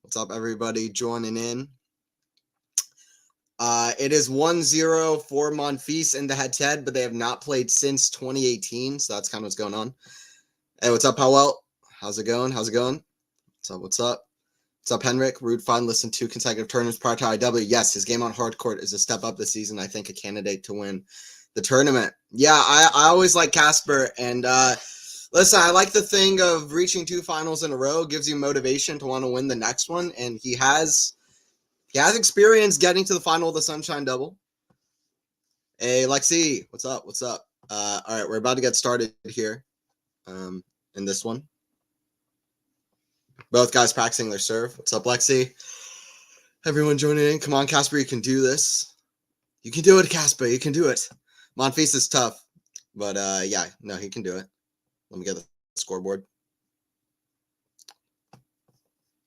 What's up, everybody joining in? It is 1-0 for Monfils in the head-to-head, but they have not played since 2018, so that's kind of what's going on. Hey, what's up, Powell? How's it going? What's up? What's up, Henrik? Ruud finalist in 2 consecutive tournaments prior to IW. Yes, his game on hard court is a step up this season. I think a candidate to win the tournament. Yeah, I always like Casper, and listen, I like the thing of reaching 2 finals in a row. Gives you motivation to want to win the next one, and he has experience getting to the final of the Sunshine Double. Hey, Lexi, what's up? All right, we're about to get started here in this one. Both guys practicing their serve. What's up, Lexi? Everyone joining in. Come on, Casper, you can do this. You can do it, Casper. You can do it. Monfils is tough, but yeah, no, he can do it. Let me get the scoreboard.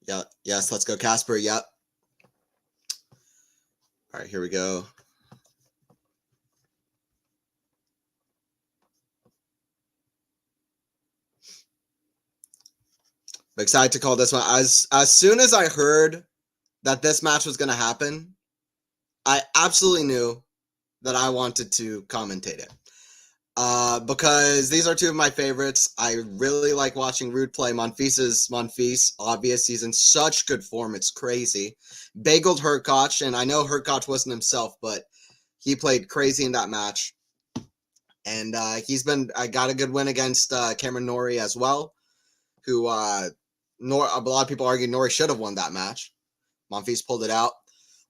Yeah, yes, let's go, Casper. Yep. All right, here we go. I'm excited to call this one. As soon as I heard that this match was going to happen, I absolutely knew that I wanted to commentate it. Because these are 2 of my favorites. I really like watching Ruud play. Monfils, obvious. He's in such good form. It's crazy. Bageled Hurkacz, and I know Hurkacz wasn't himself, but he played crazy in that match. And I got a good win against Cameron Norrie as well, who a lot of people argue Norrie should have won that match. Monfils pulled it out.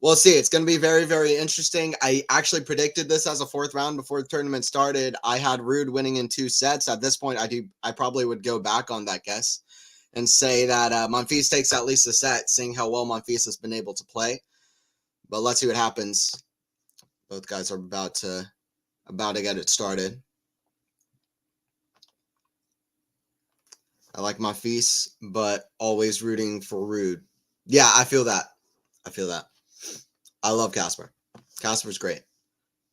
We'll see. It's going to be very, very interesting. I actually predicted this as a 4th round before the tournament started. I had Ruud winning in 2 sets. At this point, I probably would go back on that guess and say that Monfils takes at least a set, seeing how well Monfils has been able to play. But let's see what happens. Both guys are about to get it started. I like Monfils, but always rooting for Ruud. Yeah, I feel that. I love Casper. Casper's great.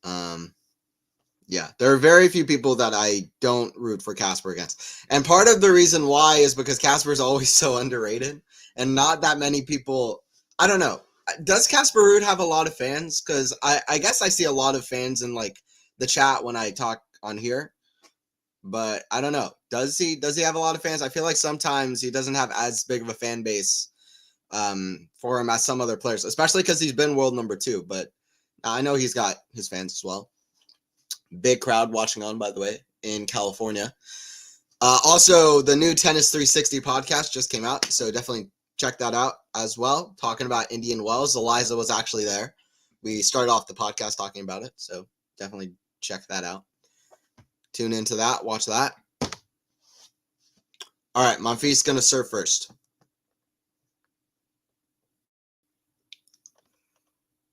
Yeah, there are very few people that I don't root for Casper against. And part of the reason why is because Casper is always so underrated and not that many people. I don't know. Does Casper Ruud have a lot of fans? Because I guess I see a lot of fans in like the chat when I talk on here. But I don't know. Does he have a lot of fans? I feel like sometimes he doesn't have as big of a fan base for him as some other players, especially because he's been world number 2. But I know he's got his fans as well. Big crowd watching on, by the way, in California. Also, the new Tennis 360 podcast just came out, so definitely check that out as well. Talking about Indian Wells. Eliza was actually there. We started off the podcast talking about it, so definitely check that out. Tune into that. Watch that. All right, Monfils is going to serve first.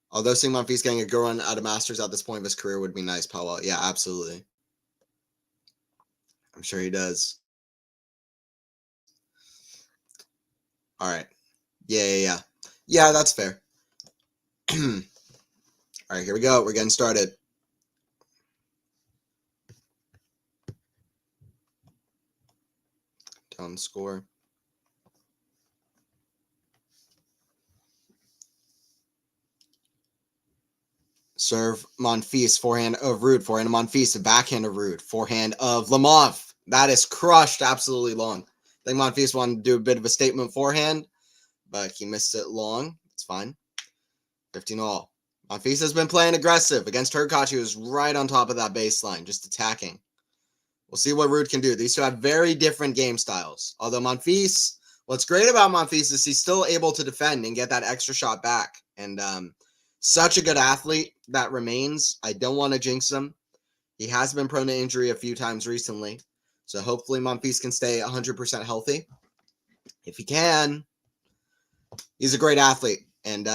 Although seeing Monfils getting a good run out of Masters at this point of his career would be nice, Powell. Yeah, absolutely. I'm sure he does. All right. Yeah. Yeah, that's fair. All right, here we go. We're getting started. Down the score. Serve Monfils, forehand of Ruud, forehand of Monfils, backhand of Ruud, forehand of Lamont. That is crushed absolutely long. I think Monfils wanted to do a bit of a statement forehand, but he missed it long. It's fine. 15-all. Monfils has been playing aggressive. Against Hurkacz, he was right on top of that baseline, just attacking. We'll see what Ruud can do. These 2 have very different game styles. Although Monfils, what's great about Monfils is he's still able to defend and get that extra shot back. And such a good athlete that remains. I don't want to jinx him. He has been prone to injury a few times recently. So hopefully Monfils can stay 100% healthy. If he can, he's a great athlete. And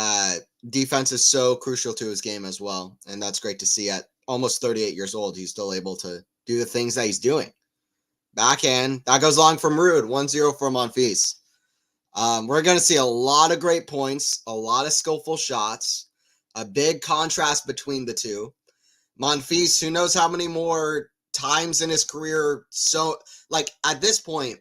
defense is so crucial to his game as well. And that's great to see at almost 38 years old. He's still able to do the things that he's doing. Backhand. That goes long from Ruud. 1-0 for Monfils. We're going to see a lot of great points, a lot of skillful shots, a big contrast between the 2. Monfils, who knows how many more times in his career, so like at this point,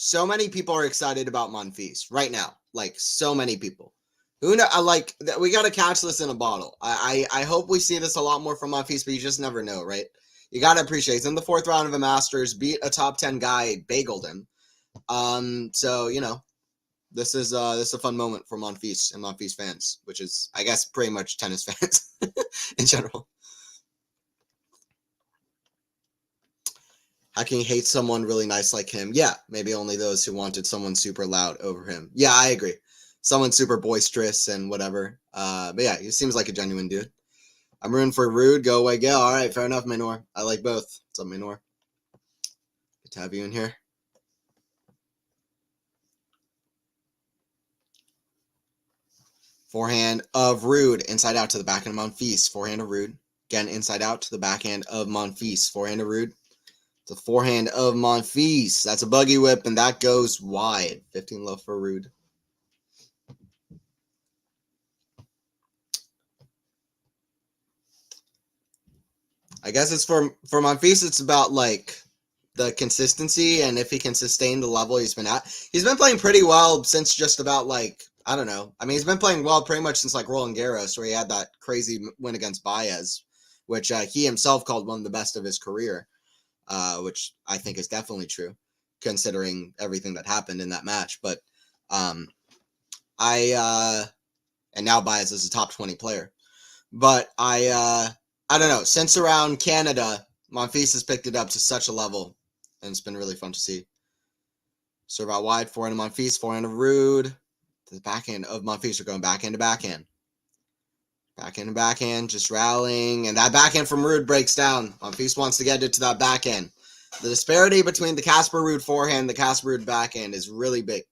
So many people are excited about Monfils right now. Like, so many people. Who know? Like, we got to catch this in a bottle. I hope we see this a lot more from Monfils, but you just never know, right? You got to appreciate he's in the 4th round of a Masters, beat a top 10 guy, bageled him. So, you know, this is a fun moment for Monfils and Monfils fans, which is, I guess, pretty much tennis fans in general. How can you hate someone really nice like him? Yeah, maybe only those who wanted someone super loud over him. Yeah, I agree. Someone super boisterous and whatever. But yeah, he seems like a genuine dude. I'm rooting for Ruud. Go away, Gael. All right, fair enough, Minor. I like both. What's up, Minor? Good to have you in here. Forehand of Ruud. Inside out to the backhand of Monfils. Forehand of Ruud. Again, inside out to the backhand of Monfils. Forehand of Ruud. The forehand of Monfils. That's a buggy whip, and that goes wide. 15 love for Ruud. I guess it's for Monfils, it's about like the consistency and if he can sustain the level he's been at. He's been playing pretty well since just about like, I don't know. I mean, he's been playing well pretty much since like Roland Garros, where he had that crazy win against Baez, which he himself called one of the best of his career. Which I think is definitely true, considering everything that happened in that match. But and now Baez is a top 20 player. But I don't know. Since around Canada, Monfils has picked it up to such a level, and it's been really fun to see. Serve out wide, forehand of Monfils, forehand of Ruud. The backhand of Monfils are going backhand to backhand. Backhand to backhand, just rallying. And that backhand from Ruud breaks down. Monfils wants to get it to that backhand. The disparity between the Casper Ruud forehand and the Casper Ruud backhand is really big.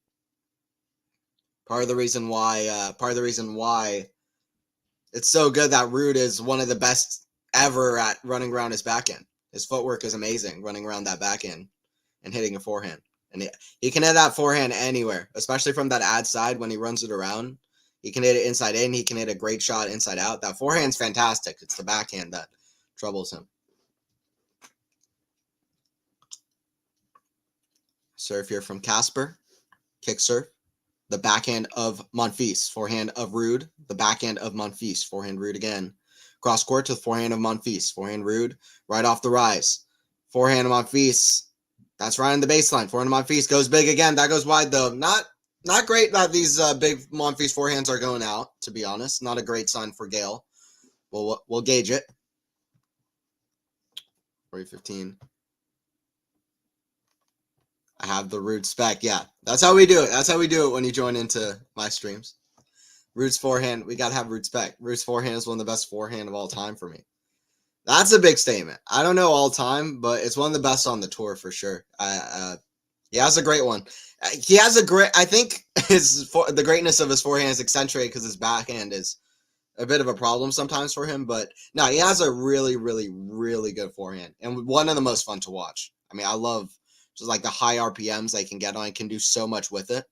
Part of the reason why it's so good that Ruud is one of the best ever at running around his backhand. His footwork is amazing running around that backhand and hitting a forehand. And he can hit that forehand anywhere, especially from that ad side when he runs it around. He can hit it inside in. He can hit a great shot inside out. That forehand's fantastic. It's the backhand that troubles him. Serve here from Casper. Kick serve. The backhand of Monfils. Forehand of Ruud. The backhand of Monfils. Forehand Ruud again. Cross court to the forehand of Monfils. Forehand Ruud. Right off the rise. Forehand of Monfils. That's right on the baseline. Forehand of Monfils goes big again. That goes wide though. Not great that these big Monfils forehands are going out, to be honest. Not a great sign for Gael. We'll gauge it. 40-15. I have the Ruud spec. Yeah, that's how we do it. That's how we do it when you join into my streams. Ruud's forehand. We got to have Ruud spec. Ruud's forehand is one of the best forehand of all time for me. That's a big statement. I don't know all time, but it's one of the best on the tour for sure. He has a great one. He has a great. I think the greatness of his forehand is accentuated because his backhand is a bit of a problem sometimes for him. But no, he has a really, really, really good forehand and one of the most fun to watch. I mean, I love just like the high RPMs they can get on. Can do so much with it.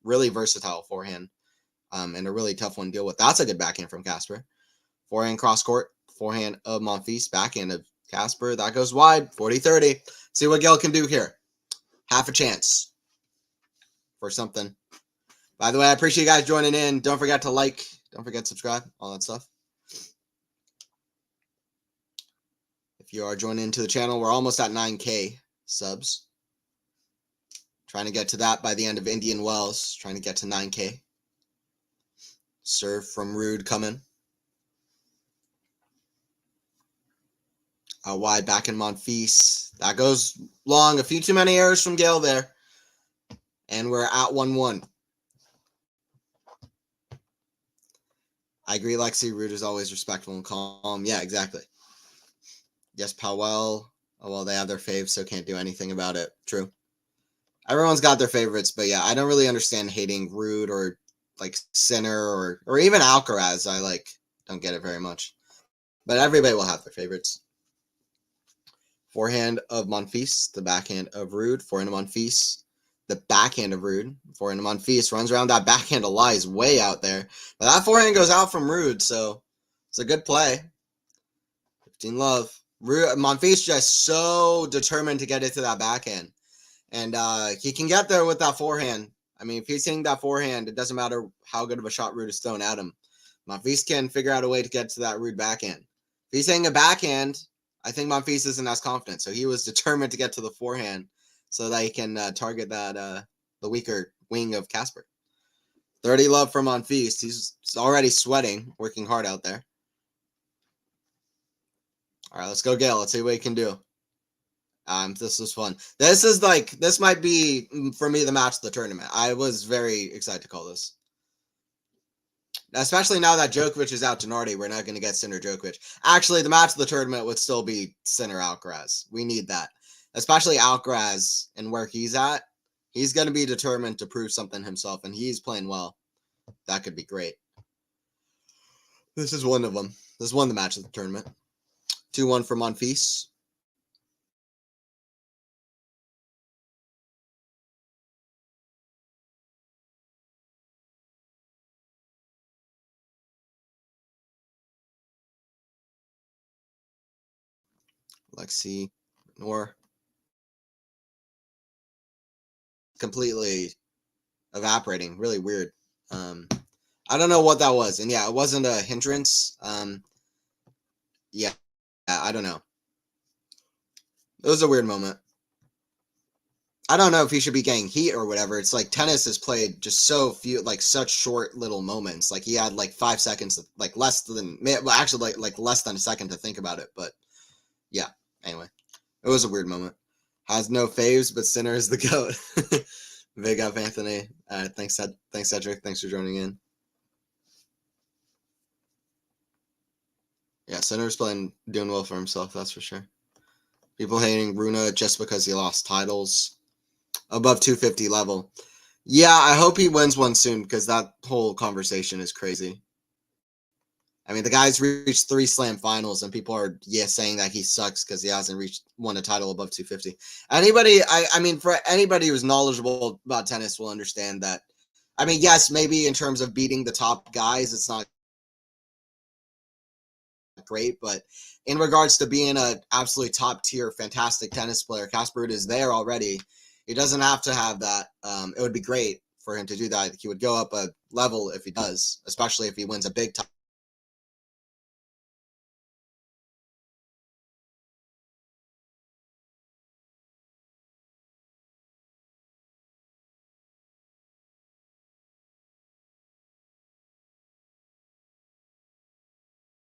Really versatile forehand, and a really tough one to deal with. That's a good backhand from Casper. Forehand cross court. Forehand of Monfils. Backhand of Casper. That goes wide. 40-30. See what Gael can do here. Half a chance for something. By the way, I appreciate you guys joining in. Don't forget to like. Don't forget to subscribe. All that stuff. If you are joining into the channel, we're almost at 9K subs. Trying to get to that by the end of Indian Wells. Trying to get to 9K. Serve from Ruud coming. Wide back in Monfils. That goes long. A few too many errors from Gael there. And we're at 1-1. I agree, Lexi. Ruud is always respectful and calm. Yeah, exactly. Yes, Powell. Oh, well, they have their faves, so can't do anything about it. True. Everyone's got their favorites, but yeah, I don't really understand hating Ruud or like Sinner or even Alcaraz. I don't get it very much. But everybody will have their favorites. Forehand of Monfils, the backhand of Ruud. Forehand of Monfils, the backhand of Ruud. Forehand of Monfils runs around that backhand of lies way out there. But that forehand goes out from Ruud, so it's a good play. 15 love. Monfils just so determined to get it to that backhand. And he can get there with that forehand. I mean, if he's hitting that forehand, it doesn't matter how good of a shot Ruud is throwing at him. Monfils can figure out a way to get to that Ruud backhand. If he's hitting a backhand, I think Monfils isn't as confident. So he was determined to get to the forehand so that he can target that the weaker wing of Casper. 30 love from Monfils. He's already sweating, working hard out there. All right, let's go, Gael. Let's see what he can do. This was fun. This might be for me the match of the tournament. I was very excited to call this, especially now that Djokovic is out to Nardi. We're not going to get Sinner Djokovic. Actually, the match of the tournament would still be Sinner Alcaraz. We need that, especially Alcaraz and where he's at. He's going to be determined to prove something himself, and he's playing well. That could be great. This is one of them. This is one of the matches of the tournament. 2-1 for Monfils. Lexi Nor completely evaporating. Really weird. I don't know what that was. And yeah, it wasn't a hindrance. Yeah, I don't know. It was a weird moment. I don't know if he should be getting heat or whatever. It's like tennis is played just so few, like such short little moments. Like he had like 5 seconds, like less than, well, actually like less than a second to think about it. But yeah, anyway, it was a weird moment. Has no faves, but Sinner is the GOAT. Big up, Anthony. Thanks, Cedric. Thanks for joining in. Yeah, Sinner's doing well for himself, that's for sure. People hating Runa just because he lost titles above 250 level. Yeah, I hope he wins one soon because that whole conversation is crazy. I mean, the guy's reached 3 slam finals and people are saying that he sucks because he hasn't won a title above 250. I mean, for anybody who's knowledgeable about tennis will understand that. I mean, yes, maybe in terms of beating the top guys, it's not great, but in regards to being an absolutely top tier, fantastic tennis player, Casper is there already. He doesn't have to have that. It would be great for him to do that. He would go up a level if he does, especially if he wins a big title.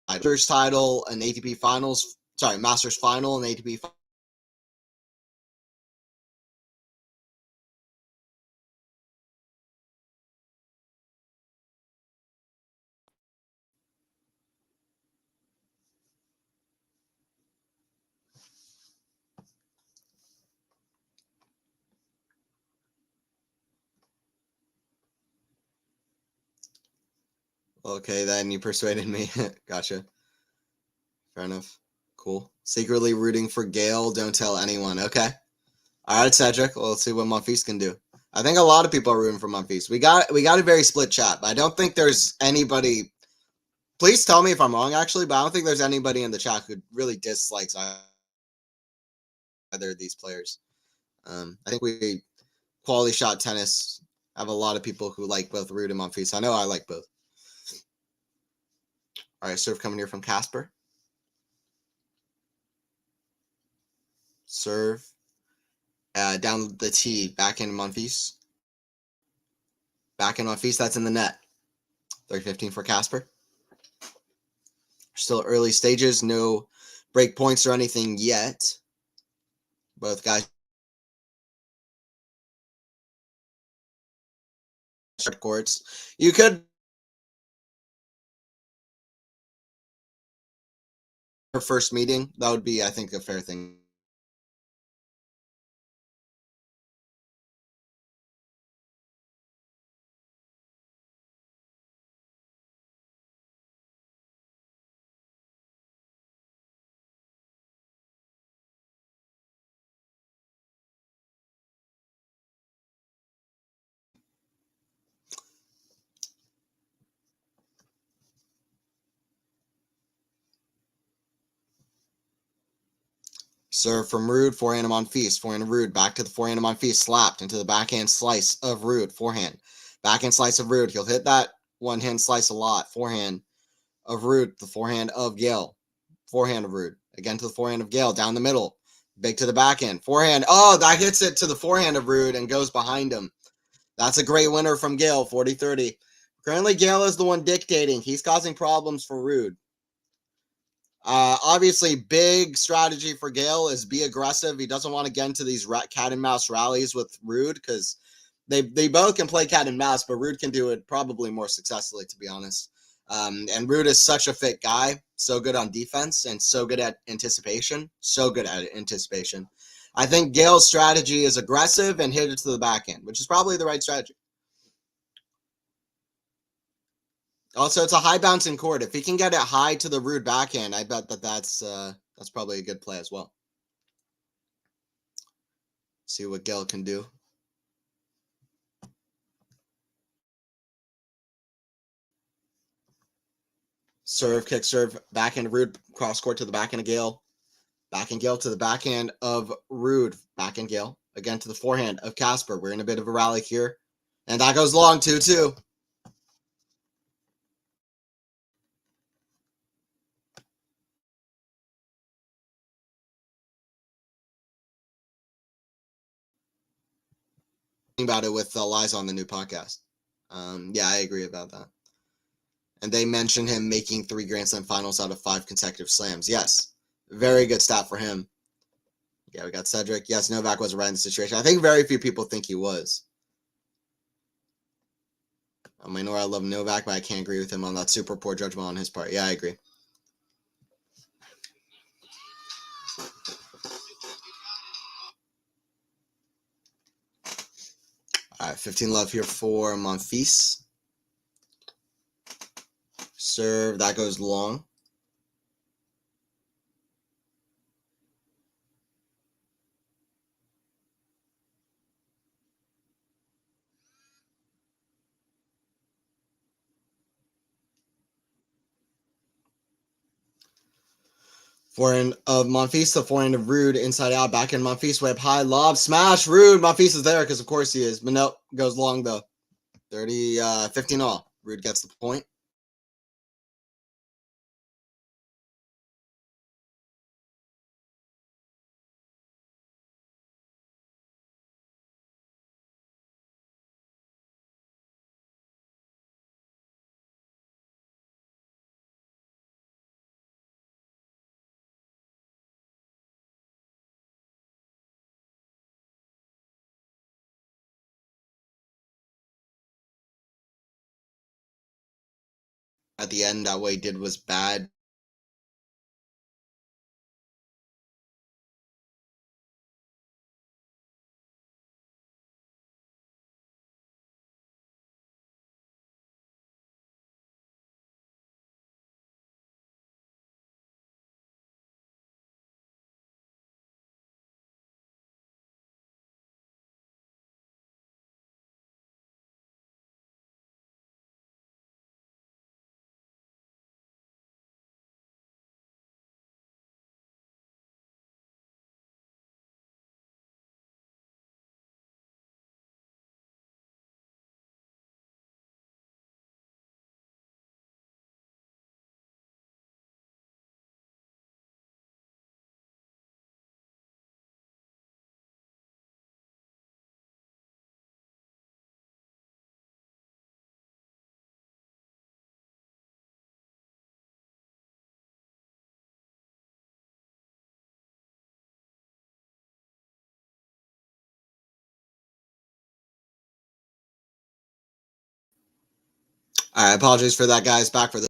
Masters title, an ATP finals, Masters final, and ATP. Okay, then you persuaded me. Gotcha. Fair enough. Cool. Secretly rooting for Gael. Don't tell anyone. Okay. All right, Cedric. Well, let's see what Monfils can do. I think a lot of people are rooting for Monfils. We got a very split chat, but I don't think there's anybody. Please tell me if I'm wrong, actually, but I don't think there's anybody in the chat who really dislikes either of these players. I think QualityShot tennis have a lot of people who like both Ruud and Monfils. I know I like both. All right, serve coming here from Casper. Serve. Down the tee, back in Monfils. Back in Monfils, that's in the net. 3-15 for Casper. Still early stages, no break points or anything yet. Both guys short courts. You could first meeting. That would be, I think, a fair thing. Serve from Ruud, forehand of Monfils, forehand of Ruud, back to the forehand of Monfils, slapped into the backhand slice of Ruud, forehand. Backhand slice of Ruud, he'll hit that one-hand slice a lot. Forehand of Ruud, the forehand of Gael, forehand of Ruud, again to the forehand of Gael, down the middle, big to the backhand, forehand, oh, that hits it to the forehand of Ruud and goes behind him. That's a great winner from Gael, 40-30. Currently, Gael is the one dictating. He's causing problems for Ruud. Obviously, big strategy for Gael is be aggressive. He doesn't want to get into these cat and mouse rallies with Ruud because they both can play cat and mouse, but Ruud can do it probably more successfully, to be honest. And Ruud is such a fit guy, so good on defense and so good at anticipation. I think Gael's strategy is aggressive and hit it to the backhand, which is probably the right strategy. Also, it's a high bouncing court. If he can get it high to the Ruud backhand, I bet that's probably a good play as well. See what Gael can do. Serve, kick, serve, backhand of Ruud, cross court to the backhand of Gael. Backhand Gael to the backhand of Ruud. Backhand Gael. Again to the forehand of Casper. We're in a bit of a rally here. And that goes long, 2-2. About it with Liza on the new podcast. Yeah, I agree about that. And they mentioned him making 3 Grand Slam finals out of 5 consecutive slams. Yes, very good stat for him. Yeah, we got Cedric. Yes, Novak was right in the situation. I think very few people think he was. I know I love Novak, but I can't agree with him on that super poor judgment on his part. Yeah, I agree. All right, 15 love here for Monfils. Serve, that goes long. Forehand of Monfils, the forehand of Ruud, inside out, backhand Monfils, way up high, lob, smash, Ruud. Monfils is there because of course he is, but no, goes long though. 15 all. Ruud gets the point. At the end, that way did was bad. All right, apologies for that, guys. Back for the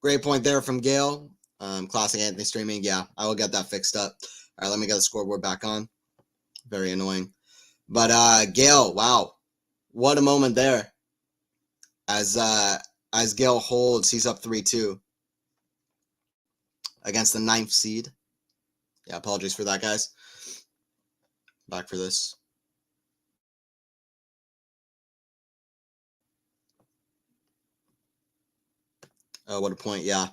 great point there from Gael. Classic Anthony streaming. Yeah, I will get that fixed up. All right, let me get the scoreboard back on. Very annoying. But Gael, wow, what a moment there. As Gael holds, he's up 3-2 against the 9th seed. Yeah, apologies for that, guys. Back for this. Oh, what a point. Yeah.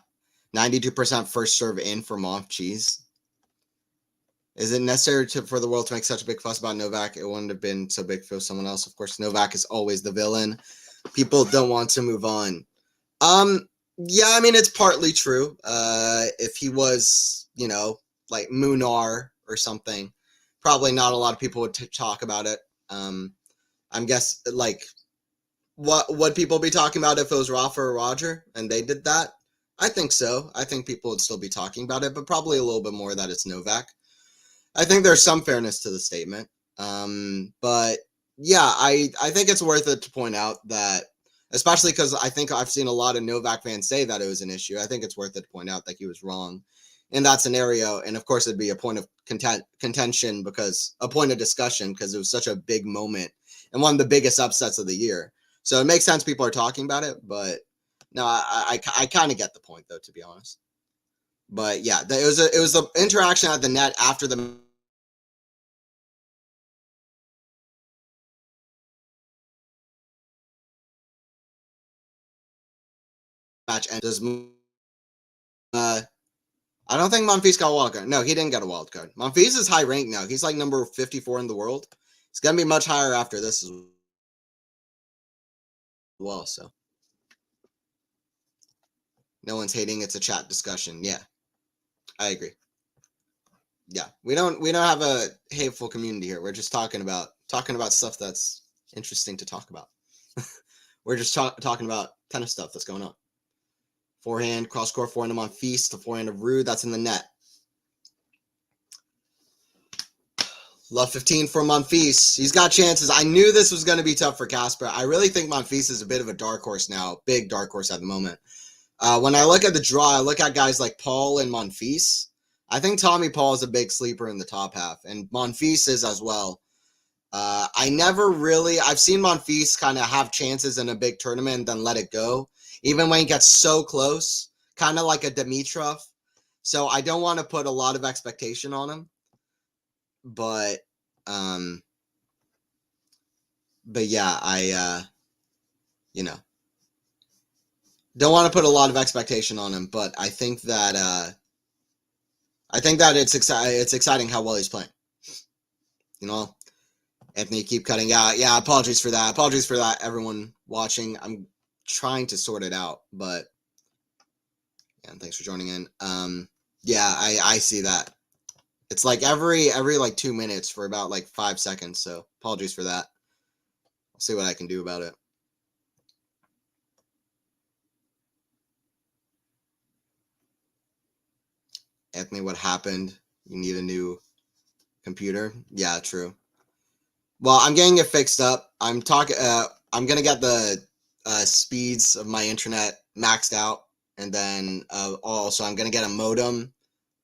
92% first serve in for Monfils. Is it necessary for the world to make such a big fuss about Novak? It wouldn't have been so big for someone else. Of course, Novak is always the villain. People don't want to move on. Yeah, I mean, it's partly true. If he was, you know, like Munar or something, probably not a lot of people would talk about it. I'm guessing, like, what would people be talking about if it was Rafa or Roger and they did that? I think so. I think people would still be talking about it, but probably a little bit more that it's Novak. I think there's some fairness to the statement. But yeah, I think it's worth it to point out that, especially because I think I've seen a lot of Novak fans say that it was an issue. I think it's worth it to point out that he was wrong in that scenario. And of course, it'd be a point of contention, because a point of discussion, because it was such a big moment and one of the biggest upsets of the year. So it makes sense people are talking about it. But no, I kind of get the point, though, to be honest. But yeah, it was the interaction at the net after the match. And does I don't think Monfils got a wild card. No, he didn't get a wild card. Monfils is high ranked now. He's like number 54 in the world. It's gonna be much higher after this as well. So no one's hating. It's a chat discussion. Yeah, I agree. Yeah, we don't have a hateful community here. We're just talking about stuff that's interesting to talk about. We're just talking about tennis stuff that's going on. Forehand, cross court, forehand of Monfils, the forehand of Ruud. That's in the net. Love 15 for Monfils. He's got chances. I knew this was going to be tough for Casper. I really think Monfils is a bit of a dark horse now. Big dark horse at the moment. When I look at the draw, I look at guys like Paul and Monfils. I think Tommy Paul is a big sleeper in the top half, and Monfils is as well. I've seen Monfils kind of have chances in a big tournament and then let it go, even when he gets so close, kind of like a Dimitrov. So I don't want to put a lot of expectation on him. But yeah, I don't want to put a lot of expectation on him, but I think that it's exciting how well he's playing. You know, Anthony, keep cutting out. Yeah, apologies for that. Apologies for that, everyone watching. I'm trying to sort it out, but yeah, and thanks for joining in. Yeah, I see that. It's like every like 2 minutes for about like 5 seconds. So apologies for that. I'll see what I can do about it. Anthony, what happened? You need a new computer? Yeah, true. Well, I'm getting it fixed up. I'm gonna get the speeds of my internet maxed out, and then also I'm gonna get a modem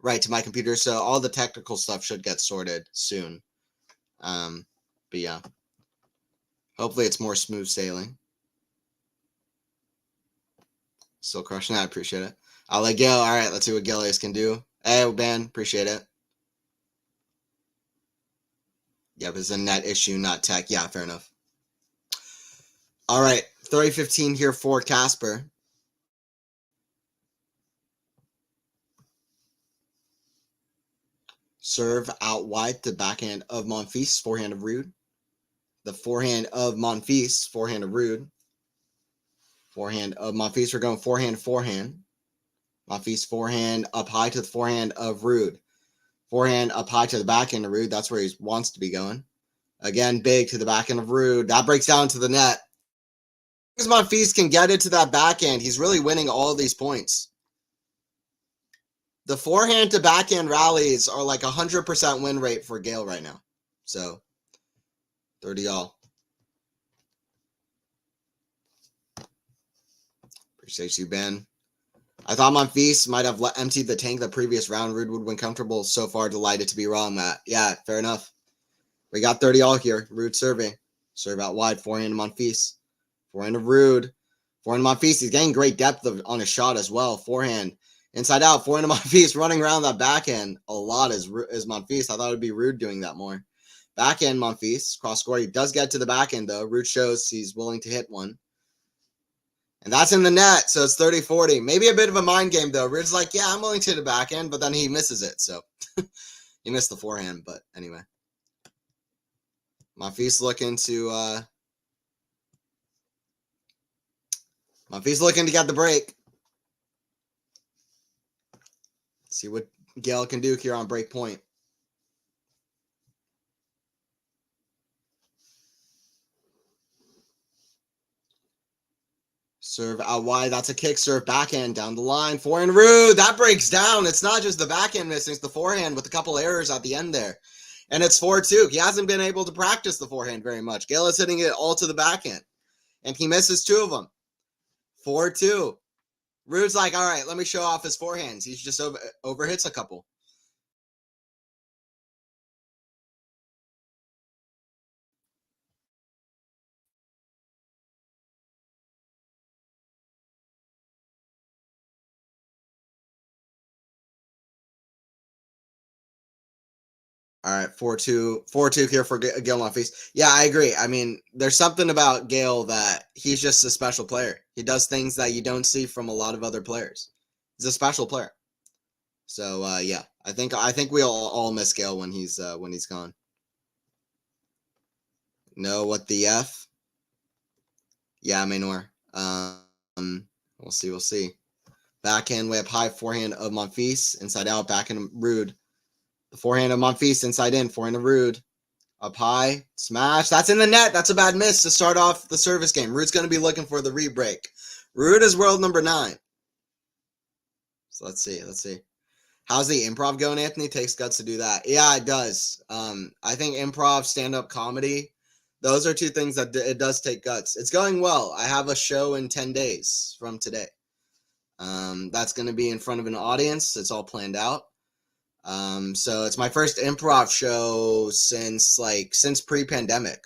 right to my computer, so all the technical stuff should get sorted soon. But yeah, hopefully it's more smooth sailing. Still crushing it. I appreciate it. I'll let Gael. All right, let's see what Gael can do. Hey, Ben, appreciate it. Yeah, but it's a net issue, not tech. Yeah, fair enough. All right, 30-15 here for Casper. Serve out wide to backhand of Monfils, forehand of Ruud. The forehand of Monfils, forehand of Ruud. Forehand of Monfils, we're going forehand. Monfils forehand up high to the forehand of Ruud. Forehand up high to the backhand of Ruud. That's where he wants to be going. Again, big to the backhand of Ruud. That breaks down to the net. As Monfils can get it to that backhand, he's really winning all of these points. The forehand to backhand rallies are like 100% win rate for Gael right now. So, 30 all. Appreciate you, Ben. I thought Monfils might have emptied the tank the previous round. Ruud would win comfortable. So far, delighted to be wrong, Matt. Yeah, fair enough. We got 30 all here. Ruud serving. Serve out wide. Forehand to Monfils. Forehand of Ruud. Forehand to Monfils. He's getting great depth on his shot as well. Forehand. Inside out. Forehand to Monfils. Running around that backhand a lot is Monfils. I thought it would be Ruud doing that more. Backhand Monfils. Cross score. He does get to the backhand, though. Ruud shows he's willing to hit one. And that's in the net, so it's 30-40. Maybe a bit of a mind game, though. Ruud's like, yeah, I'm willing to the backhand, but then he misses it, so he missed the forehand, but anyway. Monfils looking to get the break. See what Gael can do here on break point. Serve out wide. That's a kick serve backhand down the line. Forehand Ruud. That breaks down. It's not just the backhand missing, it's the forehand with a couple errors at the end there. And it's 4-2. He hasn't been able to practice the forehand very much. Gael is hitting it all to the backhand. And he misses 2 of them. 4-2. Ruud's like, all right, let me show off his forehands. He's just overhits a couple. All right, 4-2 here for Gael Monfils. Yeah, I agree. I mean, there's something about Gael that he's just a special player. He does things that you don't see from a lot of other players. He's a special player. So yeah, I think we all miss Gael when he's gone. No, what the F? Yeah, Maynor. We'll see. Backhand way up high, forehand of Monfils, inside out, backhand of Ruud. The forehand of Monfils, inside in, forehand of Ruud. Up high, smash. That's in the net. That's a bad miss to start off the service game. Ruud's going to be looking for the re-break. Ruud is world number 9. So let's see. How's the improv going, Anthony? Takes guts to do that. Yeah, it does. I think improv, stand-up comedy, those are 2 things that it does take guts. It's going well. I have a show in 10 days from today. That's going to be in front of an audience. It's all planned out. So it's my first improv show since pre-pandemic.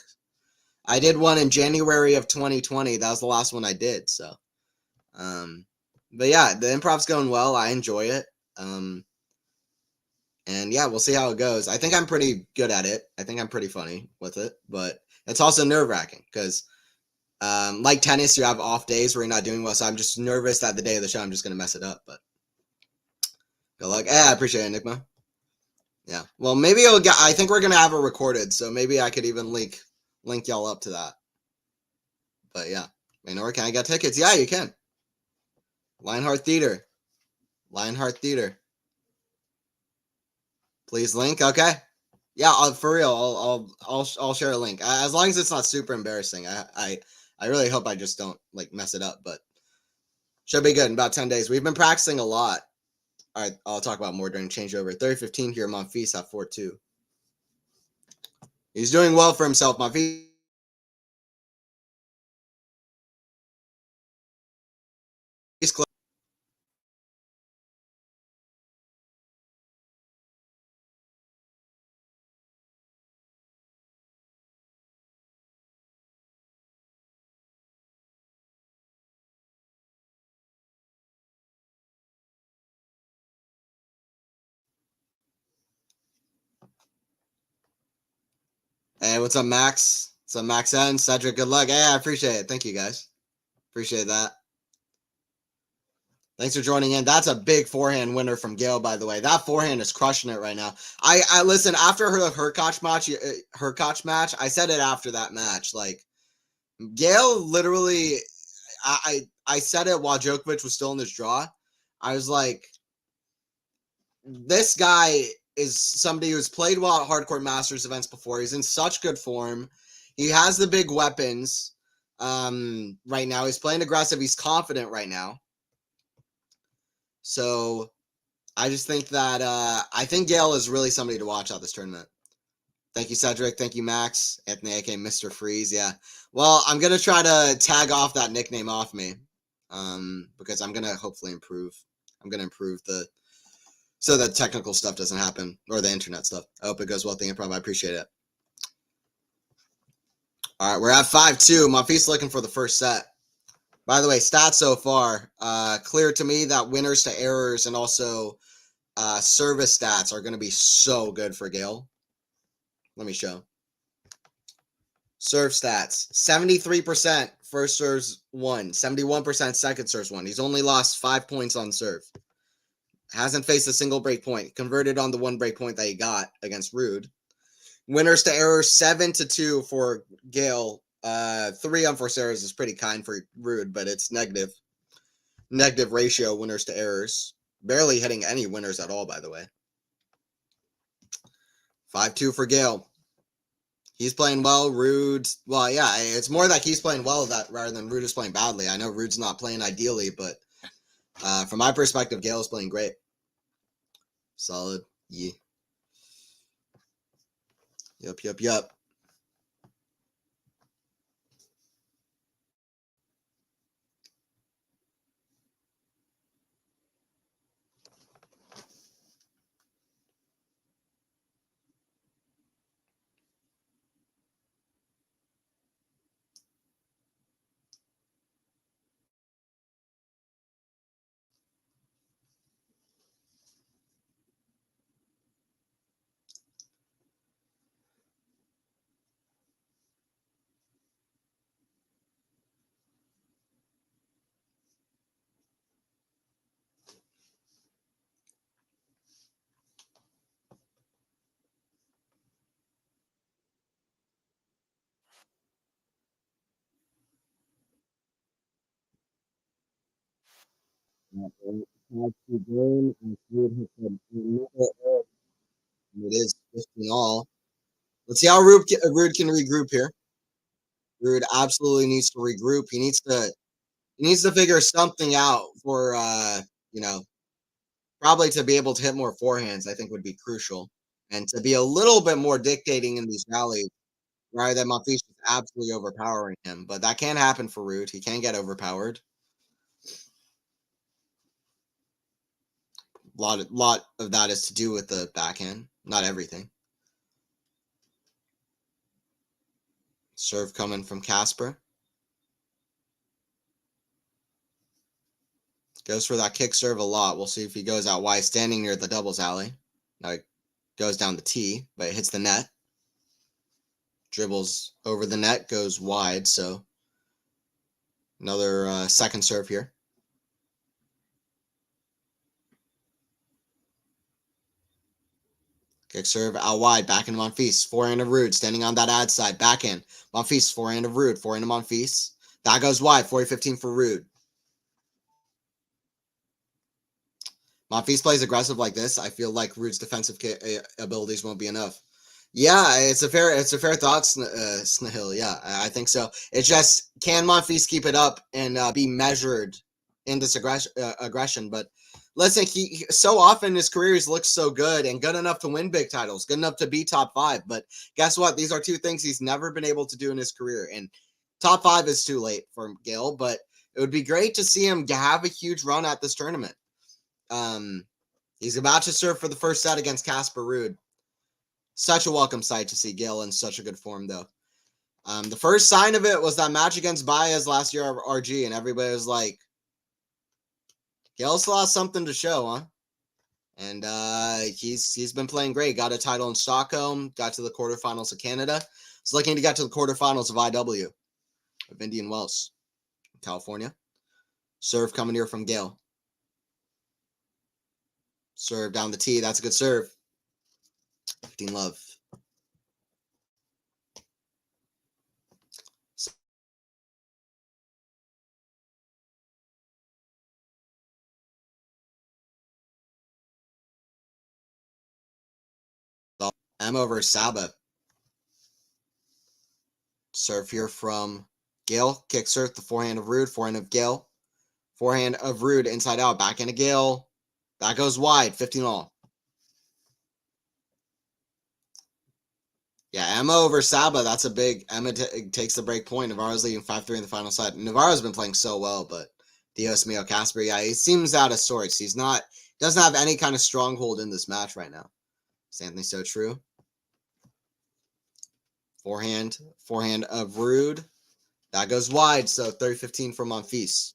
I did one in January of 2020. That was the last one I did. So, but yeah, the improv's going well. I enjoy it. And yeah, we'll see how it goes. I think I'm pretty good at it. I think I'm pretty funny with it, but it's also nerve-wracking because, like tennis, you have off days where you're not doing well. So I'm just nervous that the day of the show, I'm just going to mess it up, but good luck. I appreciate it, Enigma. Yeah. Well, maybe I think we're going to have it recorded. So maybe I could even link y'all up to that. But yeah. Maynor, can I get tickets? Yeah, you can. Lionheart Theater. Please link. Okay. Yeah, for real. I'll share a link. As long as it's not super embarrassing. I really hope I just don't mess it up, but should be good in about 10 days. We've been practicing a lot. All right, I'll talk about more during changeover. 30-15 here, Monfils at 4-2. He's doing well for himself, Monfils. He's close. Hey, what's up, Max? What's up, Max N? Cedric, good luck. Hey, I appreciate it. Thank you, guys. Appreciate that. Thanks for joining in. That's a big forehand winner from Gael, by the way. That forehand is crushing it right now. I listen, after her Hurkacz match, I said it after that match. Gael literally, I said it while Djokovic was still in this draw. I was like, this guy is somebody who's played well at hardcore Masters events before. He's in such good form. He has the big weapons right now. He's playing aggressive. He's confident right now. So I just think that I think Gael is really somebody to watch out this tournament. Thank you, Cedric. Thank you, Max. Anthony, aka Mr. Freeze. Yeah. Well, I'm going to try to tag off that nickname off me because I'm going to hopefully improve. I'm going to improve so that technical stuff doesn't happen, or the internet stuff. I hope it goes well with the improv. I appreciate it. All right, we're at 5-2. Monfils looking for the first set. By the way, stats so far, clear to me that winners to errors and also service stats are going to be so good for Gael. Let me show. Serve stats: 73% first serves won, 71% second serves won. He's only lost 5 points on serve. Hasn't faced a single break point. Converted on the one break point that he got against Ruud. Winners to errors 7-2 for Gael. 3 unforced errors is pretty kind for Ruud, but it's negative. Negative ratio winners to errors. Barely hitting any winners at all, by the way. 5-2 for Gael. He's playing well. Ruud, well, yeah, it's more that he's playing well that rather than Ruud is playing badly. I know Ruud's not playing ideally, but from my perspective, Gael is playing great. Solid. Yeah. Yep. It is 15 all. Let's see how Ruud can regroup here. Ruud absolutely needs to regroup. He needs to figure something out for you know, probably to be able to hit more forehands, I think would be crucial. And to be a little bit more dictating in these rallies rather than Monfils just absolutely overpowering him. But that can happen for Ruud. He can get overpowered. Lot of that is to do with the backhand, not everything. Serve coming from Casper. Goes for that kick serve a lot. We'll see if he goes out wide, standing near the doubles alley. Now it goes down the tee, but it hits the net. Dribbles over the net, goes wide. So another second serve here. Kick serve out wide, back into Monfils. Forehand of Ruud, standing on that ad side. Backhand. Monfils, forehand of Ruud. Forehand of Monfils. That goes wide. 40-15 for Ruud. Monfils plays aggressive like this. I feel like Ruud's defensive abilities won't be enough. Yeah, it's a fair thought, Snahil. Yeah, I think so. It's just, can Monfils keep it up and be measured in this aggression? But listen, he so often in his career he's looked so good and good enough to win big titles, good enough to be top 5. But guess what? These are two things he's never been able to do in his career. And top 5 is too late for Gael, but it would be great to see him have a huge run at this tournament. He's about to serve for the first set against Casper Ruud. Such a welcome sight to see Gael in such a good form, though. The first sign of it was that match against Baez last year at RG, and everybody was like, Gael still has something to show, huh? And he's been playing great. Got a title in Stockholm, got to the quarterfinals of Canada. He's looking to get to the quarterfinals of IW, of Indian Wells, California. Serve coming here from Gael. Serve down the tee. That's a good serve. 15 love. Emma versus Saba. Serve here from Gael. Kick serve, the forehand of Ruud. Forehand of Gael. Forehand of Ruud, inside out. Back into Gael. That goes wide. 15 all. Yeah, Emma over Saba. That's a big. Emma takes the break point. Navarro's leading 5-3 in the final set. Navarro's been playing so well, but Dios mío, Casper, yeah, he seems out of sorts. Doesn't have any kind of stronghold in this match right now. Is Anthony so true? Forehand of Ruud. That goes wide, so 30-15 for Monfils.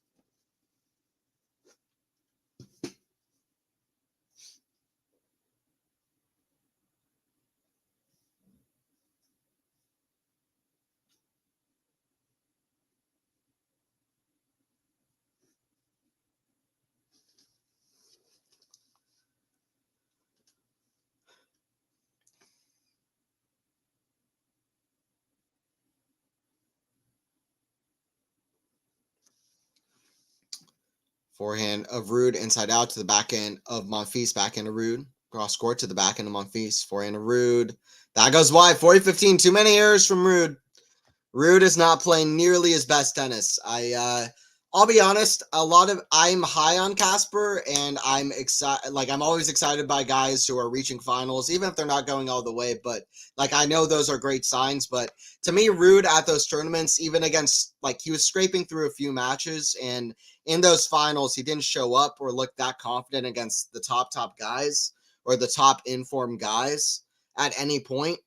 Forehand of Ruud inside out to the backhand of Monfils, backhand of Ruud. Cross court to the backhand of Monfils. Forehand of Ruud. That goes wide. 40-15. Too many errors from Ruud. Ruud is not playing nearly his best tennis. I'll be honest, I'm high on Casper, and I'm excited. Like, I'm always excited by guys who are reaching finals, even if they're not going all the way. But like, I know those are great signs. But to me, Ruud at those tournaments, even against, like, he was scraping through a few matches, and in those finals, he didn't show up or look that confident against the top guys or the top informed guys at any point.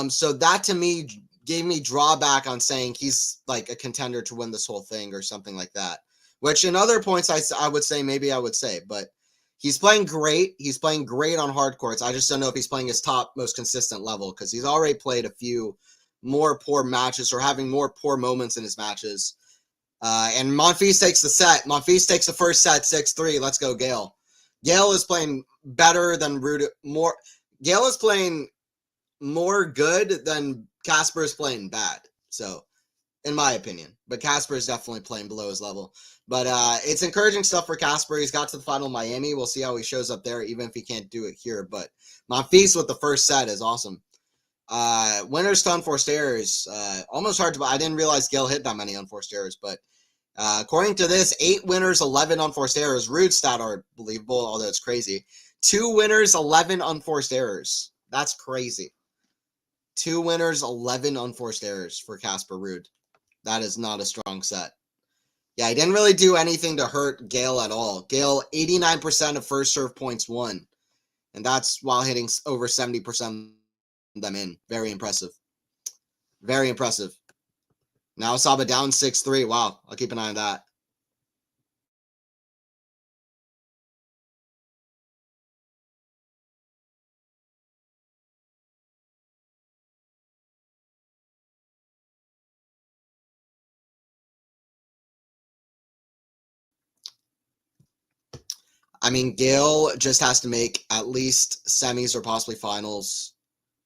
So that to me gave me drawback on saying he's like a contender to win this whole thing or something like that, which in other points I would say, maybe I would say, but he's playing great. He's playing great on hard courts. I just don't know if he's playing his top most consistent level, because he's already played a few more poor matches or having more poor moments in his matches. And Monfils takes the set. Monfils takes the first set, 6-3. Let's go, Gael. Gael is playing better than Ruud. Gael is playing more good than Casper is playing bad. So, in my opinion. But Casper is definitely playing below his level. But it's encouraging stuff for Casper. He's got to the final in Miami. We'll see how he shows up there, even if he can't do it here. But Monfils with the first set is awesome. Winners to unforced errors. Almost hard to... I didn't realize Gael hit that many unforced errors, but according to this, 8 winners, 11 unforced errors. Ruud's stat are believable, although it's crazy. 2 winners, 11 unforced errors. That's crazy. 2 winners, 11 unforced errors for Casper Ruud. That is not a strong set. Yeah, he didn't really do anything to hurt Gael at all. Gael, 89% of first serve points won. And that's while hitting over 70% of them in. Very impressive. Very impressive. Now Saba down 6-3. Wow, I'll keep an eye on that. I mean, Gael just has to make at least semis or possibly finals.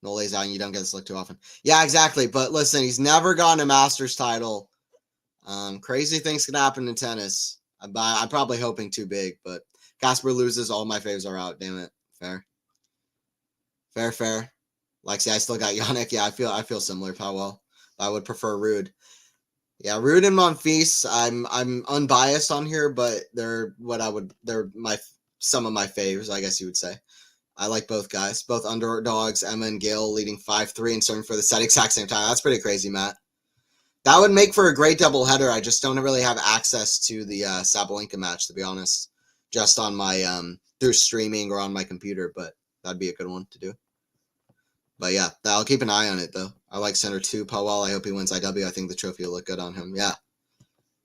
No lays out, and you don't get this look too often. Yeah, exactly. But listen, he's never gotten a Masters title. Crazy things can happen in tennis. I'm probably hoping too big, but Casper loses. All my faves are out. Damn it. Fair. Like, see, I still got Yannick. Yeah, I feel similar. How well. I would prefer Ruud. Yeah, Ruud and Monfils. I'm unbiased on here, but they're some of my faves, I guess you would say. I like both guys, both underdogs. Emma and Gael leading 5-3 and serving for the set exact same time. That's pretty crazy, Matt. That would make for a great doubleheader. I just don't really have access to the Sabalenka match, to be honest, just on my through streaming or on my computer. But that'd be a good one to do. But yeah, I'll keep an eye on it, though. I like center 2, Powell. I hope he wins IW. I think the trophy will look good on him. Yeah.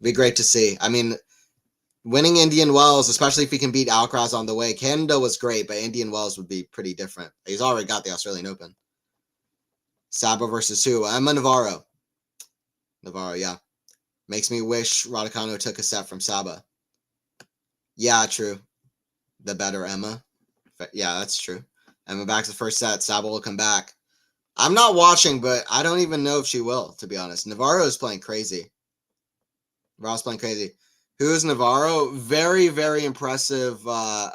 Be great to see. I mean, winning Indian Wells, especially if he can beat Alcaraz on the way. Canada was great, but Indian Wells would be pretty different. He's already got the Australian Open. Saba versus who? Emma Navarro. Navarro, yeah. Makes me wish Raducanu took a set from Saba. Yeah, true. The better Emma. Yeah, that's true. Emma back to the first set. Saba will come back. I'm not watching, but I don't even know if she will, to be honest. Navarro is playing crazy. Navarro's playing crazy. Who is Navarro? Very, very impressive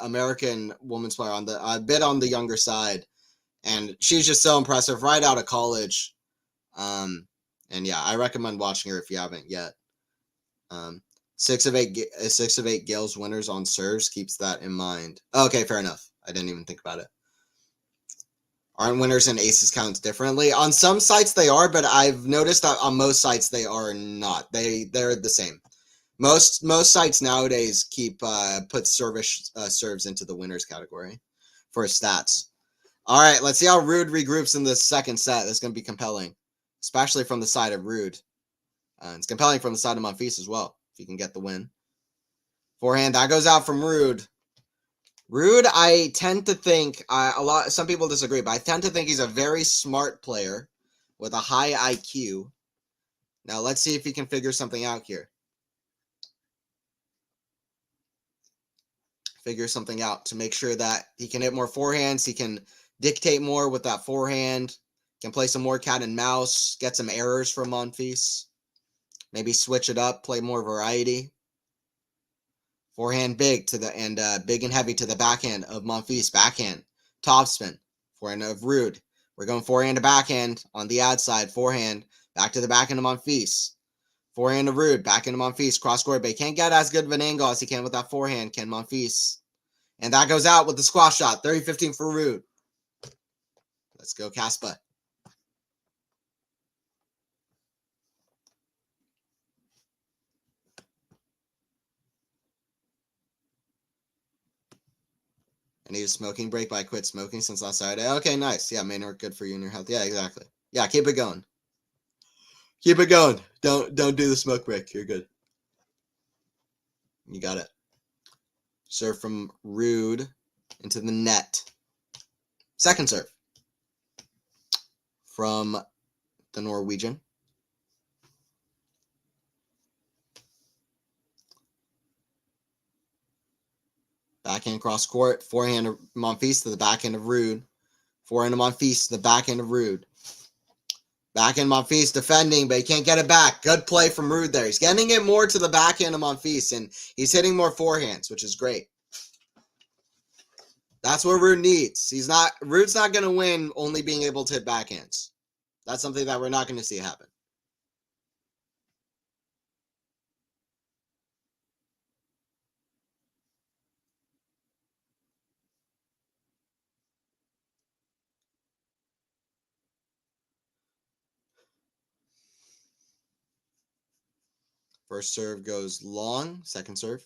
American women's player, on the a bit on the younger side. And she's just so impressive right out of college. And yeah, I recommend watching her if you haven't yet. 6 of 8 Gael's winners on serves, keeps that in mind. Okay, fair enough. I didn't even think about it. Aren't winners and aces counts differently? On some sites they are, but I've noticed that on most sites they are not. They're the same. Most sites nowadays put serves into the winners category for stats. All right, let's see how Ruud regroups in the second set. This is going to be compelling, especially from the side of Ruud. It's compelling from the side of Monfils as well, if he can get the win. Forehand, that goes out from Ruud. Ruud, I tend to think, some people disagree, but I tend to think he's a very smart player with a high IQ. Now, let's see if he can figure something out here. Figure something out to make sure that he can hit more forehands. He can dictate more with that forehand. Can play some more cat and mouse. Get some errors from Monfils. Maybe switch it up, play more variety. Forehand big to the and big and heavy to the backhand of Monfils. Backhand. Topspin. Forehand of Ruud. We're going forehand to backhand on the ad side. Forehand. Back to the backhand of Monfils. Forehand to Ruud. Backhand to Monfils. Cross court, but he can't get as good of an angle as he can with that forehand, can Monfils. And that goes out with the squash shot. 30-15 for Ruud. Let's go, Casper. I need a smoking break, but I quit smoking since last Saturday. Okay, nice. Yeah, Maynard, good for you and your health. Yeah, exactly. Yeah, keep it going. Keep it going. Don't do the smoke break. You're good. You got it. Serve from Ruud into the net. Second serve from the Norwegian. Backhand cross court. Forehand of Monfils to the backhand of Ruud. Forehand of Monfils to the backhand of Ruud. Backhand Monfils defending, but he can't get it back. Good play from Ruud there. He's getting it more to the backhand of Monfils, and he's hitting more forehands, which is great. That's what Ruud needs. Ruud's not going to win only being able to hit backhands. That's something that we're not going to see happen. First serve goes long. Second serve.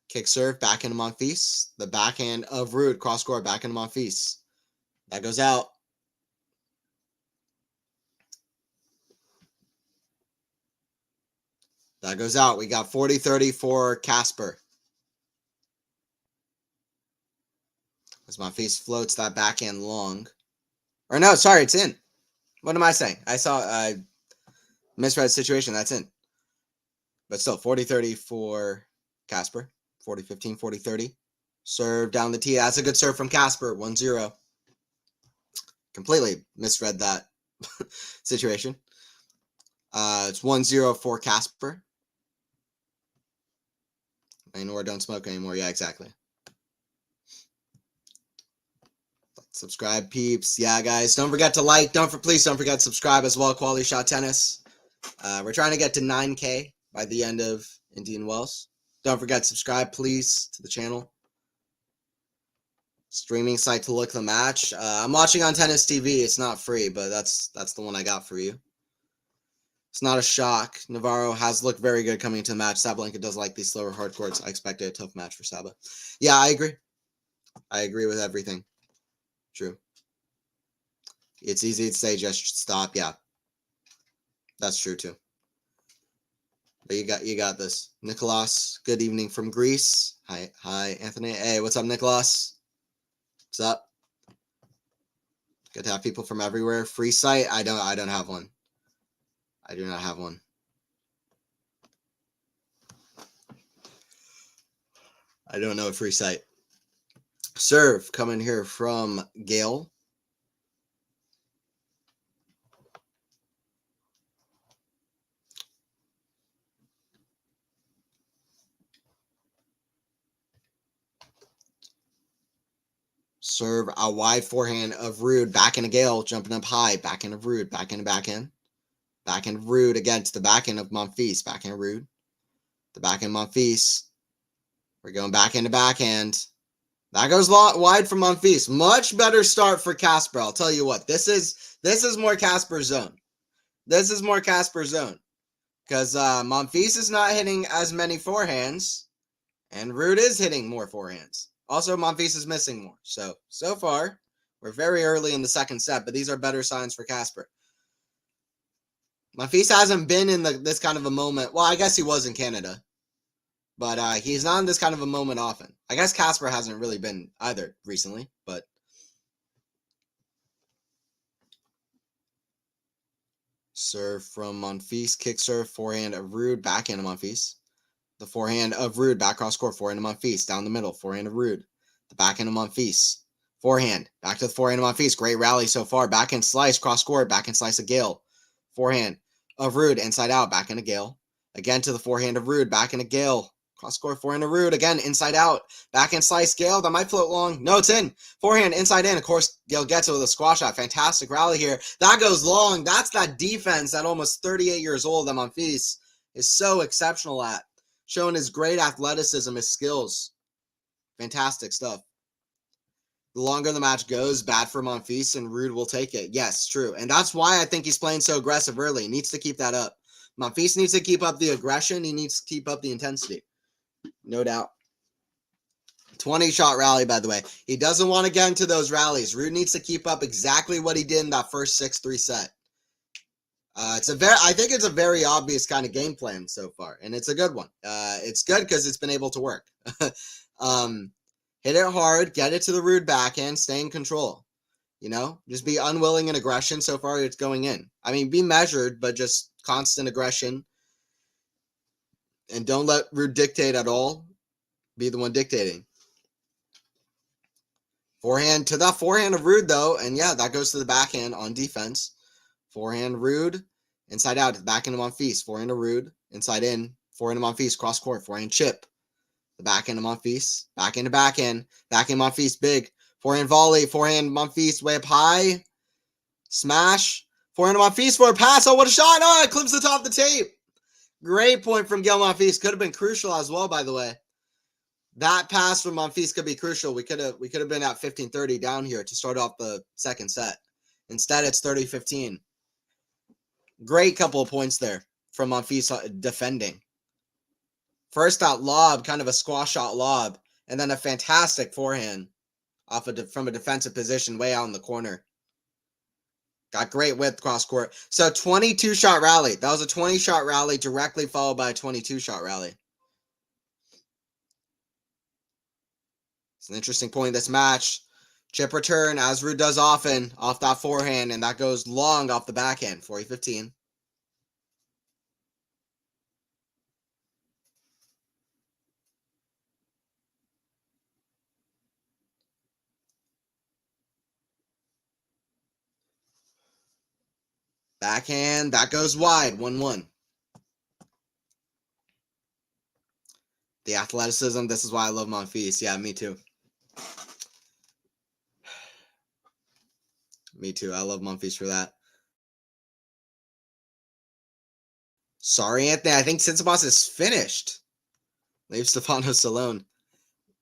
Kick serve, backhand of Monfils. The backhand of Ruud, cross court, backhand of Monfils. That goes out. That goes out. We got 40-30 for Casper. As Monfils floats that backhand long. Or no, sorry, it's in. What am I saying? I misread the situation. That's in. But still, 40-30 for Casper. 40-15, 40-30. Serve down the tee. That's a good serve from Casper. 1-0. Completely misread that situation. It's 1-0 for Casper. Maynard don't smoke anymore. Yeah, exactly. Subscribe, peeps. Yeah, guys. Don't forget to like. Please don't forget to subscribe as well. QualityShot Tennis. We're trying to get to 9K by the end of Indian Wells. Don't forget to subscribe, please, to the channel. Streaming site to look the match. I'm watching on Tennis TV. It's not free, but that's the one I got for you. It's not a shock. Navarro has looked very good coming into the match. Sabalenka does like these slower hard courts. I expected a tough match for Saba. Yeah, I agree. I agree with everything. True. It's easy to say just stop. Yeah. That's true too. But you got this. Nicholas, good evening from Greece. Hi, Anthony. Hey, what's up, Nicholas? What's up? Good to have people from everywhere. Free site? I don't have one. I do not have one. I don't know a free site. Serve coming here from Gael. Serve a wide forehand of Ruud. Back into Gael, jumping up high. Back into Ruud. Back into backhand. Backhand of Ruud against the backhand of Monfils. Backhand of Ruud. The backhand Monfils. We're going back into backhand. That goes wide from Monfils. Much better start for Casper. I'll tell you what. This is more Casper zone. This is more Casper zone. Because Monfils is not hitting as many forehands. And Ruud is hitting more forehands. Also, Monfils is missing more. So far, we're very early in the second set, but these are better signs for Casper. Monfils hasn't been in this kind of a moment. Well, I guess he was in Canada. But he's not in this kind of a moment often. I guess Casper hasn't really been either recently, but serve from Monfils, kick serve, forehand of Ruud, backhand of Monfils. The forehand of Ruud, back cross court, forehand of Monfils, down the middle, forehand of Ruud. The backhand of Monfils. Forehand, back to the forehand of Monfils. Great rally so far. Backhand slice, cross court, backhand slice of Gael. Forehand of Ruud, inside out, backhand of Gael. Again to the forehand of Ruud, backhand of Gael. Cross court, forehand of Ruud. Again, inside out, backhand slice, Gael. That might float long. No, it's in. Forehand, inside in. Of course, Gael gets it with a squash shot. Fantastic rally here. That goes long. That's that defense that almost 38 years old that Monfils is so exceptional at. Showing his great athleticism, his skills. Fantastic stuff. The longer the match goes, bad for Monfils, and Ruud will take it. Yes, true. And that's why I think he's playing so aggressive early. He needs to keep that up. Monfils needs to keep up the aggression. He needs to keep up the intensity. No doubt. 20-shot rally, by the way. He doesn't want to get into those rallies. Ruud needs to keep up exactly what he did in that first 6-3 set. I think it's a very obvious kind of game plan so far, and it's a good one. It's good because it's been able to work. Hit it hard, get it to the Ruud backhand, stay in control. You know, just be unwilling in aggression. So far, it's going in. I mean, be measured, but just constant aggression, and don't let Ruud dictate at all. Be the one dictating. Forehand to the forehand of Ruud though, and yeah, that goes to the backhand on defense. Forehand Ruud. Inside out, back into Monfils. Forehand to Ruud. Inside in. Forehand to Monfils. Cross court. Forehand chip. The backhand to Monfils. Backhand to backhand. Backhand Monfils. Big. Forehand volley. Forehand Monfils. Way up high. Smash. Forehand to Monfils for a pass. Oh, what a shot. Oh, it clips the top of the tape. Great point from Gael Monfils. Could have been crucial as well, by the way. That pass from Monfils could be crucial. We could have been at 15-30 down here to start off the second set. Instead, it's 30-15. Great couple of points there from Monfils defending. First that lob, kind of a squash shot lob, and then a fantastic forehand from a defensive position way out in the corner. Got great width cross court. So 22-shot rally. That was a 20-shot rally directly followed by a 22-shot rally. It's an interesting point in this match. Chip return, as Ruud does often, off that forehand, and that goes long off the backhand, 40-15. Backhand, that goes wide, 1-1. The athleticism, this is why I love Monfils. Yeah, me too. Me too. I love Monfils for that. Sorry, Anthony. I think Tsitsipas is finished. Leave Stefanos alone.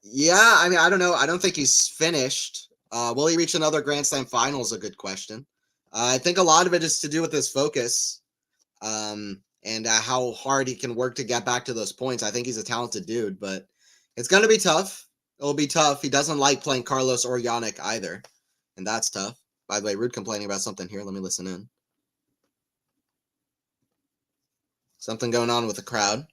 Yeah, I mean, I don't know. I don't think he's finished. Will he reach another Grand Slam final is a good question. I think a lot of it is to do with his focus and how hard he can work to get back to those points. I think he's a talented dude, but it's going to be tough. It'll be tough. He doesn't like playing Carlos or Yannick either, and that's tough. By the way, Ruud complaining about something here. Let me listen in. Something going on with the crowd.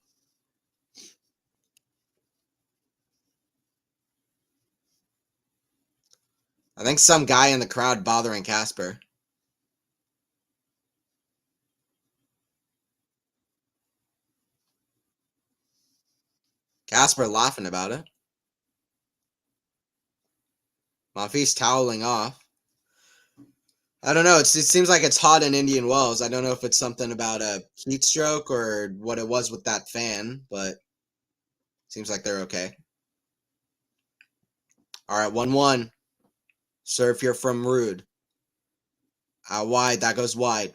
I think some guy in the crowd bothering Casper. Casper laughing about it. Monfils toweling off. I don't know. It seems like it's hot in Indian Wells. I don't know if it's something about a heat stroke or what it was with that fan, but seems like they're okay. All right, 1-1. Serve here from Ruud. Out wide. That goes wide.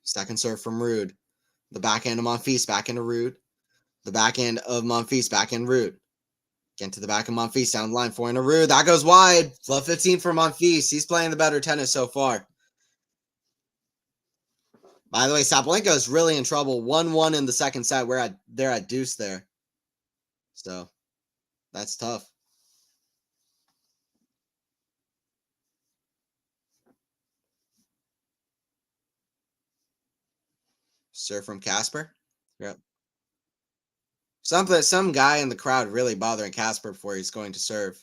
Second serve from Ruud. The backhand of Monfils, backhand of Ruud. The backhand of Monfils, backhand Ruud. Get to the back of Monfils, down the line, forehand of Ruud. That goes wide. Love 15 for Monfils. He's playing the better tennis so far. By the way, Sabalenka is really in trouble. 1-1 in the second set. They're at deuce there. So that's tough. Serve from Casper. Yep. Some guy in the crowd really bothering Casper before he's going to serve.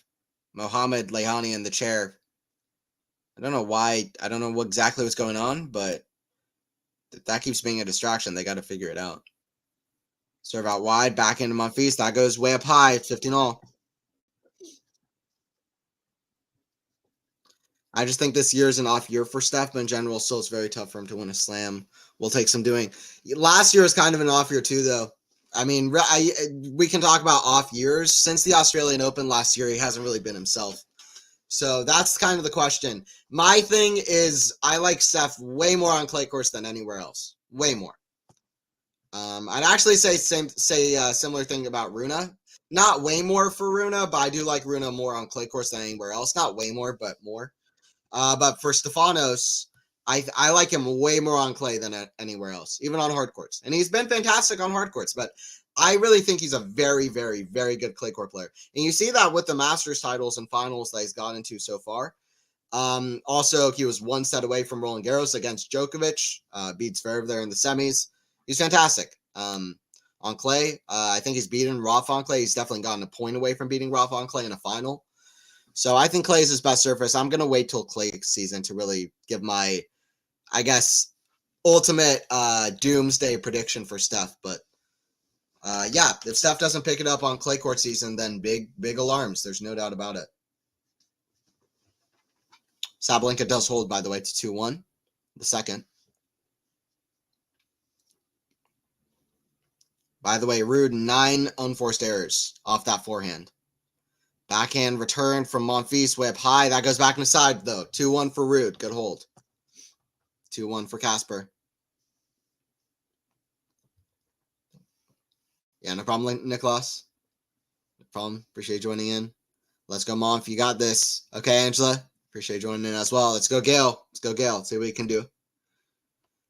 Mohamed Lehani in the chair. I don't know why. I don't know what exactly what's going on, but that keeps being a distraction. They got to figure it out. Serve out wide, back into Monfils. That goes way up high. 15-all. I just think this year is an off year for Steph, but in general, still it's very tough for him to win a slam. Will take some doing. Last year was kind of an off year too, though. I mean, we can talk about off years. Since the Australian Open last year, he hasn't really been himself. So that's kind of the question. My thing is I like Steph way more on clay courts than anywhere else. Way more. I'd actually say similar thing about Runa. Not way more for Runa, but I do like Runa more on clay courts than anywhere else. Not way more, but more. But for Stefanos, I like him way more on clay than anywhere else, even on hard courts. And he's been fantastic on hard courts, but I really think he's a very, very, very good clay court player. And you see that with the Masters titles and finals that he's gotten into so far. Also, he was one set away from Roland Garros against Djokovic. Beats Zverev there in the semis. He's fantastic. On clay, I think he's beaten Rafa on clay. He's definitely gotten a point away from beating Rafa on clay in a final. So I think clay is his best surface. I'm going to wait till clay season to really give my, I guess, ultimate doomsday prediction for Steph. But yeah, if Steph doesn't pick it up on clay court season, then big alarms. There's no doubt about it. Sabalenka does hold, by the way, to 2-1, the second. By the way, Ruud, 9 unforced errors off that forehand. Backhand return from Monfils, way up high. That goes back in the side, though. 2-1 for Ruud. Good hold. 2-1 for Casper. Yeah, no problem, Nicholas. No problem. Appreciate you joining in. Let's go, Monf. You got this. Okay, Angela. Appreciate you joining in as well. Let's go, Gael. Let's go, Gael. Let's see what we can do.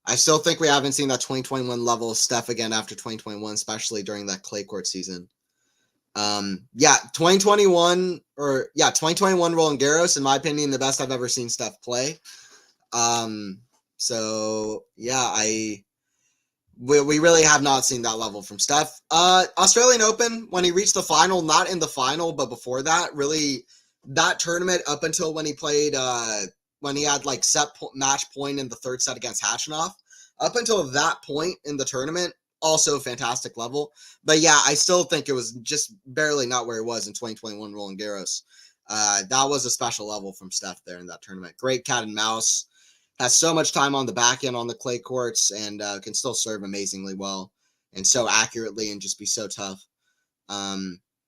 I still think we haven't seen that 2021 level of Steph again after 2021, especially during that clay court season. 2021 Roland Garros, in my opinion, the best I've ever seen Steph play. So yeah, we really have not seen that level from Steph. Australian Open, when he reached the final, not in the final, but before that, really that tournament up until when he played, when he had like match point in the third set against Hachinov, up until that point in the tournament, also fantastic level. But yeah, I still think it was just barely not where he was in 2021 Roland Garros. That was a special level from Steph there in that tournament. Great cat and mouse. Has so much time on the back end on the clay courts and can still serve amazingly well and so accurately and just be so tough.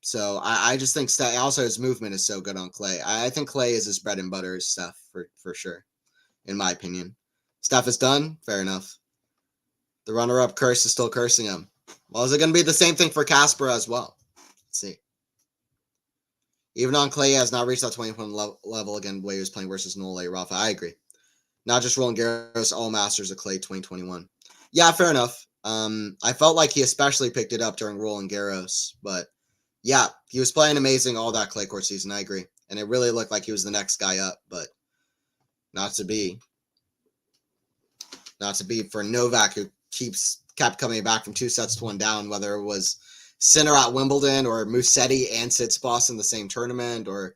So I just think Steph, also his movement is so good on clay. I think clay is his bread and butter is Steph for sure, in my opinion. Steph is done. Fair enough. The runner-up curse is still cursing him. Well, is it going to be the same thing for Casper as well? Let's see. Even on clay, he has not reached that 20-point level again where he was playing versus Nole Rafa. I agree. Not just Roland Garros, all Masters of clay 2021. Yeah, fair enough. I felt like he especially picked it up during Roland Garros, but yeah, he was playing amazing all that clay court season. I agree. And it really looked like he was the next guy up, but not to be. Not to be for Novak, who kept coming back from 2-1 down, whether it was Sinner at Wimbledon or Musetti and Tsitsipas in the same tournament, or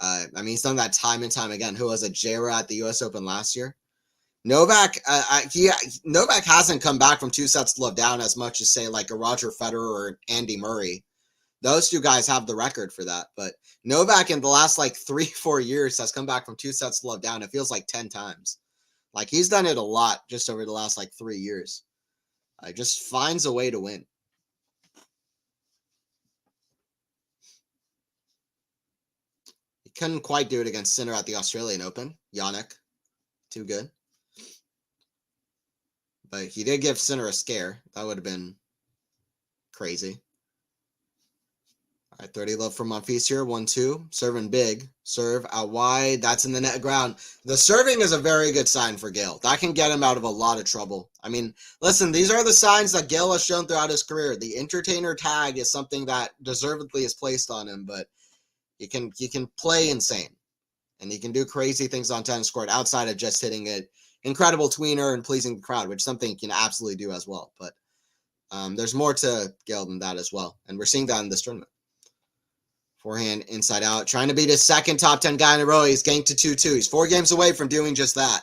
I mean, he's done that time and time again. Who was a Jera at the U.S. Open last year? Novak, Novak hasn't come back from 2-0 down as much as say like a Roger Federer or Andy Murray. Those two guys have the record for that, but Novak in the last like 3-4 years has come back from 2-0 down. It feels like 10 times. Like he's done it a lot just over the last like 3 years. Just finds a way to win. He couldn't quite do it against Sinner at the Australian Open. Yannick, too good. But he did give Sinner a scare. That would have been crazy. All right, 30 love from Monfils here. 1-2. Serving big. Serve out wide. That's in the net ground. The serving is a very good sign for Gael. That can get him out of a lot of trouble. I mean, listen, these are the signs that Gael has shown throughout his career. The entertainer tag is something that deservedly is placed on him, but he can play insane. And he can do crazy things on tennis court outside of just hitting it incredible tweener and pleasing the crowd, which is something he can absolutely do as well. But there's more to Gael than that as well. And we're seeing that in this tournament. Forehand inside out, trying to beat his second top 10 guy in a row. He's ganked to 2-2. He's 4 games away from doing just that.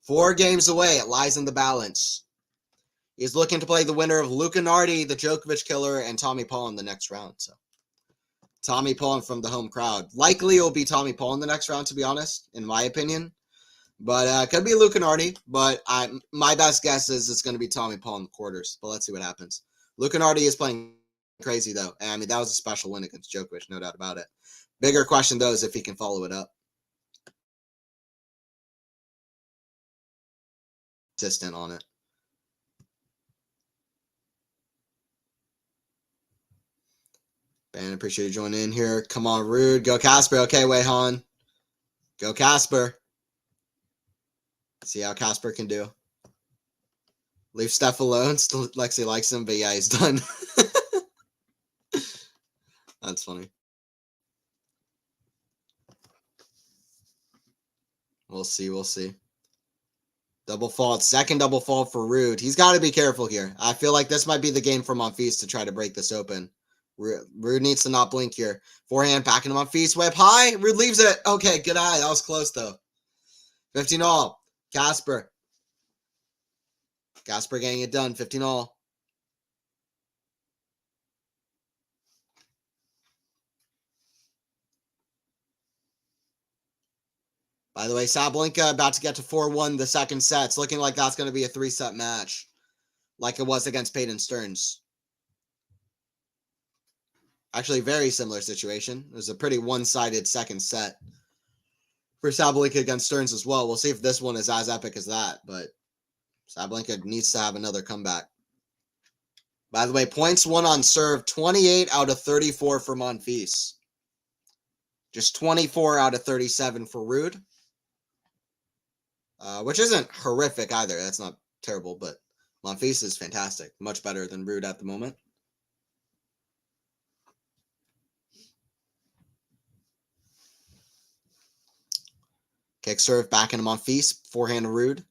4 games away. It lies in the balance. He's looking to play the winner of Luca Nardi, the Djokovic killer, and Tommy Paul in the next round. So Tommy Paul from the home crowd. Likely it'll be Tommy Paul in the next round, to be honest, in my opinion. But could be Luca Nardi. But my best guess is it's going to be Tommy Paul in the quarters. But let's see what happens. Luca Nardi is playing crazy, though. And, I mean, that was a special win against Djokovic, no doubt about it. Bigger question, though, is if he can follow it up. Consistent on it. Ben, appreciate you joining in here. Come on, Ruud. Go Casper. Okay, Wei Han. Go Casper. See how Casper can do. Leave Steph alone. Still, Lexi likes him, but yeah, he's done. That's funny. We'll see. We'll see. Double fault. Second double fault for Ruud. He's got to be careful here. I feel like this might be the game for Monfils to try to break this open. Ruud needs to not blink here. Forehand, back into Monfils. Whip high. Ruud leaves it. Okay, good eye. That was close, though. 15 all. Casper. Casper getting it done. 15 all. By the way, Sabalenka about to get to 4-1 the second set. It's looking like that's going to be a 3-set match, like it was against Peyton Stearns. Actually, very similar situation. It was a pretty one-sided second set for Sabalenka against Stearns as well. We'll see if this one is as epic as that, but Sabalenka needs to have another comeback. By the way, points won on serve, 28 out of 34 for Monfils. Just 24 out of 37 for Ruud. Which isn't horrific either. That's not terrible, but Monfils is fantastic. Much better than Ruud at the moment. Kick serve, back into Monfils. Forehand to Ruud.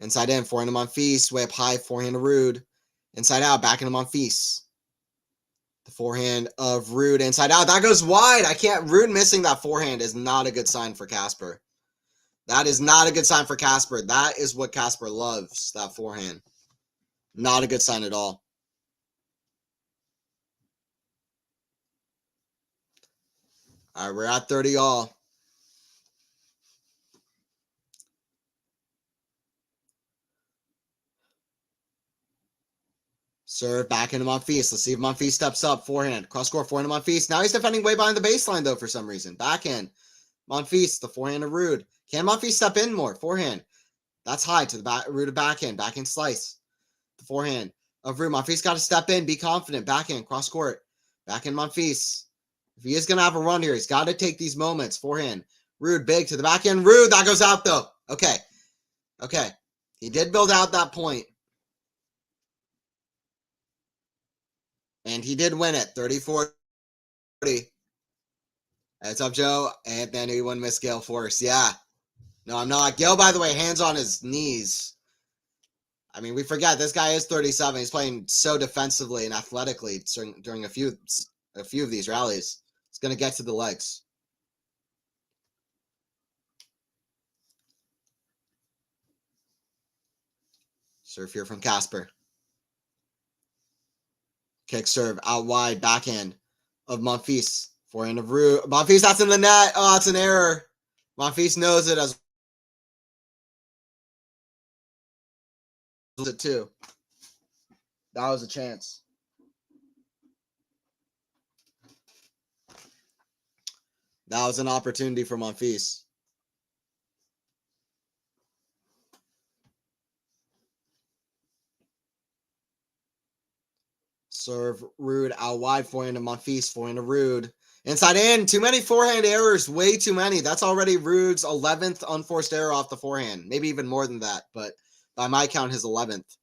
Inside in, forehand to Monfils. Way up high, forehand to Ruud. Inside out, back into Monfils. The forehand of Ruud inside out. That goes wide. Ruud missing that forehand is not a good sign for Casper. That is not a good sign for Casper. That is what Casper loves, that forehand. Not a good sign at all. All right, we're at 30 all. Serve back into Monfils. Let's see if Monfils steps up. Forehand. Cross court, forehand to Monfils. Now he's defending way behind the baseline, though, for some reason. Backhand. Monfils, the forehand to Ruud. Can Monfils step in more? Forehand. That's high to the back. Ruud to backhand. Backhand slice. The forehand of Ruud. Monfils got to step in. Be confident. Backhand. Cross court. Backhand Monfils. If he is going to have a run here, he's got to take these moments. Forehand. Ruud big to the backhand. Ruud. That goes out, though. Okay. Okay. He did build out that point. And he did win it. 34-40. What's up, Joe? And then he won Miss Gael Force. Yeah. No, I'm not. Gael, by the way, hands on his knees. I mean, we forget this guy is 37. He's playing so defensively and athletically during a few of these rallies. It's going to get to the legs. Serve here from Casper. Kick serve out wide, backhand of Monfils. Forehand of Ruud. Monfils, that's in the net. Oh, it's an error. Monfils knows it as it too. That was a chance. That was an opportunity for Monfils. Serve Ruud out wide, forehand to Monfils, forehand to Ruud. Inside in, too many forehand errors, way too many. That's already Ruud's 11th unforced error off the forehand. Maybe even more than that, but by my count, his 11th.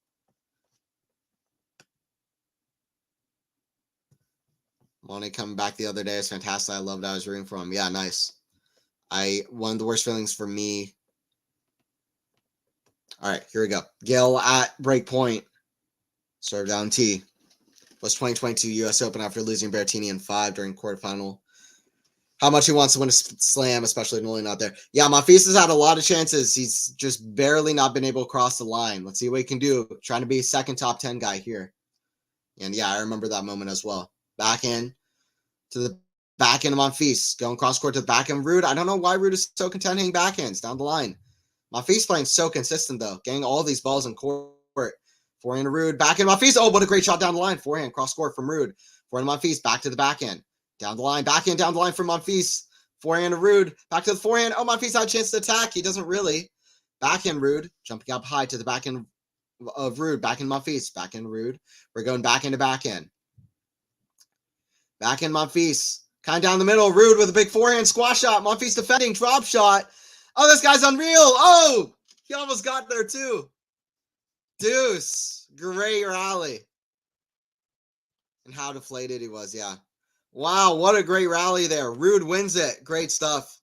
Money coming back the other day is fantastic. I loved I was rooting for him. Yeah, nice. One of the worst feelings for me All right, here we go. Gael at break point. Serve down T. Was 2022 U.S. Open after losing Berrettini in 5 during quarterfinal. How much he wants to win a slam, especially Noli not there. Yeah, Monfils has had a lot of chances. He's just barely not been able to cross the line. Let's see what he can do. Trying to be a second top 10 guy here. And yeah, I remember that moment as well. Back in to the back end of Monfils. Going cross court to the back end. Ruud. I don't know why Ruud is so content hitting backhands down the line. Monfils playing so consistent, though. Getting all these balls in court. Forehand to Ruud. Back end Monfils. Oh, what a great shot down the line. Forehand cross court from Ruud. Forehand Monfils. Back to the back end. Down the line. Back end down the line from Monfils. Forehand to Ruud. Back to the forehand. Oh, Monfils had a chance to attack. He doesn't really. Backhand Ruud. Jumping up high to the back end of Ruud. Back in Monfils. Back in Ruud. We're going back into backhand. Back in Monfils. Kind of down the middle. Ruud with a big forehand squash shot. Monfils defending. Drop shot. Oh, this guy's unreal. Oh, he almost got there too. Deuce. Great rally. And how deflated he was. Yeah. Wow, what a great rally there. Ruud wins it. Great stuff.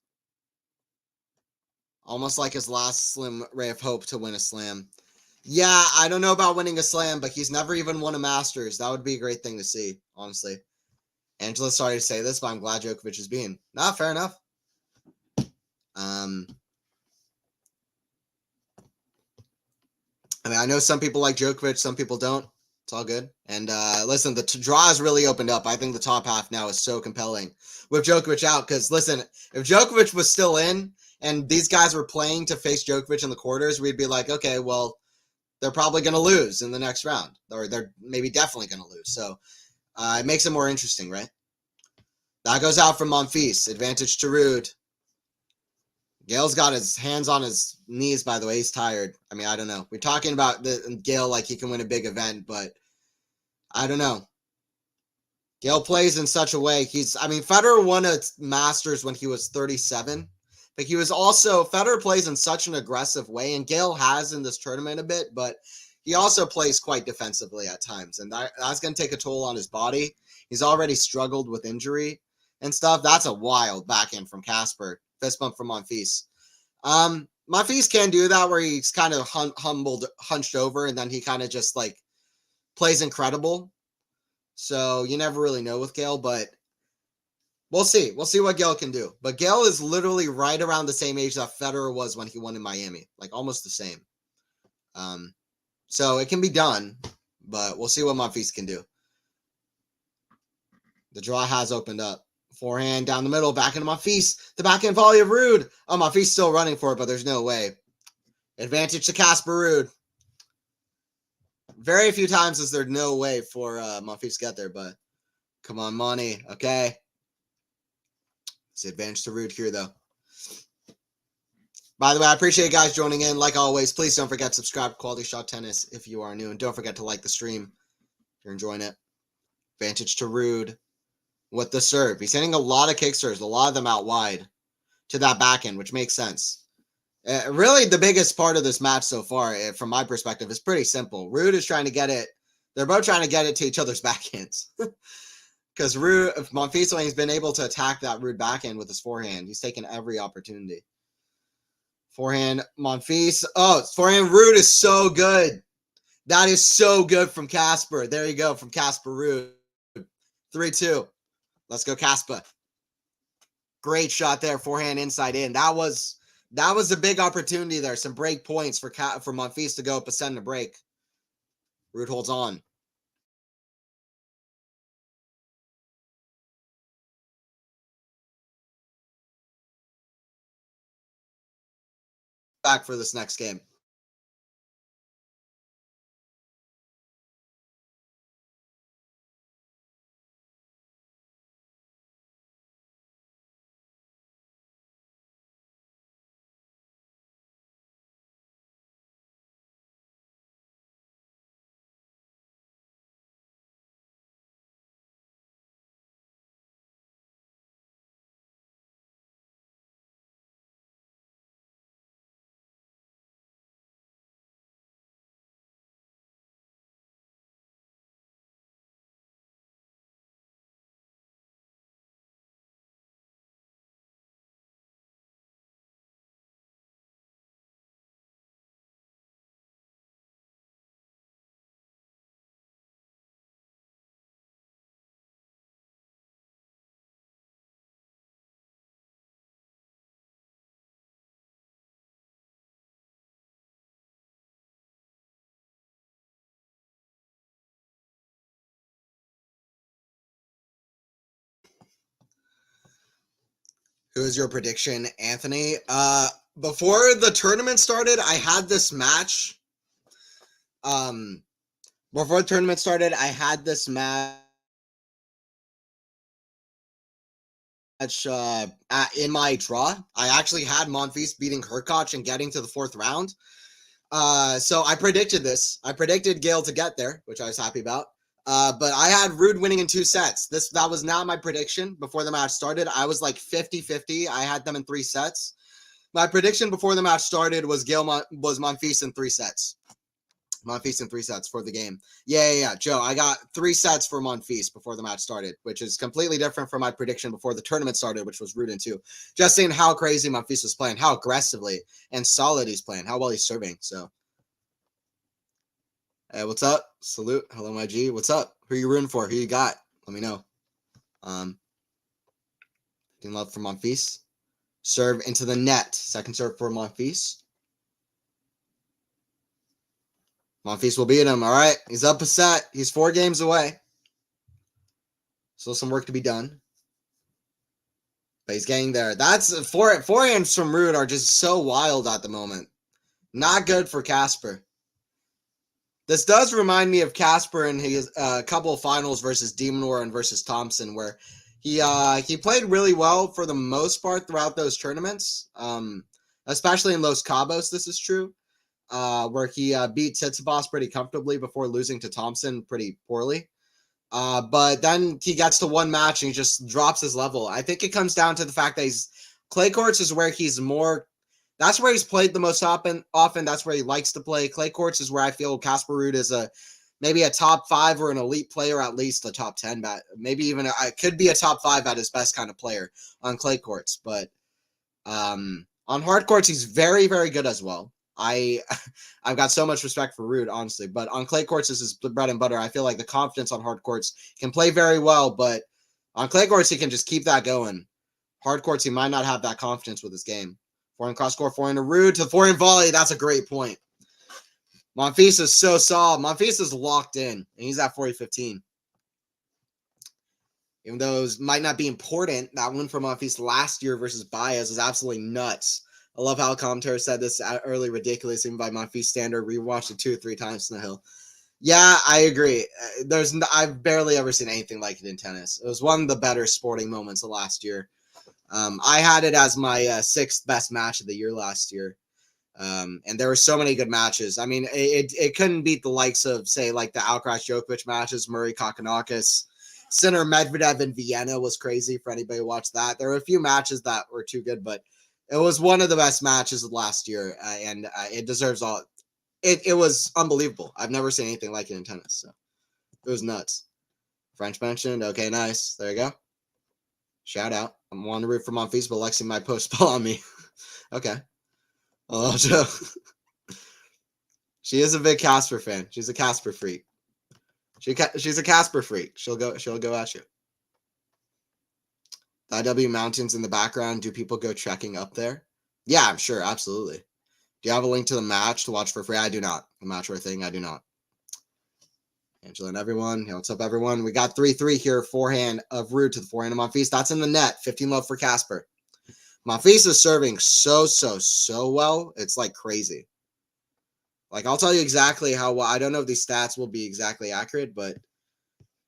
Almost like his last slim ray of hope to win a slam. Yeah, I don't know about winning a slam, but he's never even won a Masters. That would be a great thing to see, honestly. Angela's sorry to say this, but I'm glad Djokovic is being. Not fair enough. I mean, I know some people like Djokovic, some people don't. It's all good. And listen, the draw has really opened up. I think the top half now is so compelling with Djokovic out. Because listen, if Djokovic was still in and these guys were playing to face Djokovic in the quarters, we'd be like, okay, well, they're probably going to lose in the next round, or they're maybe definitely going to lose. So it makes it more interesting, right? That goes out from Monfils. Advantage to Ruud. Gael's got his hands on his knees, by the way. He's tired. I mean, I don't know. We're talking about Gael like he can win a big event, but I don't know. Gael plays in such a way. Federer won a Masters when he was 37, but Federer plays in such an aggressive way, and Gael has in this tournament a bit, but he also plays quite defensively at times, and that's going to take a toll on his body. He's already struggled with injury and stuff. That's a wild backhand from Casper. Fist bump from Monfils. Monfils can do that where he's kind of hunched over, and then he kind of just like plays incredible. So you never really know with Gael, but we'll see. We'll see what Gael can do. But Gael is literally right around the same age that Federer was when he won in Miami, like almost the same. So it can be done, but we'll see what Monfils can do. The draw has opened up. Forehand down the middle, back into Monfils. The backhand volley of Ruud. Oh, Monfils still running for it, but there's no way. Advantage to Casper Ruud. Very few times is there no way for Monfils to get there, but come on, Monty. Okay. It's the advantage to Ruud here, though. By the way, I appreciate you guys joining in. Like always, please don't forget to subscribe to Quality Shot Tennis if you are new. And don't forget to like the stream if you're enjoying it. Advantage to Ruud with the serve. He's hitting a lot of kick serves, a lot of them out wide to that backhand, which makes sense. Really, the biggest part of this match so far, from my perspective, is pretty simple. Ruud is trying to get it. They're both trying to get it to each other's backhands. Because Monfils, when he's been able to attack that Ruud backhand with his forehand, he's taken every opportunity. Forehand, Monfils. Oh, forehand Ruud is so good. That is so good from Casper. There you go, from Casper Ruud. 3-2. Let's go, Casper. Great shot there, forehand inside in. That was a big opportunity there. Some break points for Monfils to go up a send a break. Ruud holds on. Back for this next game. Who is your prediction, Anthony? Before the tournament started, I had this match. Before the tournament started, I had this match in my draw. I actually had Monfils beating Herkoch and getting to the 4th round. So I predicted this. I predicted Gael to get there, which I was happy about. But I had Ruud winning in 2 sets. That was not my prediction before the match started. I was like 50-50. I had them in 3 sets. My prediction before the match started was Monfils in 3 sets. Monfils in 3 sets for the game. Yeah. Joe, I got 3 sets for Monfils before the match started, which is completely different from my prediction before the tournament started, which was Ruud in 2. Just seeing how crazy Monfils was playing, how aggressively and solid he's playing, how well he's serving. So, hey, what's up? Salute. Hello, my G. What's up? Who are you rooting for? Who you got? Let me know. Love for Monfils. Serve into the net. Second serve for Monfils. Monfils will beat him. All right. He's up a set. He's 4 games away. Still some work to be done. But he's getting there. That's forehands from Ruud are just so wild at the moment. Not good for Casper. This does remind me of Casper in his couple of finals versus Demonor and versus Thompson, where he played really well for the most part throughout those tournaments, especially in Los Cabos. This is true. Where he beat Tsitsipas pretty comfortably before losing to Thompson pretty poorly. But then he gets to one match and he just drops his level. I think it comes down to the fact that clay courts is where he's more. That's where he's played the most often. That's where he likes to play. Clay courts is where I feel Casper Ruud is maybe a top 5 or an elite player, at least a top 10. Maybe even could be a top 5 at his best kind of player on clay courts. But on hard courts, he's very, very good as well. I've got so much respect for Ruud, honestly, but on clay courts, this is bread and butter. I feel like the confidence on hard courts can play very well, but on clay courts, he can just keep that going. Hard courts, he might not have that confidence with his game. Forehand cross court, forehand to Ruud, to the forehand volley. That's a great point. Monfils is so solid. Monfils is locked in, and he's at 40-15. Even though those might not be important, that win for Monfils last year versus Baez is absolutely nuts. I love how a commentator said this early, ridiculous, even by Monfils standard. Rewatched it 2 or 3 times in the hill. Yeah, I agree. I've barely ever seen anything like it in tennis. It was one of the better sporting moments of last year. I had it as my 6th best match of the year last year. And there were so many good matches. I mean, it couldn't beat the likes of, say, like the Alcaraz Djokovic matches, Murray Kokkinakis. Sinner Medvedev in Vienna was crazy for anybody who watched that. There were a few matches that were too good, but it was one of the best matches of last year, and it deserves all. It was unbelievable. I've never seen anything like it in tennis, so it was nuts. French mentioned. Okay, nice. There you go. Shout out. I'm wanting to root for Monfils, but Lexi might post ball on me. Okay. Oh, Joe. She is a big Casper fan. She's a Casper freak. She's a Casper freak. She'll go at you. The IW Mountains in the background. Do people go trekking up there? Yeah, I'm sure. Absolutely. Do you have a link to the match to watch for free? I do not. The match or thing, I do not. Angela and everyone. Hey, what's up, everyone? We got 3-3 here. Forehand of Ruud to the forehand of Monfils. That's in the net. 15 love for Casper. Monfils is serving so well. It's like crazy. Like, I'll tell you exactly how well. I don't know if these stats will be exactly accurate, but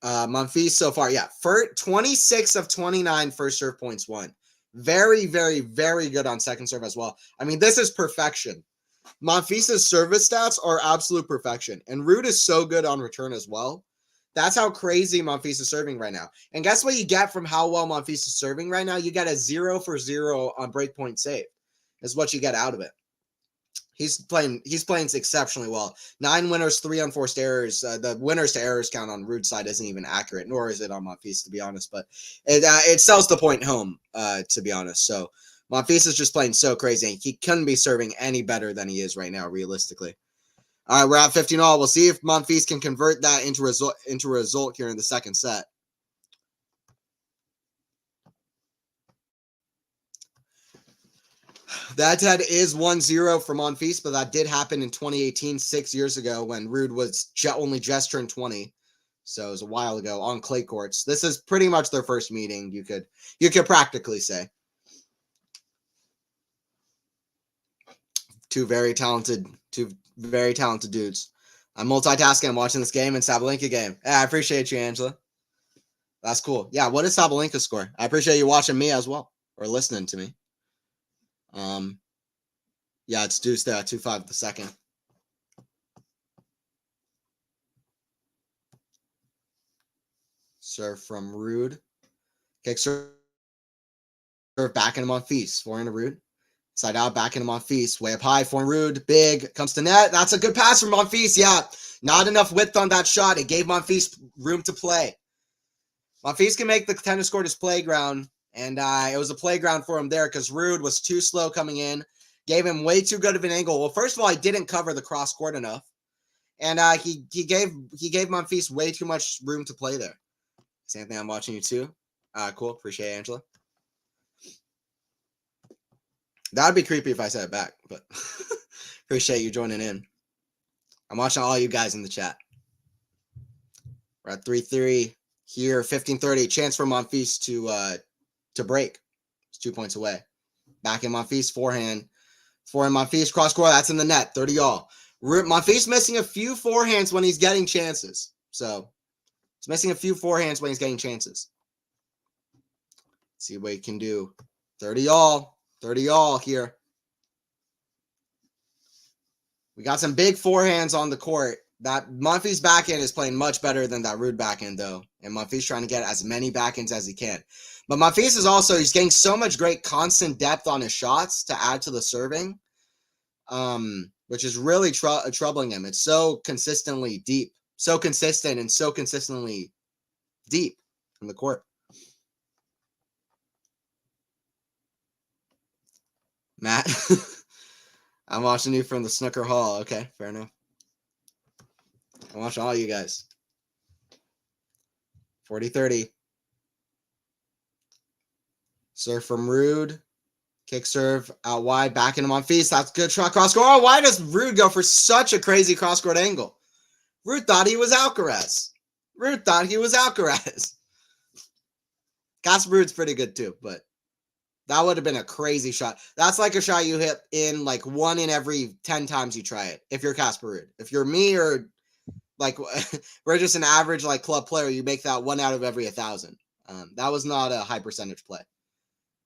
Monfils so far, yeah, for 26 of 29 first serve points won. Very, very, very good on second serve as well. I mean, this is perfection. Monfils' service stats are absolute perfection, and Ruud is so good on return as well. That's how crazy Monfils is serving right now. And guess what you get from how well Monfils is serving right now? You get a 0 for 0 on breakpoint save. Is what you get out of it. He's playing exceptionally well. 9 winners, 3 unforced errors. The winners to errors count on Ruud's side isn't even accurate, nor is it on Monfils, to be honest. But it sells the point home, to be honest. So Monfils is just playing so crazy. He couldn't be serving any better than he is right now, realistically. All right, we're at 15-all. We'll see if Monfils can convert that into a result here in the second set. That head is 1-0 for Monfils, but that did happen in 2018, 6 years ago, when Ruud was only just turned 20. So it was a while ago on clay courts. This is pretty much their first meeting, you could practically say. Two very talented dudes. I'm multitasking. I'm watching this game and Sabalenka game. Yeah, I appreciate you, Angela. That's cool. Yeah, what is Sabalenka's score? I appreciate you watching me as well, or listening to me. Yeah, it's deuce there at 2-5 the second. Serve from Ruud. Kick serve back into Monfils. Forehand to Ruud. Side out, back into Monfils. Way up high. Forehand Ruud. Big. Comes to net. That's a good pass from Monfils. Yeah. Not enough width on that shot. It gave Monfils room to play. Monfils can make the tennis court his playground. And it was a playground for him there because Ruud was too slow coming in. Gave him way too good of an angle. Well, first of all, I didn't cover the cross court enough. And he gave Monfils way too much room to play there. Same thing, I'm watching you too. Cool. Appreciate it, Angela. That would be creepy if I said it back, but appreciate you joining in. I'm watching all you guys in the chat. We're at 3-3 here, 15:30. Chance for Monfils to break. It's 2 points away. Back in Monfils, forehand. Forehand Monfils, cross court. That's in the net. 30-all. Monfils missing a few forehands when he's getting chances. So he's missing a few forehands when he's getting chances. Let's see what he can do. 30-all. 30-all here. We got some big forehands on the court. That Monfils backhand is playing much better than that Ruud backhand, though. And Monfils trying to get as many backhands as he can. But Monfils is also, he's getting so much great constant depth on his shots to add to the serving, which is really troubling him. It's so consistently deep. So consistent and so consistently deep in the court. Matt, I'm watching you from the snooker hall. Okay, fair enough. I'm watching all you guys. 40-30. Serve from Ruud. Kick serve out wide, back into Monfils. That's good shot, cross court. Oh, why does Ruud go for such a crazy cross court angle? Ruud thought he was Alcaraz. Casper Ruud's pretty good too, but that would have been a crazy shot. That's like a shot you hit in like 1 in every 10 times you try it. If you're Casper Ruud. If you're me or like we're just an average like club player, you make that 1 out of every 1,000. That was not a high percentage play.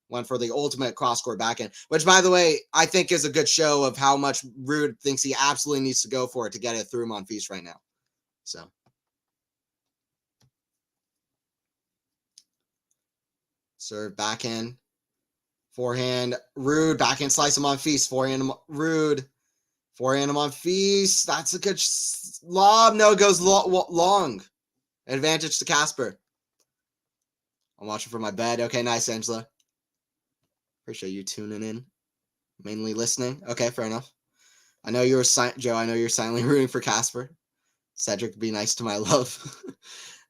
Went for the ultimate cross-court backhand, which, by the way, I think is a good show of how much Ruud thinks he absolutely needs to go for it to get it through Monfils right now. So. Serve backhand. Forehand, Ruud, backhand slice of Monfils. Forehand, Ruud. Forehand of Monfils. That's a good lob. No, it goes long. Advantage to Casper. I'm watching from my bed. Okay, nice, Angela. Appreciate you tuning in. Mainly listening. Okay, fair enough. I know you're Joe. I know you're silently rooting for Casper. Cedric, be nice to my love.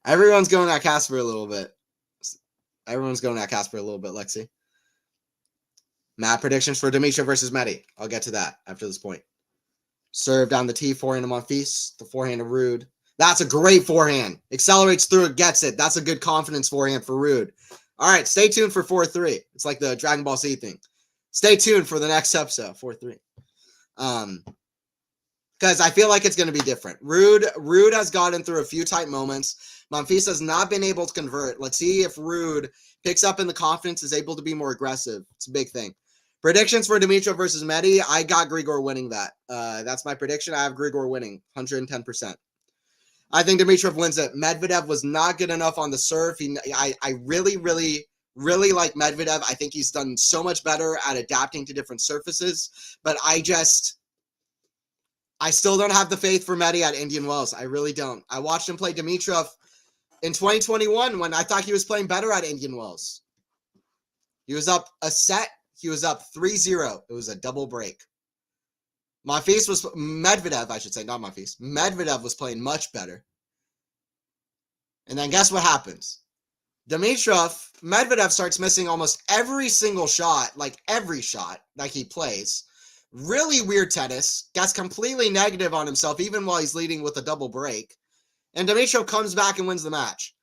Everyone's going at Casper a little bit. Lexi. Matt, predictions for Dimitrov versus Medi. I'll get to that after this point. Serve down the tee, forehand of Monfils. The forehand of Ruud. That's a great forehand. Accelerates through it, gets it. That's a good confidence forehand for Ruud. All right, stay tuned for 4-3. It's like the Dragon Ball Z thing. Stay tuned for the next episode, 4-3. Because I feel like it's going to be different. Ruud has gotten through a few tight moments. Monfils has not been able to convert. Let's see if Ruud picks up in the confidence, is able to be more aggressive. It's a big thing. Predictions for Dimitrov versus Medi. I got Grigor winning that. That's my prediction. I have Grigor winning 110%. I think Dimitrov wins it. Medvedev was not good enough on the serve. I really like Medvedev. I think he's done so much better at adapting to different surfaces. But I still don't have the faith for Medi at Indian Wells. I really don't. I watched him play Dimitrov in 2021 when I thought he was playing better at Indian Wells. He was up a set. He was up 3-0. It was a double break. Medvedev was playing much better. And then guess what happens? Medvedev starts missing almost every single shot, like every shot that he plays. Really weird tennis. Gets completely negative on himself, even while he's leading with a double break. And Dimitrov comes back and wins the match.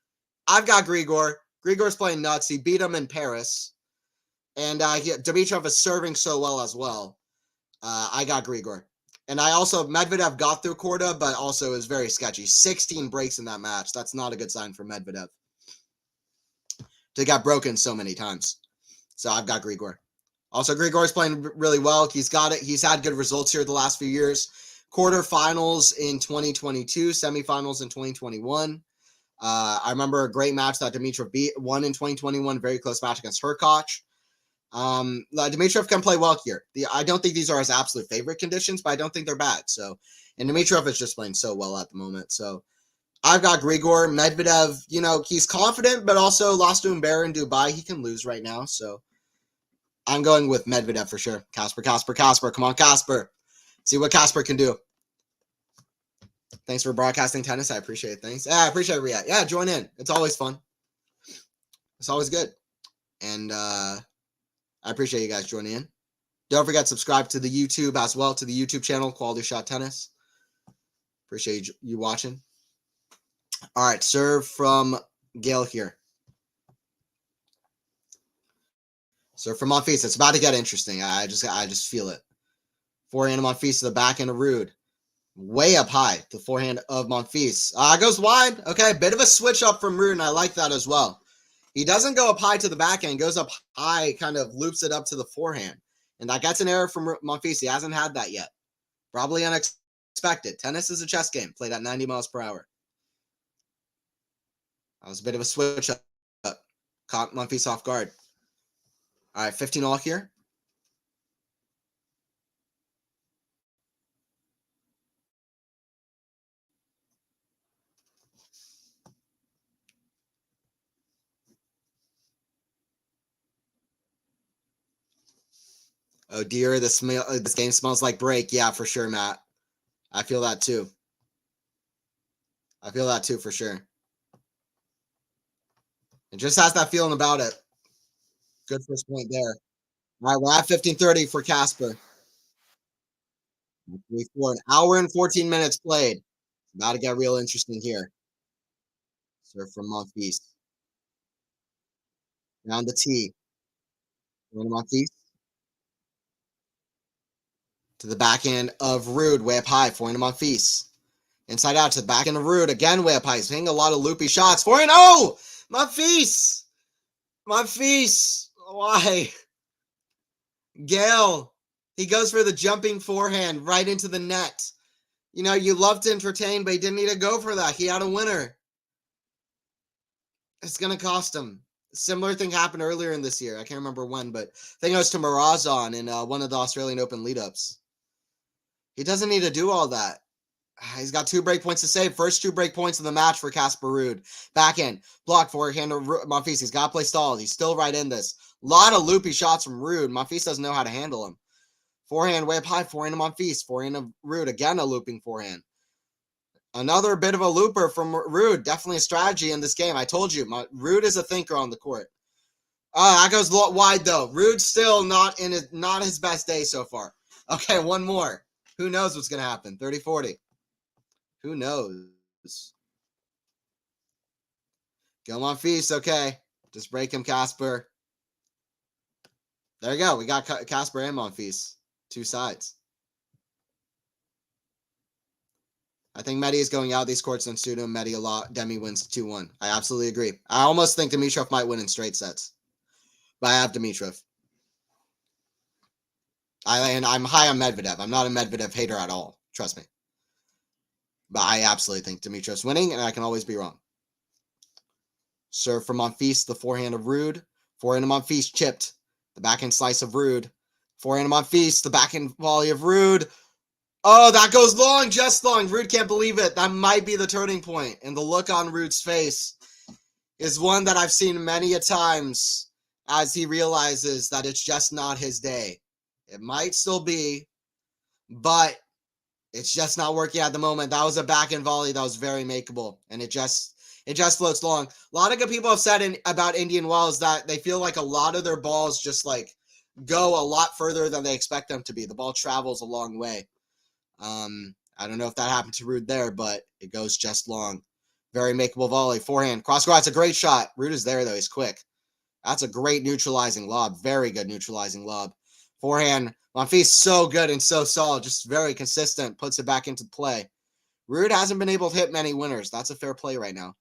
I've got Grigor. Grigor's playing nuts. He beat him in Paris. And Dimitrov is serving so well as well. I got Grigor. And I also, Medvedev got through Korda, but also is very sketchy. 16 breaks in that match. That's not a good sign for Medvedev to get broken so many times. So I've got Grigor. Also, Grigor's playing really well. He's got it. He's had good results here the last few years. Quarterfinals in 2022, semifinals in 2021. I remember a great match that Dimitrov won in 2021. Very close match against Hurkacz. Dimitrov can play well here. I don't think these are his absolute favorite conditions, but I don't think they're bad. So, and Dimitrov is just playing so well at the moment. So, I've got Grigor. Medvedev, you know, he's confident, but also lost to Umber in Dubai. He can lose right now. So, I'm going with Medvedev for sure. Casper. Come on, Casper. See what Casper can do. Thanks for broadcasting tennis. I appreciate it. Thanks. Yeah, I appreciate it, Riyad. Yeah, join in. It's always fun. It's always good. And I appreciate you guys joining in. Don't forget to subscribe to the YouTube as well, to the YouTube channel, QualityShot Tennis. Appreciate you watching. All right, serve from Gael here. Serve from Monfils. It's about to get interesting. I just feel it. Forehand of Monfils to the backhand of Ruud. Way up high. The forehand of Monfils. Goes wide. Okay, bit of a switch up from Ruud, and I like that as well. He doesn't go up high to the backhand. Goes up high, kind of loops it up to the forehand. And that gets an error from Monfils. He hasn't had that yet. Probably unexpected. Tennis is a chess game. Played at 90 miles per hour. That was a bit of a switch up. Caught Monfils off guard. All right, 15-all here. Oh dear, this game smells like break. Yeah, for sure, Matt. I feel that too. I feel that too for sure. It just has that feeling about it. Good first point there. All right, we're at 15:30 for Casper. 3-4, an hour and 14 minutes played. About to get real interesting here. Serve from Monfils. Down the tee. Monfils. To the backhand of Ruud, way up high. Forehand of Monfils. Inside out to the backhand of Ruud. Again, way up high. He's hitting a lot of loopy shots. Forehand. Oh! Monfils! Monfils! Why? Gael. He goes for the jumping forehand right into the net. You know, you love to entertain, but he didn't need to go for that. He had a winner. It's going to cost him. A similar thing happened earlier in this year. I can't remember when, but I think it was to Mirazon in one of the Australian Open lead-ups. He doesn't need to do all that. He's got 2 break points to save. First 2 break points of the match for Casper Ruud. Backhand, block, forehand of Monfils. He's got to play stalled. He's still right in this. A lot of loopy shots from Ruud. Monfils doesn't know how to handle him. Forehand way up high. Forehand of Monfils. Forehand of Ruud. Again, a looping forehand. Another bit of a looper from Ruud. Definitely a strategy in this game. I told you, Ruud is a thinker on the court. That goes wide though. Ruud's still not his best day so far. Okay, one more. Who knows what's going to happen? 30-40. Who knows? Go Monfils. Okay. Just break him, Casper. There you go. We got Casper and Monfils. 2 sides. I think Medi is going out these courts and suit him. Medi a lot. Demi wins 2-1. I absolutely agree. I almost think Dimitrov might win in straight sets. But I have Dimitrov. I'm high on Medvedev. I'm not a Medvedev hater at all. Trust me. But I absolutely think Dimitrov's winning, and I can always be wrong. Serve from Monfils, the forehand of Ruud. Forehand of Monfils chipped. The backhand slice of Ruud. Forehand of Monfils, the backhand volley of Ruud. Oh, that goes long, just long. Ruud can't believe it. That might be the turning point. And the look on Ruud's face is one that I've seen many a times as he realizes that it's just not his day. It might still be, but it's just not working at the moment. That was a backhand volley that was very makeable, and it just floats long. A lot of good people have said about Indian Wells that they feel like a lot of their balls just like go a lot further than they expect them to be. The ball travels a long way. I don't know if that happened to Ruud there, but it goes just long. Very makeable volley. Forehand. Cross court. That's a great shot. Ruud is there, though. He's quick. That's a great neutralizing lob. Very good neutralizing lob. Forehand. Monfils so good and so solid, just very consistent, puts it back into play. Ruud hasn't been able to hit many winners. That's a fair play right now.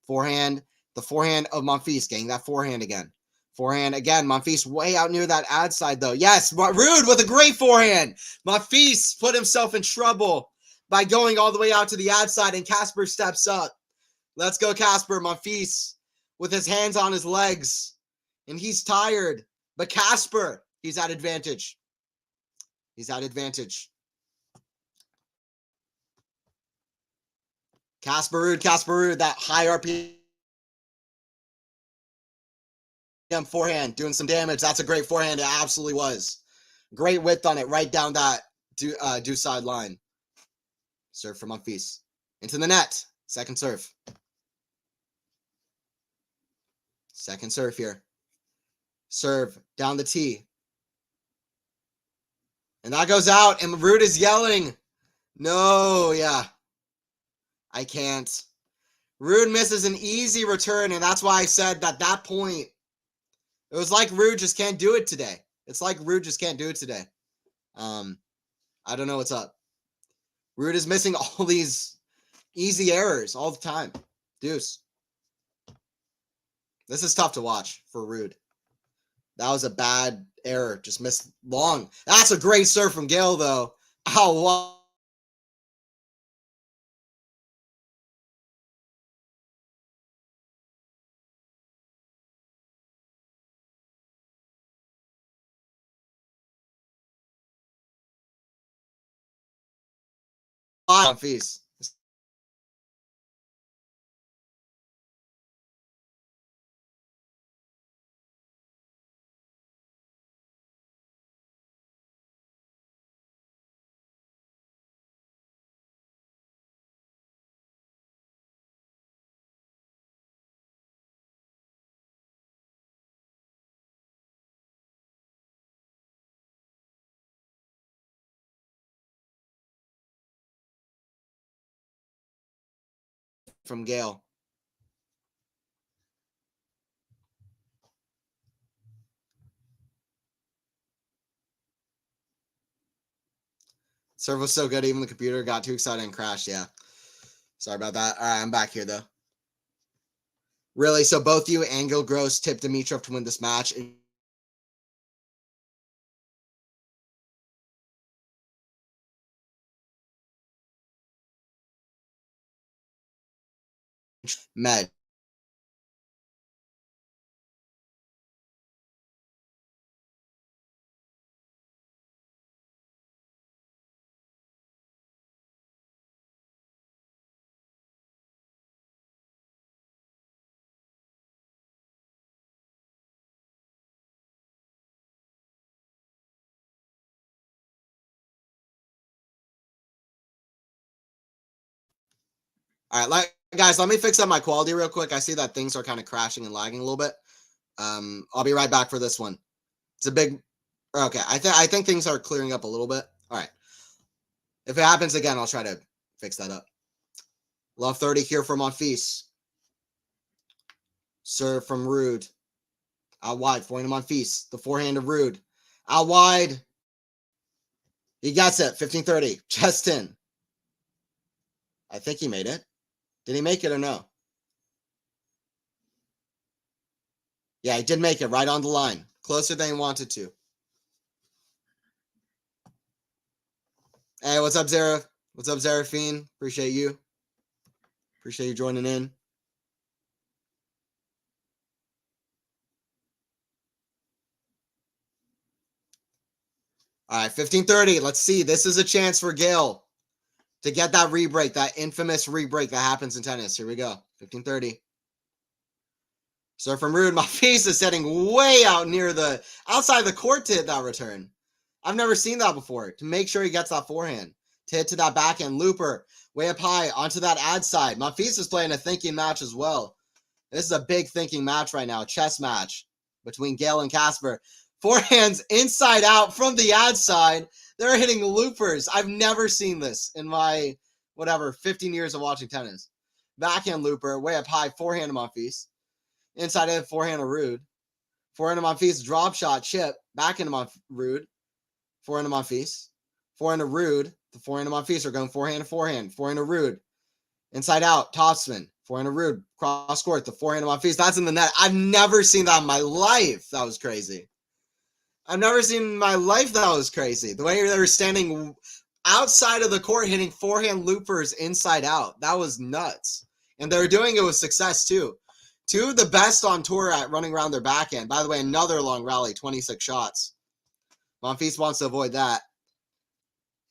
Forehand, the forehand of Monfils, getting that forehand again. Forehand again, Monfils way out near that ad side though. Yes, Ruud with a great forehand. Monfils put himself in trouble by going all the way out to the ad side, and Casper steps up. Let's go, Casper. Monfils with his hands on his legs, and he's tired. But Casper, he's at advantage. He's at advantage. Casper Ruud, that high RPM forehand, doing some damage. That's a great forehand. It absolutely was. Great width on it, right down that due side line. Serve from Monfils. Into the net. Second serve. Second serve here. Serve down the tee. And that goes out, and Ruud is yelling. No, yeah. I can't. Ruud misses an easy return, and that's why I said that point, it was like Ruud just can't do it today. It's like Ruud just can't do it today. I don't know what's up. Ruud is missing all these easy errors all the time. Deuce. This is tough to watch for Ruud. That was a bad error. Just missed long. That's a great serve from Gael, though. Ow, wow. Monfils. From Gael. Serve was so good, even the computer got too excited and crashed. Yeah. Sorry about that. All right, I'm back here, though. Really? So both you and Gil Gross tipped Dimitrov to win this match. Med. All right, guys, let me fix up my quality real quick. I see that things are kind of crashing and lagging a little bit. I'll be right back for this one. It's a big. Okay, I think things are clearing up a little bit. All right. If it happens again, I'll try to fix that up. Love 30 here from Monfils. Serve from Ruud. Out wide, forehand of Monfils. The forehand of Ruud. Out wide. He gets it. 15-30. Chest in. I think he made it. Did he make it or no? Yeah, he did make it right on the line. Closer than he wanted to. Hey, what's up, Zara? What's up, Zaraphine? Appreciate you. Appreciate you joining in. All right, 15-30. Let's see. This is a chance for Gael to get that re-break, that infamous re-break that happens in tennis. Here we go. 15-30. So from Ruud, Monfils is setting way out near the outside the court to hit that return. I've never seen that before. To make sure he gets that forehand. To hit to that backhand looper. Way up high onto that ad side. Monfils is playing a thinking match as well. This is a big thinking match right now. Chess match between Gael and Casper. Forehands inside out from the ad side. They're hitting loopers. I've never seen this in my, 15 years of watching tennis. Backhand looper, way up high, forehand of Monfils. Inside in, forehand of Ruud. Forehand of Monfils, drop shot, chip, backhand of Ruud. Forehand to Monfils. Forehand to Ruud. The forehand to Monfils are going forehand to forehand. Forehand to Ruud. Inside out, topspin. Forehand to Ruud. Cross court. The forehand to Monfils. That's in the net. I've never seen that in my life. That was crazy. I've never seen in my life that was crazy. The way they were standing outside of the court hitting forehand loopers inside out. That was nuts. And they were doing it with success too. Two of the best on tour at running around their backhand. By the way, another long rally, 26 shots. Monfils wants to avoid that.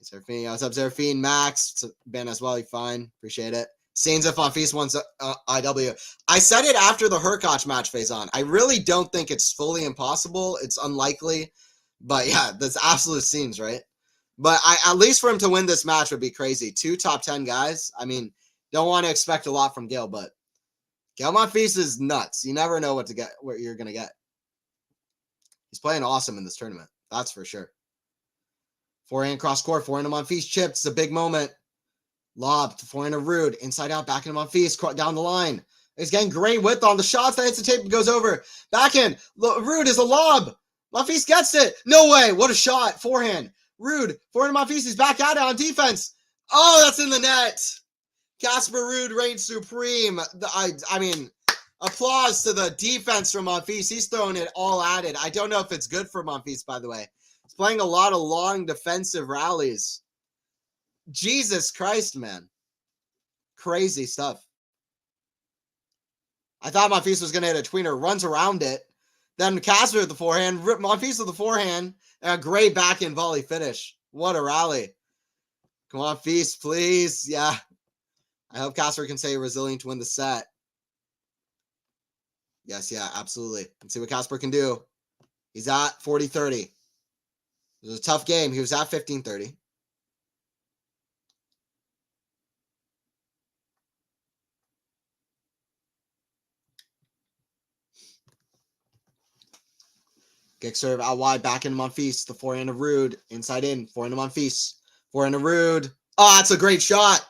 Serafine, what's up, Serafine? Max, Ben as well. You fine? Appreciate it. Seems if Monfils wants IW. I said it after the Hurkacz match phase on. I really don't think it's fully impossible. It's unlikely. But yeah, that's absolute scenes, right? But at least for him to win this match would be crazy. 2 top 10 guys. I mean, don't want to expect a lot from Gael, but Gael Monfils is nuts. You never know what you're going to get. He's playing awesome in this tournament. That's for sure. Forehand cross court, forehand to Monfils chipped. It's a big moment. Lob to forehand to Ruud. Inside out, back into Monfils, down the line. He's getting great width on the shots. That hits the tape and goes over. Backhand. Ruud is a lob. Monfils gets it. No way. What a shot. Forehand. Ruud. Forehand to Monfils. He's back at it on defense. Oh, that's in the net. Casper Ruud reigns supreme. I mean, applause to the defense from Monfils. He's throwing it all at it. I don't know if it's good for Monfils, by the way. He's playing a lot of long defensive rallies. Jesus Christ, man. Crazy stuff. I thought Monfils was going to hit a tweener. Runs around it. Then Casper with the forehand. Monfils with the forehand. And a great backhand volley finish. What a rally. Come on, Feast, please. Yeah. I hope Casper can stay resilient to win the set. Yes, yeah, absolutely. Let's see what Casper can do. He's at 40-30. It was a tough game. He was at 15-30. Kick serve out wide, back into Monfils. The forehand of Ruud. Inside in. Forehand of Monfils. Forehand of Ruud. Oh, that's a great shot.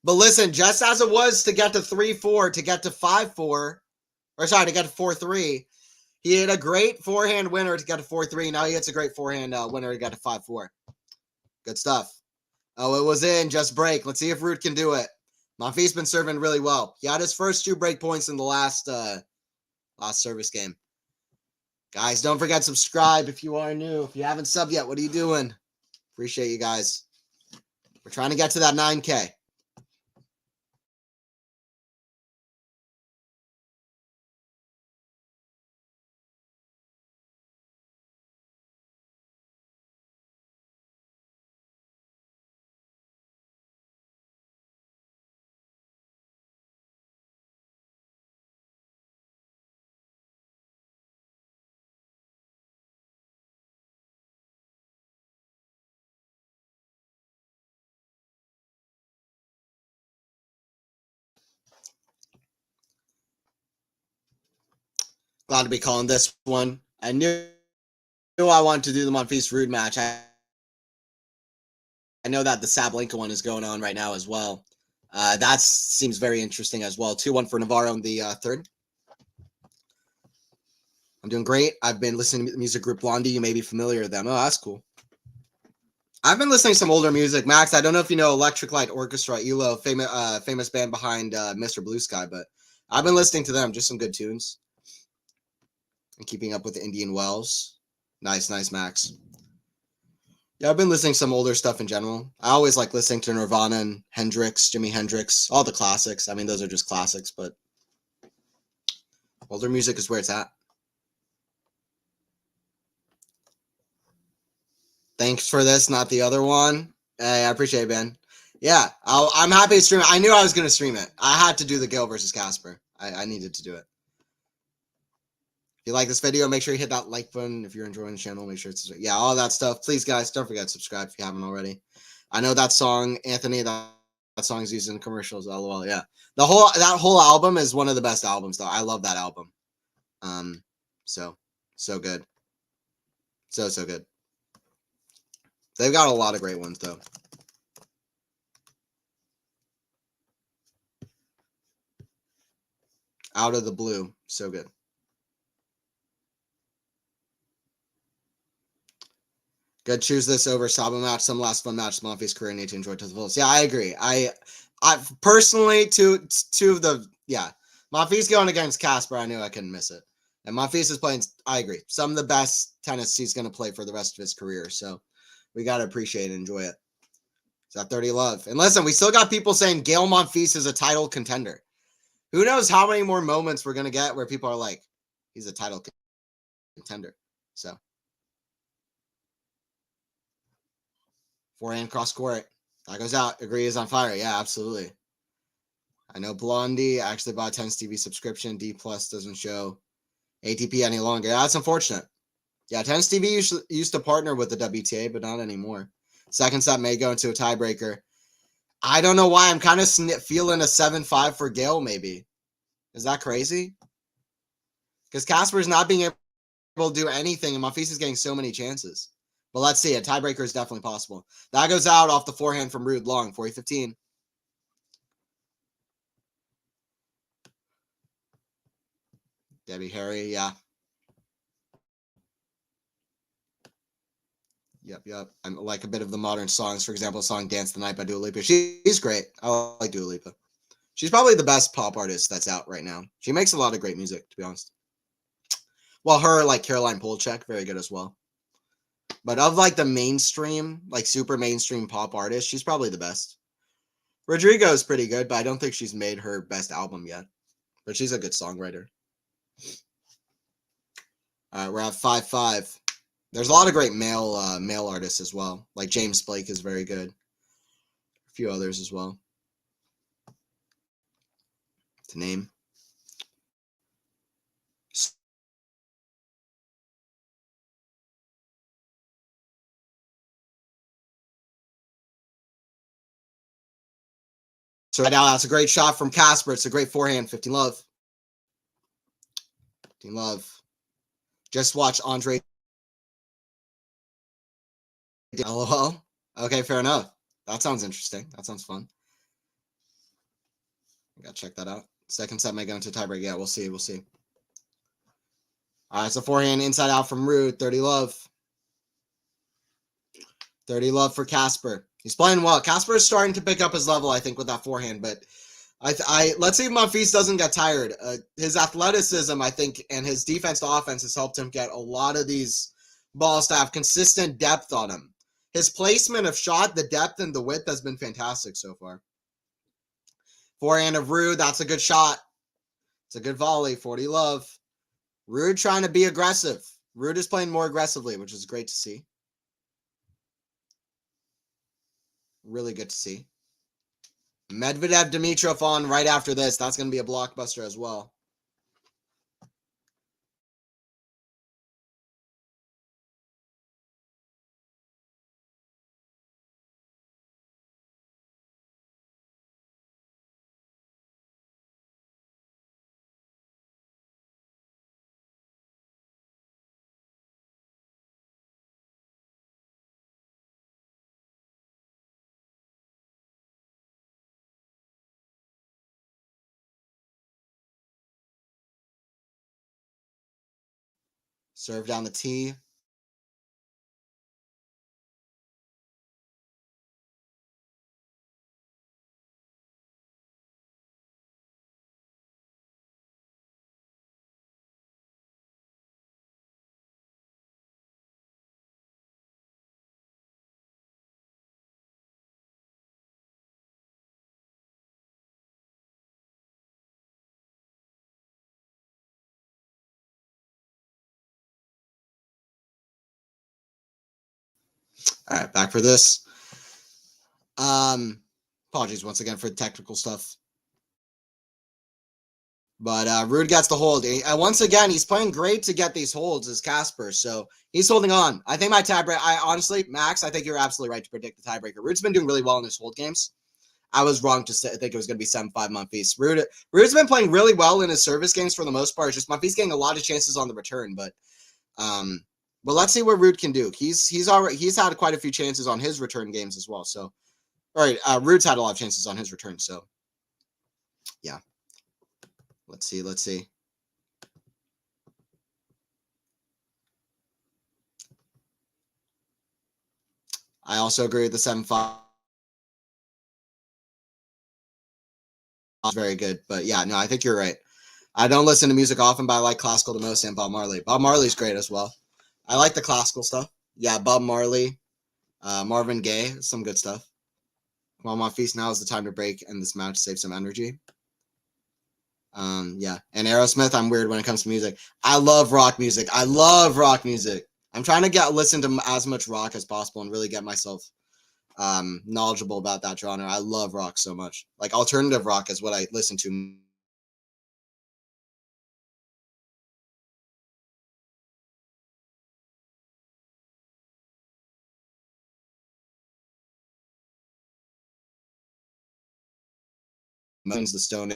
But listen, just as it was to get to 3-4, to get to 5-4, or sorry, to get to 4-3, he hit a great forehand winner to get to 4-3. Now he hits a great forehand winner to get to 5-4. Good stuff. Oh, it was in. Just break. Let's see if Ruud can do it. Monfils been serving really well. He had his first 2 break points in the last service game. Guys, don't forget to subscribe if you are new. If you haven't subbed yet, what are you doing? Appreciate you guys. We're trying to get to that 9K. Glad to be calling this one. I knew I wanted to do the Monfils Ruud match. I know that the Sablenka one is going on right now as well. That seems very interesting as well. 2-1 for Navarro in the third. I'm doing great. I've been listening to the music group Blondie. You may be familiar with them. Oh, that's cool. I've been listening to some older music. Max, I don't know if you know Electric Light Orchestra, ELO, famous band behind Mr. Blue Sky, but I've been listening to them. Just some good tunes. And keeping up with the Indian Wells. Nice, Max. Yeah, I've been listening to some older stuff in general. I always like listening to Nirvana and Hendrix, Jimi Hendrix, all the classics. I mean, those are just classics, but older music is where it's at. Thanks for this, not the other one. Hey, I appreciate it, Ben. Yeah, I'm happy to stream it. I knew I was going to stream it. I had to do the Gael versus Casper. I needed to do it. If you like this video, make sure you hit that like button. If you're enjoying the channel, make sure it's, yeah, all that stuff. Please, guys, don't forget to subscribe if you haven't already. I know that song, Anthony, that song is used in commercials. LOL, yeah. That whole album is one of the best albums, though. I love that album. So good. So good. They've got a lot of great ones, though. Out of the Blue. So good. Good, choose this over Sabo match. Some last fun match. Monfils' career need to enjoy to the fullest. Yeah, I agree. I personally two of the Monfils going against Casper. I knew I couldn't miss it. And Monfils is playing. I agree. Some of the best tennis he's going to play for the rest of his career. So we got to appreciate and enjoy it. Is that 30 love? And listen, we still got people saying Gael Monfils is a title contender. Who knows how many more moments we're going to get where people are like, he's a title contender. So. Forehand cross court. That goes out. Agree is on fire. Yeah, absolutely. I know Blondie actually bought 10's TV subscription. D Plus doesn't show ATP any longer. Yeah, that's unfortunate. Yeah, 10's TV used to partner with the WTA, but not anymore. Second set may go into a tiebreaker. I don't know why. I'm kind of feeling a 7-5 for Gael, maybe. Is that crazy? Because Casper's not being able to do anything, and Monfils is getting so many chances. But let's see. A tiebreaker is definitely possible. That goes out off the forehand from Ruud. Long, 40-15. Debbie Harry, yeah. Yep. I like a bit of the modern songs. For example, song Dance the Night by Dua Lipa. She's great. I like Dua Lipa. She's probably the best pop artist that's out right now. She makes a lot of great music, to be honest. Well, her, like Caroline Polachek, very good as well. But of like the mainstream, like super mainstream pop artists, she's probably the best. Rodrigo is pretty good, but I don't think she's made her best album yet. But she's a good songwriter. All right, we're at 5-5. There's a lot of great male artists as well. Like James Blake is very good. A few others as well. To name. So right now, that's a great shot from Casper. It's a great forehand. 15 love. 15 love. Just watch Andre. LOL. Okay, fair enough. That sounds interesting. That sounds fun. I gotta check that out. Second set may go into tiebreak. Yeah, we'll see. We'll see. All right, so forehand inside out from Ruud. 30 love. 30 love for Casper. He's playing well. Casper is starting to pick up his level, I think, with that forehand. But let's see if Monfils doesn't get tired. His athleticism, I think, and his defense to offense has helped him get a lot of these balls to have consistent depth on him. His placement of shot, the depth and the width has been fantastic so far. Forehand of Ruud, that's a good shot. It's a good volley. 40 love. Ruud trying to be aggressive. Ruud is playing more aggressively, which is great to see. Really good to see. Medvedev Dimitrov on right after this. That's going to be a blockbuster as well. Serve down the tee. All right, back for this. Apologies once again for the technical stuff. But Ruud gets the hold. Once again, he's playing great to get these holds as Casper. So he's holding on. I think my tiebreaker, honestly, Max, I think you're absolutely right to predict the tiebreaker. Ruud's been doing really well in his hold games. I was wrong to think it was going to be 7-5 Monfils. Ruud's been playing really well in his service games for the most part. It's just Monfils getting a lot of chances on the return. But let's see what Ruud can do. He's had quite a few chances on his return games as well. So, all right, Ruud's had a lot of chances on his return. So, yeah. Let's see. I also agree with the 7-5. It's very good. But yeah, no, I think you're right. I don't listen to music often, but I like classical the most, and Bob Marley. Bob Marley's great as well. I like the classical stuff. Yeah, Bob Marley, Marvin Gaye, some good stuff. Come on, Monfils, now is the time to break and this match, save some energy. Yeah, and Aerosmith, I'm weird when it comes to music. I love rock music. I love rock music. I'm trying to listen to as much rock as possible and really get myself knowledgeable about that genre. I love rock so much. Like alternative rock is what I listen to. The Stone.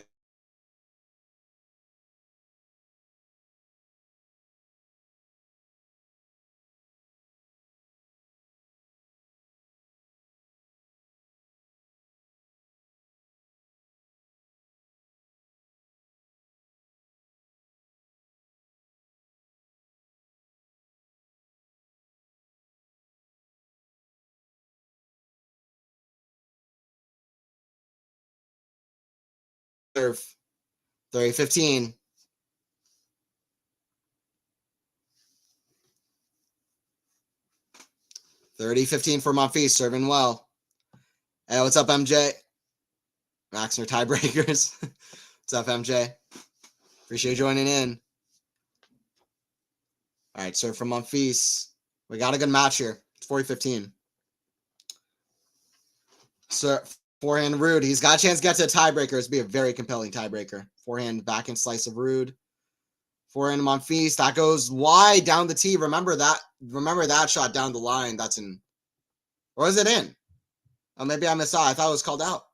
Serve 30-15. 30-15 for Monfils, serving well. Hey, what's up, MJ? Maxner tiebreakers. What's up, MJ? Appreciate you joining in. All right, serve from Monfils. We got a good match here. It's 40-15. So forehand Ruud. He's got a chance to get to a tiebreaker. It's be a very compelling tiebreaker. Forehand backhand slice of Ruud. Forehand Monfils. That goes wide down the tee. Remember that shot down the line. That's in. Or is it in? Oh, maybe I missed out. I thought it was called out.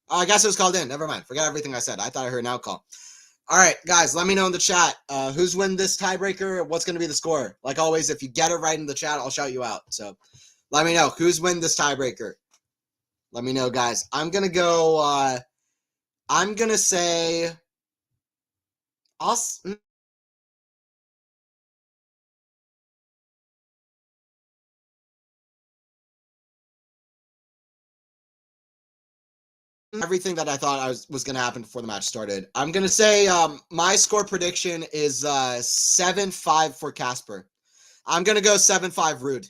Oh, I guess it was called in. Never mind. Forget everything I said. I thought I heard an out call. All right, guys, let me know in the chat who's win this tiebreaker. What's going to be the score? Like always, if you get it right in the chat, I'll shout you out. So let me know who's win this tiebreaker. Let me know, guys. I'm going to go. I'm going to say. Everything that I thought was going to happen before the match started. I'm going to say my score prediction is 7-5 for Casper. I'm going to go 7-5 Ruud.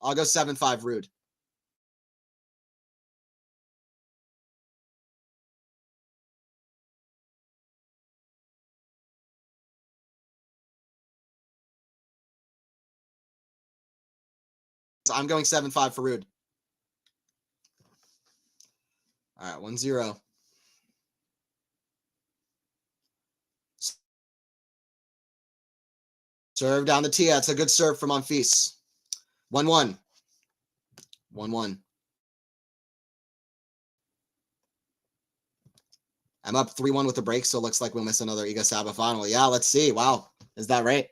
I'll go 7-5 Ruud. So I'm going 7-5 for Ruud. All right, 1-0. Serve down the tee. That's a good serve from Monfils. 1-1. 1-1. I'm up 3-1 with the break, so it looks like we'll miss another Iga Saba final. Yeah, let's see. Wow. Is that right?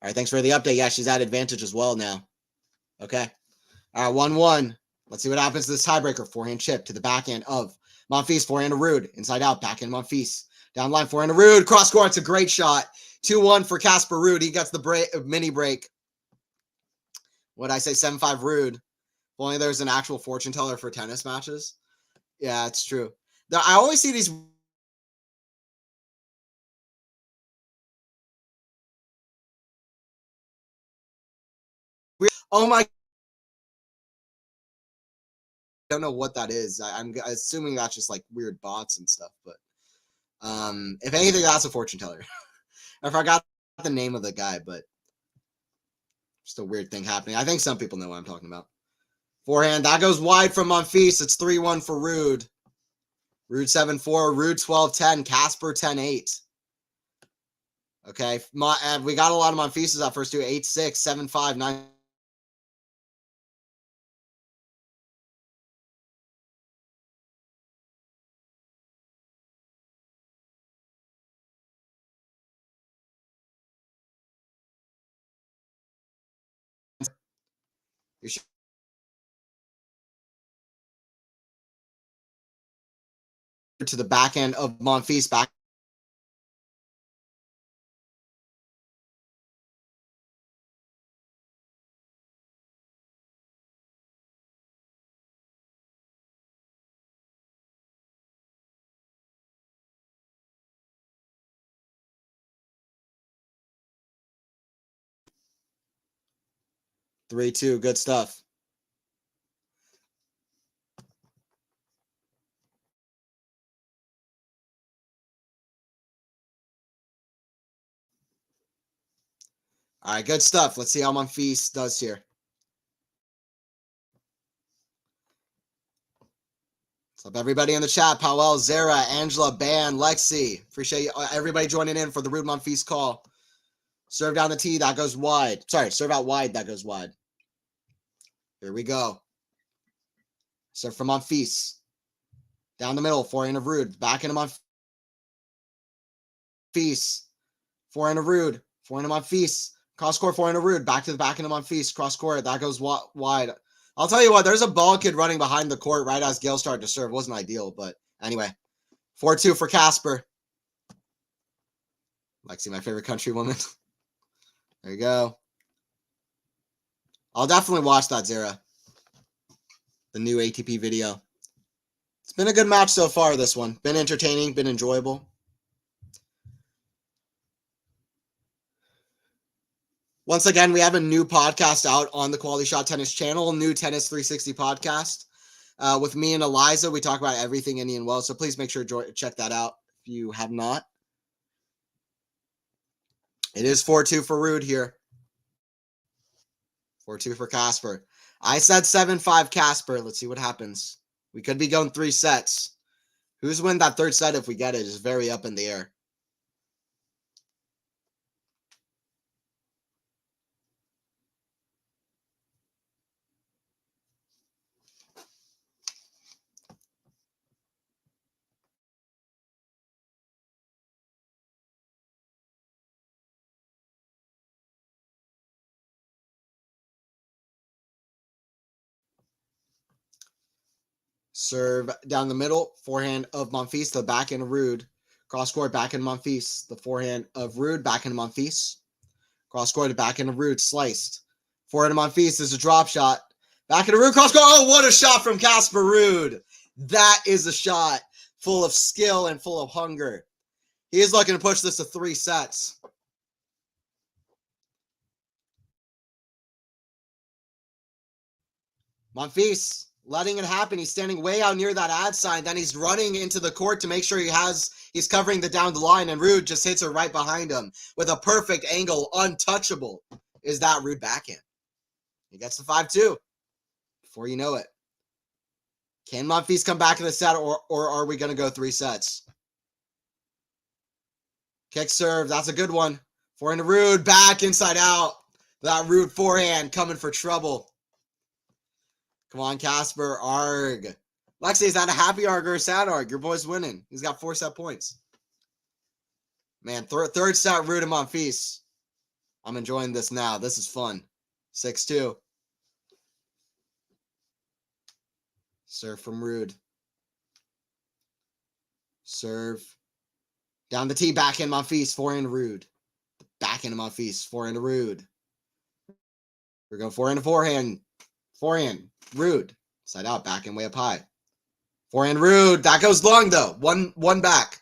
All right, thanks for the update. Yeah, she's at advantage as well now. Okay. All right, 1-1. Let's see what happens to this tiebreaker. Forehand chip to the backhand of Monfils. Forehand to Ruud. Inside out. Backhand Monfils. Down line. Forehand to Ruud. Cross court. It's a great shot. 2-1 for Casper Ruud. He gets the mini break. What I say? 7-5 Ruud. If only there's an actual fortune teller for tennis matches. Yeah, it's true. I always see these. Oh my. I don't know what that is. I'm assuming that's just like weird bots and stuff. But if anything, that's a fortune teller. I forgot the name of the guy, but just a weird thing happening. I think some people know what I'm talking about. Forehand. That goes wide from Monfils. It's 3-1 for Ruud. Ruud 7-4. Ruud 12-10. Casper 10-8. Okay. We got a lot of Monfils that first two. 8-6, 7-5, 9. To the backhand of Monfils. Back. 3-2. Good stuff. All right, good stuff. Let's see how Monfils does here. What's up, everybody in the chat? Powell, Zara, Angela, Ban, Lexi. Appreciate you, everybody joining in for the Ruud Monfils call. Serve down the tee, that goes wide. Sorry, serve out wide, that goes wide. Here we go. Serve from Monfils. Down the middle, forehand of Ruud. Back into Monfils. Forehand of Ruud. Forehand of Monfils. Cross court, forehand of Ruud. Back to the back into Monfils. Cross court, that goes wide. I'll tell you what, there's a ball kid running behind the court right as Gael started to serve. Wasn't ideal, but anyway. 4-2 for Casper. Lexi, my favorite country woman. There you go. I'll definitely watch that, Zara. The new ATP video. It's been a good match so far, this one. Been entertaining, been enjoyable. Once again, we have a new podcast out on the QualityShot Tennis channel, new Tennis 360 podcast. With me and Eliza, we talk about everything Indian Wells, so please make sure to check that out if you have not. It is 4-2 for Ruud here. 4-2 for Casper. I said 7-5 Casper. Let's see what happens. We could be going 3 sets. Who's win that third set if we get it is very up in the air. Serve down the middle. Forehand of Monfils. The backhand of Ruud. Cross court, backhand Monfils. The forehand of Ruud. Backhand Monfils. Cross court, backhand of Ruud. Sliced. Forehand of Monfils is a drop shot. Backhand of Ruud. Cross court. Oh, what a shot from Casper Ruud. That is a shot full of skill and full of hunger. He is looking to push this to 3 sets. Monfils letting it happen. He's standing way out near that ad sign. Then he's running into the court to make sure he's covering the down the line, and Ruud just hits it right behind him with a perfect angle. Untouchable is that Ruud backhand. He gets the 5-2 before you know it. Can Monfils come back in the set, or are we going to go 3 sets? Kick serve. That's a good one. Forehand to Ruud. Back inside out. That Ruud forehand coming for trouble. Come on, Casper. Arg. Lexi, is that a happy arg or a sad arg? Your boy's winning. He's got 4 set points. Man, third set, Ruud and Monfils. I'm enjoying this now. This is fun. 6-2. Serve from Ruud. Serve. Down the tee, backhand Monfils. Forehand Ruud. Backhand Monfils. Forehand to Ruud. We're going forehand to forehand. Forehand. Ruud. Side out, backhand way up high. Forehand Ruud. That goes long, though. One back.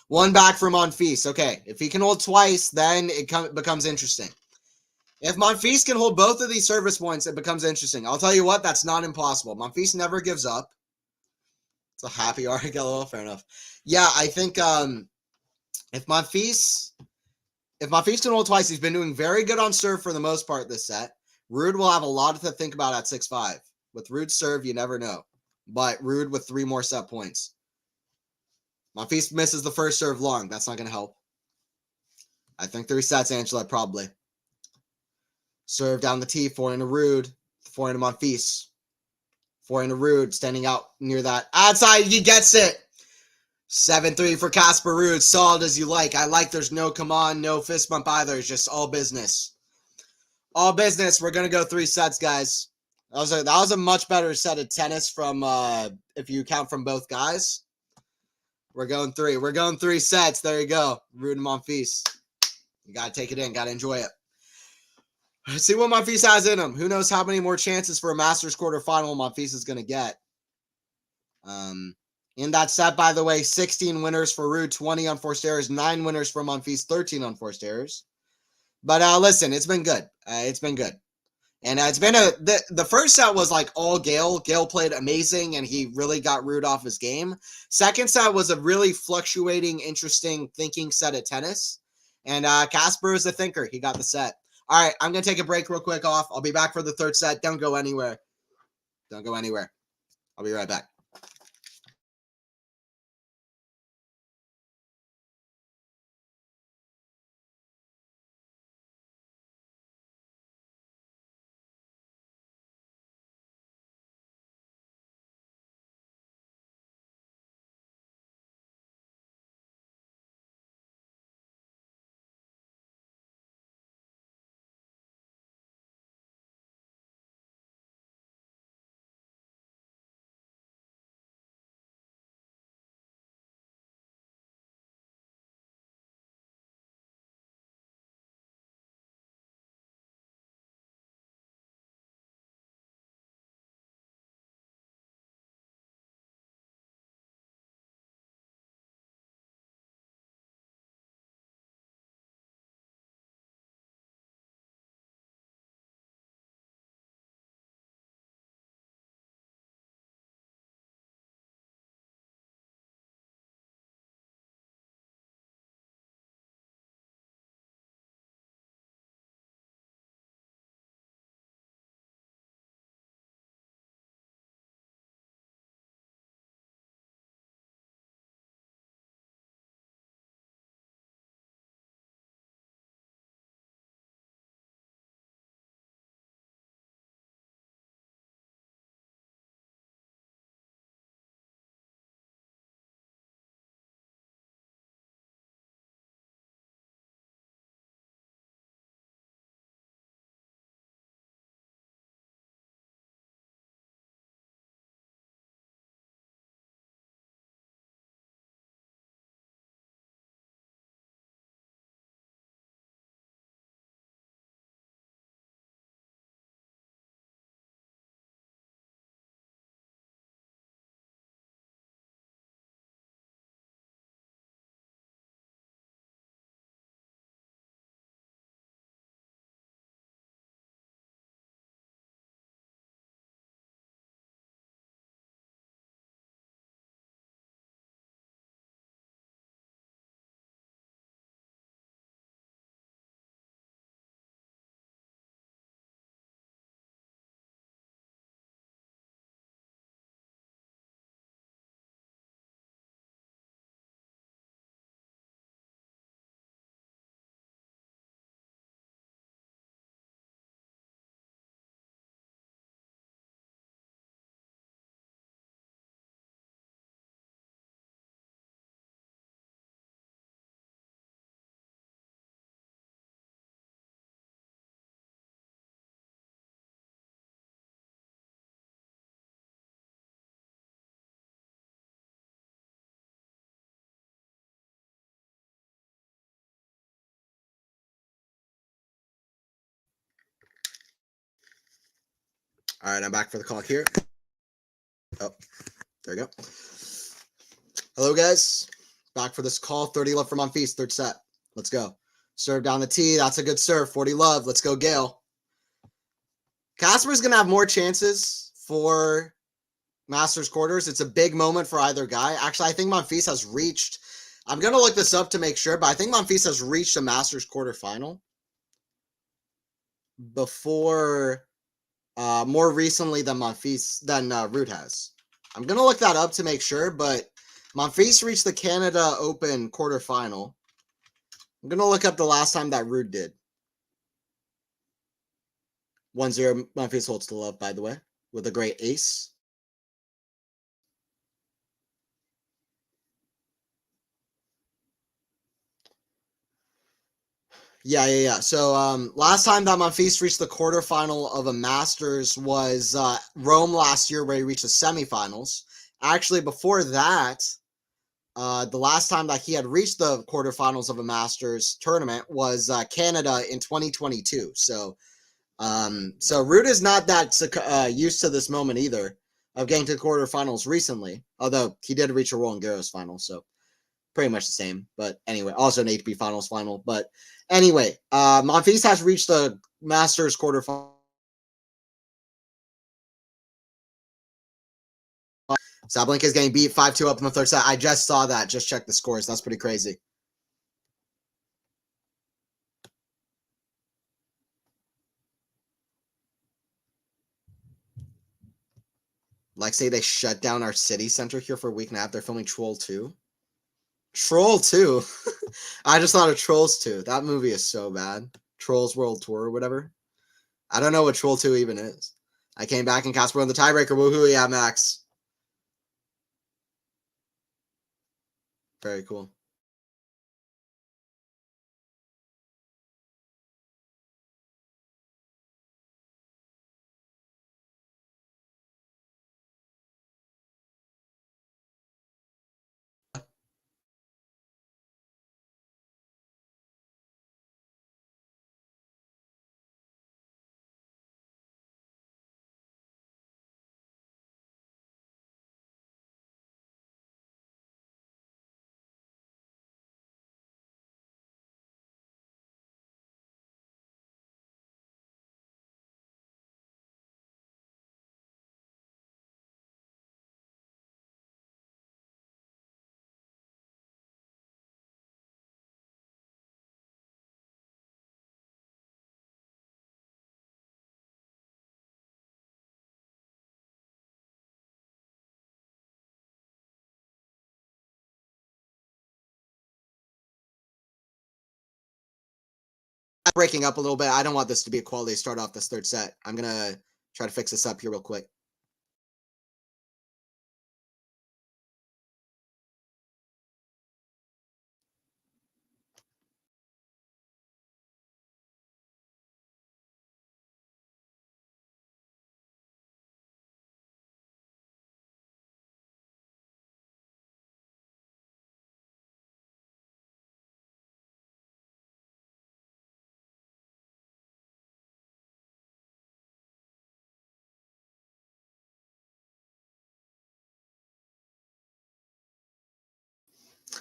One back for Monfils. Okay, if he can hold twice, then it becomes interesting. If Monfils can hold both of these service points, it becomes interesting. I'll tell you what, that's not impossible. Monfils never gives up. It's a happy article. Fair enough. Yeah, I think if Monfils can hold twice, he's been doing very good on serve for the most part this set. Ruud will have a lot to think about at 6-5. With Ruud's serve, you never know. But Ruud with 3 more set points. Monfils misses the first serve long. That's not going to help. I think 3 sets, Angela, probably. Serve down the tee, forehand to Ruud. Forehand to Monfils. Forehand to Ruud, standing out near that outside. He gets it. 7-3 for Casper Ruud. Solid as you like. I like there's no come on, no fist bump either. It's just all business. All business. We're going to go 3 sets, guys. That was a much better set of tennis from, if you count from both guys. We're going 3. We're going 3 sets. There you go. Ruud and Monfils. You got to take it in. Got to enjoy it. Let's see what Monfils has in him. Who knows how many more chances for a Masters quarterfinal Monfils is going to get. In that set, by the way, 16 winners for Ruud, 20 unforced errors, 9 winners for Monfils, 13 unforced errors. But listen, it's been good. It's been good. And it's been the first set was like all Gael. Gael played amazing, and he really got Ruud off his game. Second set was a really fluctuating, interesting thinking set of tennis. And Casper is a thinker. He got the set. All right, I'm going to take a break real quick off. I'll be back for the third set. Don't go anywhere. Don't go anywhere. I'll be right back. All right, I'm back for the call here. Oh, there we go. Hello, guys. Back for this call. 30 love for Monfils, third set. Let's go. Serve down the tee. That's a good serve. 40 love. Let's go, Gael. Casper's going to have more chances for Masters quarters. It's a big moment for either guy. Actually, I think Monfils has reached, I'm going to look this up to make sure, but I think Monfils has reached a Masters quarterfinal before, more recently than Ruud has. I'm going to look that up to make sure, but Monfils reached the Canada Open quarterfinal. I'm going to look up the last time that Ruud did. 1-0, Monfils holds the love, by the way, with a great ace. Yeah. So last time that Monfils reached the quarterfinal of a Masters was Rome last year, where he reached the semifinals. Actually, before that, the last time that he had reached the quarterfinals of a Masters tournament was Canada in 2022. So Ruud is not that used to this moment either of getting to the quarterfinals recently, although he did reach a Roland Garros final, so pretty much the same. But anyway, also an ATP finals final. But anyway, Monfils has reached the Masters quarterfinal Sabalenka is getting beat 5-2 up in the third set. I just saw that. Just checked the scores. That's pretty crazy. Like, say they shut down our city center here for a week and a half. They're filming Troll 2. Troll 2? I just thought of Trolls 2. That movie is so bad. Trolls World Tour or whatever. I don't know what Troll 2 even is. I came back and Casper won the tiebreaker. Woohoo, yeah, Max. Very cool. Breaking up a little bit. I don't want this to be a quality start off this third set. I'm going to try to fix this up here real quick.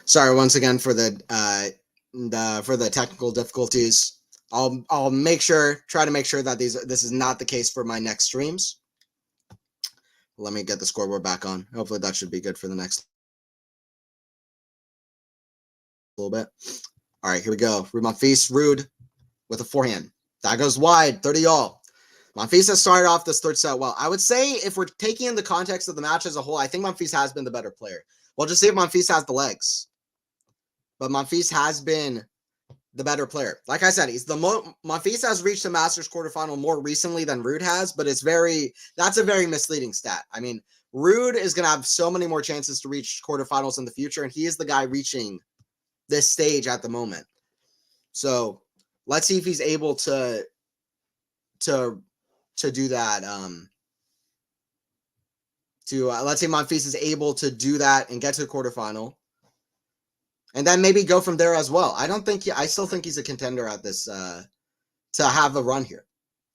Sorry once again for the technical difficulties. I'll try to make sure that this is not the case for my next streams. Let me get the scoreboard back on. Hopefully that should be good for the next little bit. All right, here we go. Monfils, Ruud with a forehand. That goes wide, 30-all. Monfils has started off this third set well. I would say if we're taking in the context of the match as a whole, I think Monfils has been the better player. We'll just see if Monfils has the legs. But Monfils has been the better player. Like I said, Monfils has reached the Masters quarterfinal more recently than Ruud has, but that's a very misleading stat. I mean, Ruud is going to have so many more chances to reach quarterfinals in the future, and he is the guy reaching this stage at the moment. So let's see if he's able to do that. Let's say Monfils is able to do that and get to the quarterfinal, and then maybe go from there as well. I still think he's a contender at this to have a run here,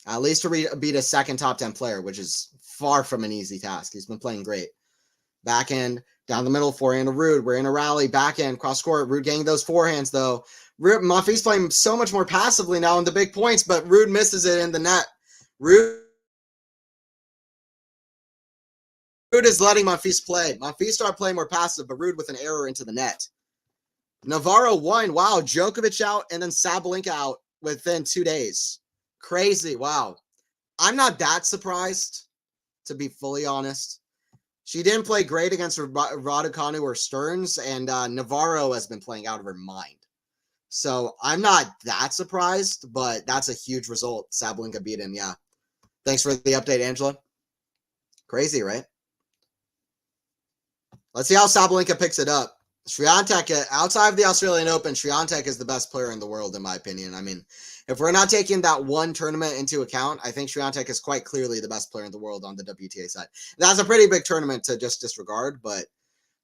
at least to beat a second top 10 player, which is far from an easy task. He's been playing great. Backhand down the middle, forehand to Ruud. We're in a rally, backhand cross court. Ruud getting those forehands though. Monfils playing so much more passively now in the big points, but Ruud misses it in the net. Ruud is letting Monfils play. Monfils started playing more passive, but Ruud with an error into the net. Navarro won. Wow, Djokovic out and then Sabalenka out within 2 days. Crazy. Wow. I'm not that surprised, to be fully honest. She didn't play great against Raducanu or Stearns, and Navarro has been playing out of her mind. So I'm not that surprised, but that's a huge result. Sabalenka beat him, yeah. Thanks for the update, Angela. Crazy, right? Let's see how Sabalenka picks it up. Swiatek, outside of the Australian Open, Swiatek is the best player in the world, in my opinion. I mean, if we're not taking that one tournament into account, I think Swiatek is quite clearly the best player in the world on the WTA side. That's a pretty big tournament to just disregard, but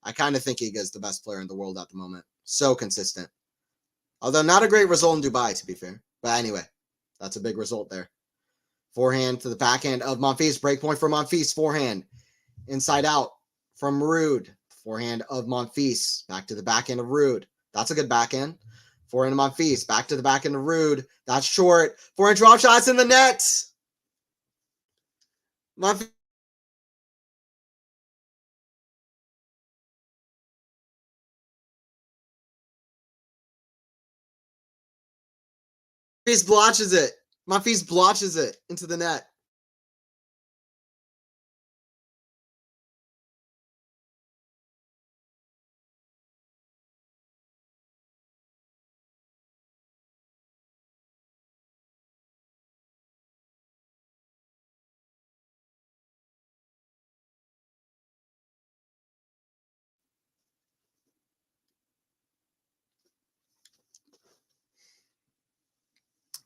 I kind of think he is the best player in the world at the moment. So consistent. Although not a great result in Dubai, to be fair. But anyway, that's a big result there. Forehand to the backhand of Monfils. Break point for Monfils. Forehand. Inside out from Ruud. Forehand of Monfils. Back to the backhand of Ruud. That's a good backhand. Forehand of Monfils. Back to the backhand of Ruud. That's short. Forehand drop shots in the net. Monfils Monfils blotches it. Monfils blotches it into the net.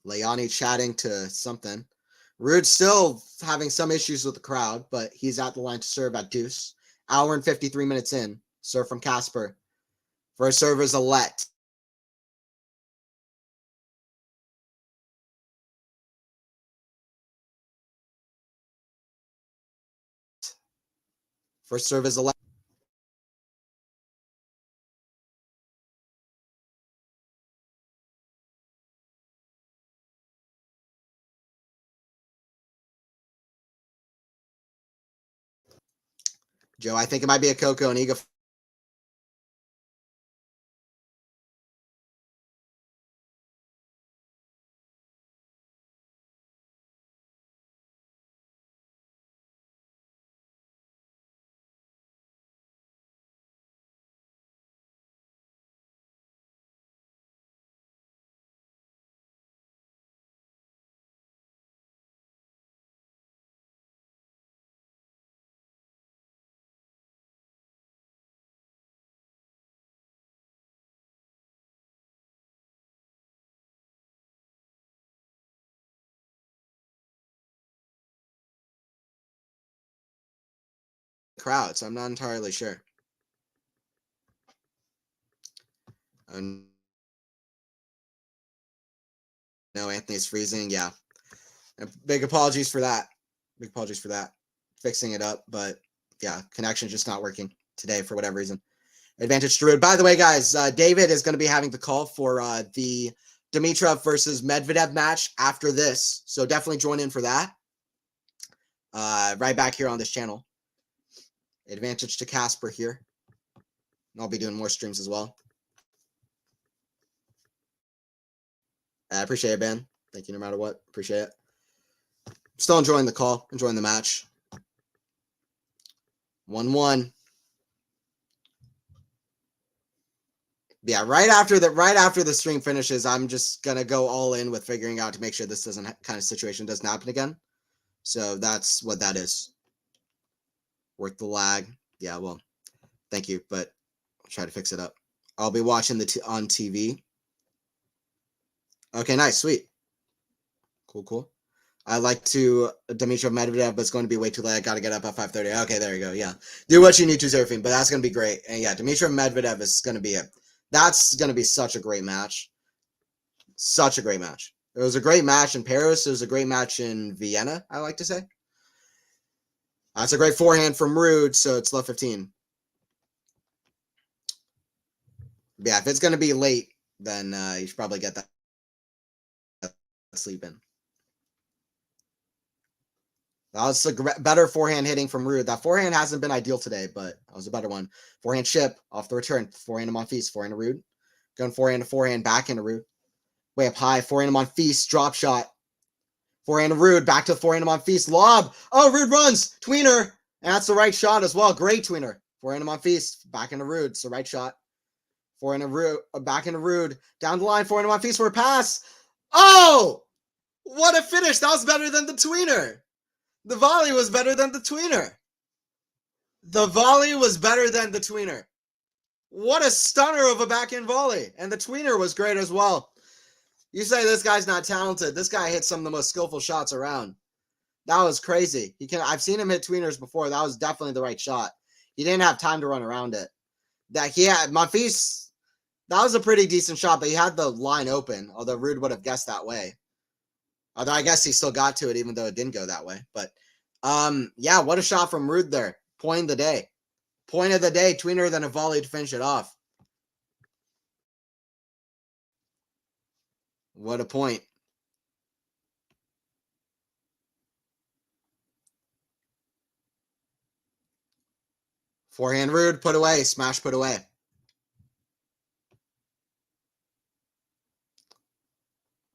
Leone chatting to something. Ruud still having some issues with the crowd, but he's at the line to serve at deuce. Hour and 53 minutes in. Serve from Casper. First serve is a let. First serve is a let. Joe, I think it might be a Coco and Iga. Crowd, so I'm not entirely sure. No, Anthony's freezing. Yeah. Big apologies for that. Big apologies for that. Fixing it up, but yeah, connection's just not working today for whatever reason. Advantage to Ruud. By the way, guys, David is going to be having the call for the Dimitrov versus Medvedev match after this, so definitely join in for that. Right back here on this channel. Advantage to Casper here. And I'll be doing more streams as well. I appreciate it, Ben. Thank you no matter what. Appreciate it. Still enjoying the call, enjoying the match. 1-1. Yeah, right after the stream finishes, I'm just gonna go all in with figuring out to make sure this kind of situation doesn't happen again. So that's what that is. Work the lag. Yeah, well, thank you, but I'll try to fix it up. I'll be watching on TV. Okay, nice, sweet. Cool. I like to Dimitrov Medvedev, but it's going to be way too late. I got to get up at 5:30. Okay, there you go. Yeah, do what you need to, surfing, but that's going to be great. And yeah, Dimitrov Medvedev is going to be it. That's going to be such a great match. Such a great match. It was a great match in Paris. It was a great match in Vienna, I like to say. That's a great forehand from Ruud, so it's left 15. Yeah, if it's going to be late, then you should probably get that sleep in. That was a better forehand hitting from Ruud. That forehand hasn't been ideal today, but that was a better one. Forehand chip off the return. Forehand to Monfils. Forehand to Ruud. Going forehand back into Ruud. Way up high. Forehand to Monfils. Drop shot. Forehand to Ruud. Back to the forehand to Monfils. Lob. Oh, Ruud runs. Tweener. And that's the right shot as well. Great tweener. Forehand to Monfils. Back into Ruud. It's the right shot. Forehand to Ruud. Back into Ruud. Down the line. Forehand to Monfils for a pass. Oh! What a finish. That was better than the tweener. The volley was better than the tweener. The volley was better than the tweener. What a stunner of a backhand volley. And the tweener was great as well. You say this guy's not talented. This guy hits some of the most skillful shots around. That was crazy. I've seen him hit tweeners before. That was definitely the right shot. He didn't have time to run around it. Monfils, that was a pretty decent shot, but he had the line open, although Ruud would have guessed that way. Although I guess he still got to it, even though it didn't go that way. But yeah, what a shot from Ruud there. Point of the day. Point of the day, tweener, then a volley to finish it off. What a point. Forehand Ruud, put away. Smash, put away.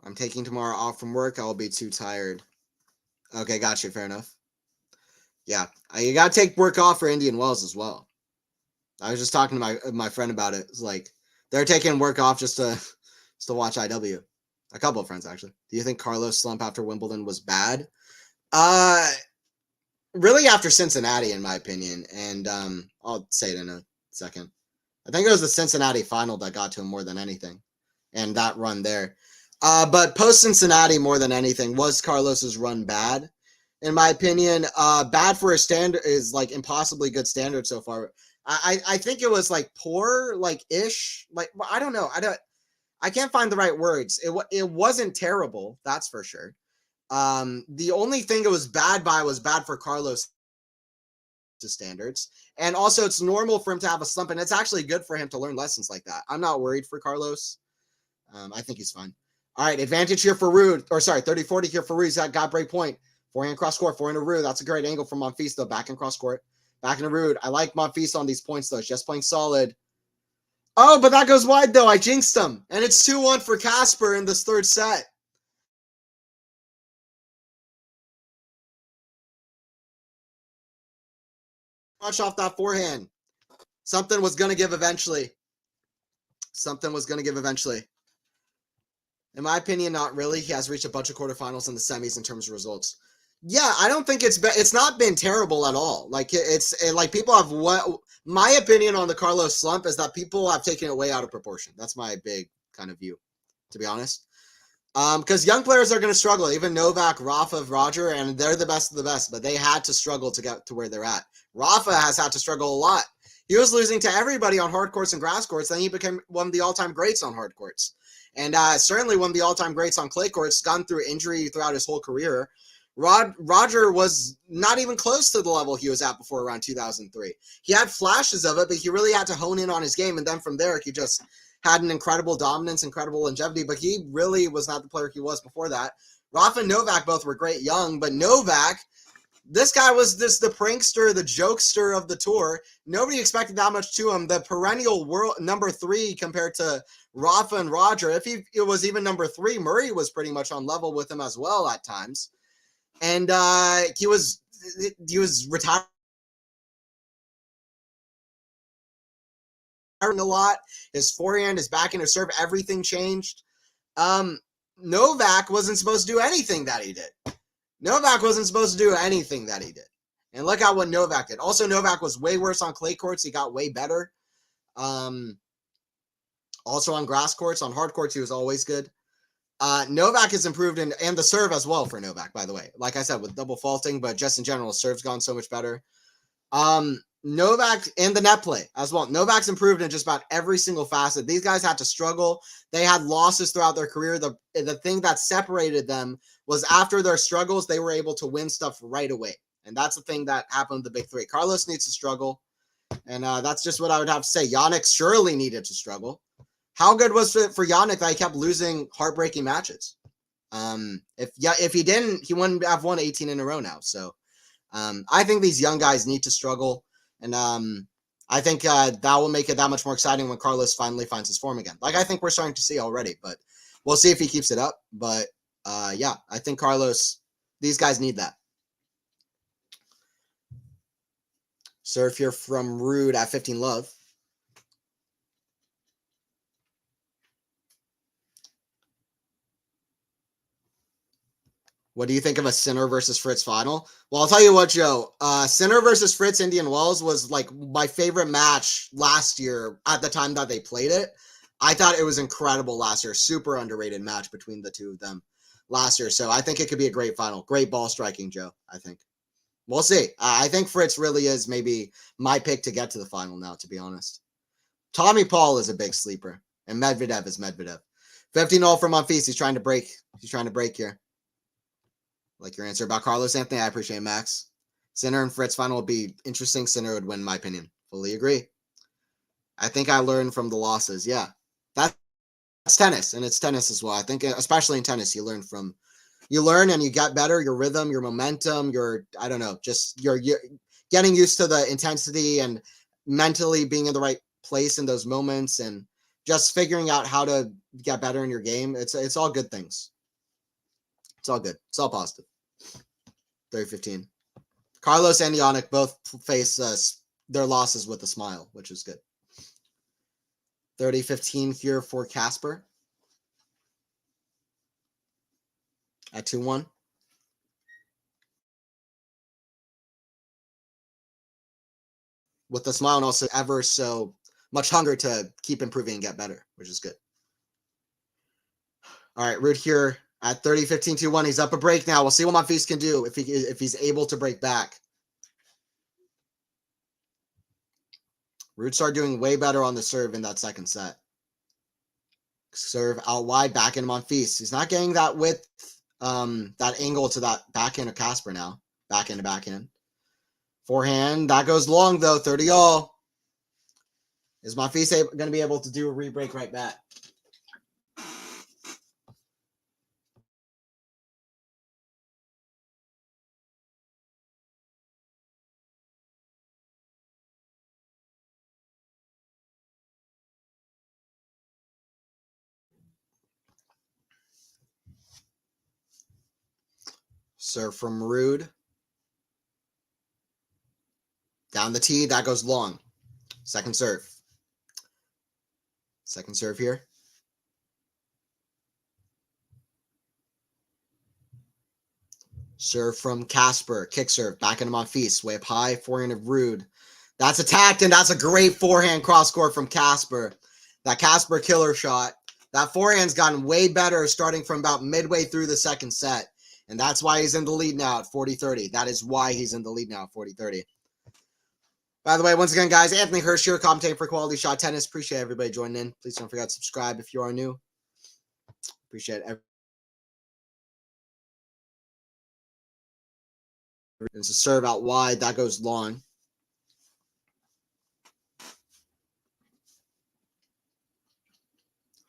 I'm taking tomorrow off from work. I'll be too tired. Okay, gotcha. Fair enough. Yeah, you gotta take work off for Indian Wells as well. I was just talking to my friend about it. It's like they're taking work off just to watch IW. A couple of friends actually. Do you think Carlos' slump after Wimbledon was bad? Really after Cincinnati, in my opinion, and I'll say it in a second. I think it was the Cincinnati final that got to him more than anything, and that run there. But post Cincinnati, more than anything, was Carlos's run bad? In my opinion, bad for a standard is like impossibly good standard so far. I think it was like poor, like ish, like I don't know. I can't find the right words. It wasn't terrible, that's for sure. The only thing it was bad by was bad for Carlos standards. And also it's normal for him to have a slump, and it's actually good for him to learn lessons like that. I'm not worried for Carlos. I think he's fine. All right, advantage here for Ruud, or sorry, 30-40 here for Ruud. He's got break point. Forehand cross court, forehand to Ruud. That's a great angle from Monfils, though. Back in cross court. Back into Ruud. I like Monfils on these points, though. He's just playing solid. Oh, but that goes wide, though. I jinxed him. And it's 2-1 for Casper in this third set. Rush off that forehand. Something was going to give eventually. Something was going to give eventually. In my opinion, not really. He has reached a bunch of quarterfinals and the semis in terms of results. Yeah, I don't think it's not been terrible at all. Like like people have my opinion on the Carlos slump is that people have taken it way out of proportion. That's my big kind of view, to be honest. Because young players are going to struggle. Even Novak, Rafa, Roger, and they're the best of the best, but they had to struggle to get to where they're at. Rafa has had to struggle a lot. He was losing to everybody on hard courts and grass courts. Then he became one of the all-time greats on hard courts. And certainly one of the all-time greats on clay courts, gone through injury throughout his whole career. Roger was not even close to the level he was at before around 2003. He had flashes of it, but he really had to hone in on his game. And then from there, he just had an incredible dominance, incredible longevity, but he really was not the player he was before that. Rafa and Novak both were great young, but Novak, this guy was the prankster, the jokester of the tour. Nobody expected that much to him. The perennial world number 3 compared to Rafa and Roger. If it was even number 3, Murray was pretty much on level with him as well at times. And he was retired a lot. His forehand, his backhand, his serve, everything changed. Novak wasn't supposed to do anything that he did. Novak wasn't supposed to do anything that he did. And look at what Novak did. Also, Novak was way worse on clay courts. He got way better. Also on grass courts. On hard courts, he was always good. Novak has improved, and the serve as well for Novak, by the way. Like I said, with double faulting, but just in general, serve's gone so much better. Novak and the net play as well. Novak's improved in just about every single facet. These guys had to struggle. They had losses throughout their career. The thing that separated them was after their struggles, they were able to win stuff right away. And that's the thing that happened with the big 3. Carlos needs to struggle. And that's just what I would have to say. Jannik surely needed to struggle. How good was it for Jannik that he kept losing heartbreaking matches? If he didn't, he wouldn't have won 18 in a row now. So I think these young guys need to struggle. And I think that will make it that much more exciting when Carlos finally finds his form again. Like I think we're starting to see already, but we'll see if he keeps it up. But yeah, I think Carlos, these guys need that. Surf here from Ruud at 15 love. What do you think of a Sinner versus Fritz final? Well, I'll tell you what, Joe. Sinner versus Fritz Indian Wells was like my favorite match last year at the time that they played it. I thought it was incredible last year. Super underrated match between the two of them last year. So I think it could be a great final. Great ball striking, Joe, I think. We'll see. I think Fritz really is maybe my pick to get to the final now, to be honest. Tommy Paul is a big sleeper, and Medvedev is Medvedev. 15-0 for Monfils. He's trying to break. He's trying to break here. Like your answer about Carlos Anthony, I appreciate it, Max. Sinner and Fritz final would be interesting. Sinner would win, in my opinion. Fully agree. I think I learned from the losses. Yeah, that's tennis, and it's tennis as well. I think, especially in tennis, you learn and you get better. Your rhythm, your momentum, you're getting used to the intensity and mentally being in the right place in those moments, and just figuring out how to get better in your game. It's all good things. It's all good. It's all positive. 30-15. Carlos and Yannick both face their losses with a smile, which is good. 30-15 here for Casper. At 2-1. With a smile and also ever so much hunger to keep improving and get better, which is good. All right, Ruud here at 30-15, 2-1. He's up a break now. We'll see what Monfils can do if he's able to break back. Ruud started doing way better on the serve in that second set. Serve out wide, back into Monfils. He's not getting that width, that angle to that backhand of Casper now. Backhand to backhand. Forehand, that goes long though, 30-all. Is Monfils going to be able to do a re-break right back? Serve from Ruud. Down the tee, that goes long. Second serve. Second serve here. Serve from Casper. Kick serve. Back into Monfils. Way up high. Forehand of Ruud. That's attacked, and that's a great forehand cross court from Casper. That Casper killer shot. That forehand's gotten way better starting from about midway through the second set. And that's why he's in the lead now at 40-30. That is why he's in the lead now at 40-30. By the way, once again, guys, Anthony Hirsch here, commentating for Quality Shot Tennis. Appreciate everybody joining in. Please don't forget to subscribe if you are new. Appreciate it. It's a serve out wide. That goes long.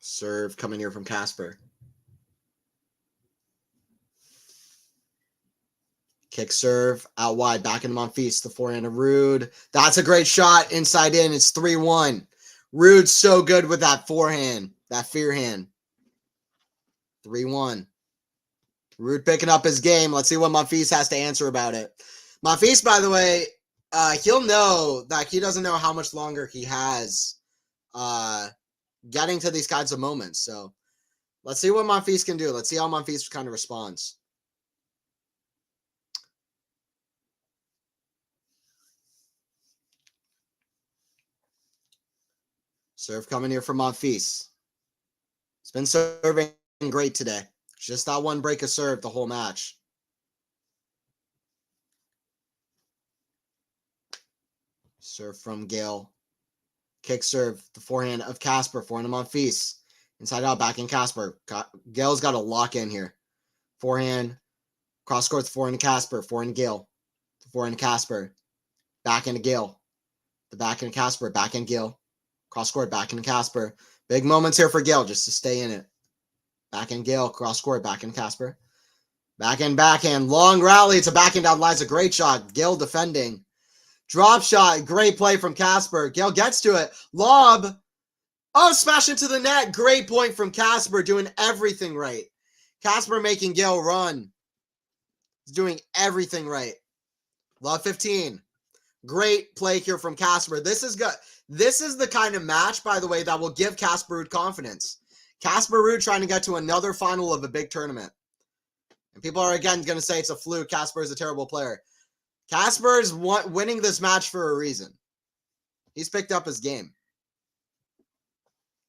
Serve coming here from Casper. Kick serve out wide. Back into Monfils. The forehand of Ruud. That's a great shot. Inside in. It's 3-1. Ruud's so good with that forehand. That fear hand. 3-1. Ruud picking up his game. Let's see what Monfils has to answer about it. Monfils, by the way, he'll know that he doesn't know how much longer he has getting to these kinds of moments. So let's see what Monfils can do. Let's see how Monfils kind of responds. Serve coming here from Monfils. He's been serving great today. Just that one break of serve the whole match. Serve from Gael. Kick serve. The forehand of Casper. Forehand of Monfils. Inside out. Back in Casper. Gael's got to lock in here. Forehand. Cross court. The forehand to Casper. Forehand to Gael. The forehand to Casper. Back into Gael. The back into Casper. Back in Gael. Cross court. Back into Casper. Big moments here for Gael just to stay in it. Back in Gael. Cross court. Back in Casper. Backhand. Long rally. It's a backhand down line's a great shot. Gael defending. Drop shot. Great play from Casper. Gael gets to it. Lob. Oh, smash into the net. Great point from Casper. Doing everything right. Casper making Gael run. He's doing everything right. Love 15. Great play here from Casper. This is good. This is the kind of match, by the way, that will give Casper Ruud confidence. Casper Ruud trying to get to another final of a big tournament. And people are, again, going to say it's a fluke. Casper is a terrible player. Casper is winning this match for a reason. He's picked up his game.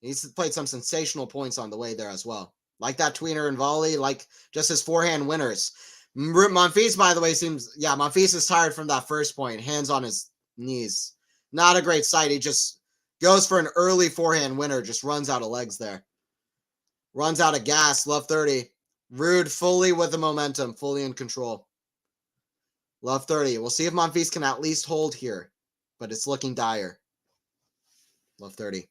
He's played some sensational points on the way there as well. Like that tweener and volley, like just his forehand winners. Monfils, by the way, Monfils is tired from that first point. Hands on his knees. Not a great sight. He just goes for an early forehand winner. Just runs out of legs there. Runs out of gas. Love 30. Ruud fully with the momentum. Fully in control. Love 30. We'll see if Monfils can at least hold here. But it's looking dire. Love 30.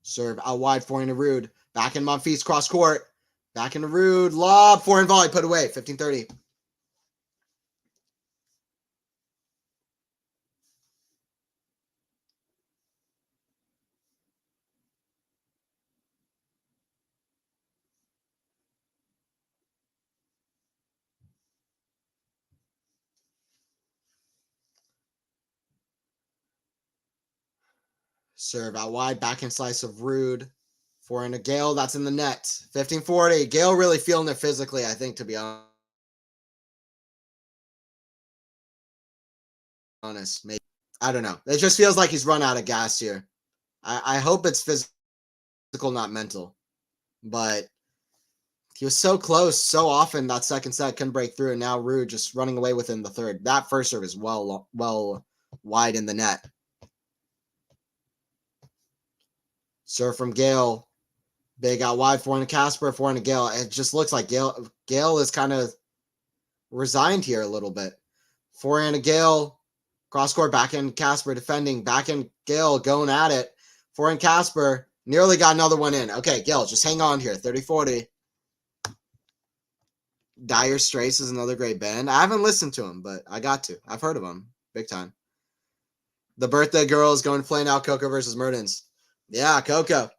Serve out wide. Forehand to Ruud. Back in Monfils. Cross court. Back into Ruud. Lob. Forehand volley. Put away. 15-30. Serve out wide, backhand slice of Ruud. Forehand to Gael, that's in the net. 15-40. Gael really feeling it physically, I think, to be honest. Maybe. I don't know. It just feels like he's run out of gas here. I hope it's physical, not mental. But he was so close so often that second set, couldn't break through, and now Ruud just running away within the third. That first serve is well wide in the net. Serve from Gael. Big out wide, forehand to Casper, forehand to Gael. It just looks like Gael is kind of resigned here a little bit. Forehand to Gael. Cross court, backhand Casper defending. Backhand Gael going at it. Forehand Casper. Nearly got another one in. Okay, Gael, just hang on here. 30-40. Dire Straits is another great band. I haven't listened to him, but I got to. I've heard of him. Big time. The birthday girl is going to play now. Coco versus Mertens. Yeah, Coco.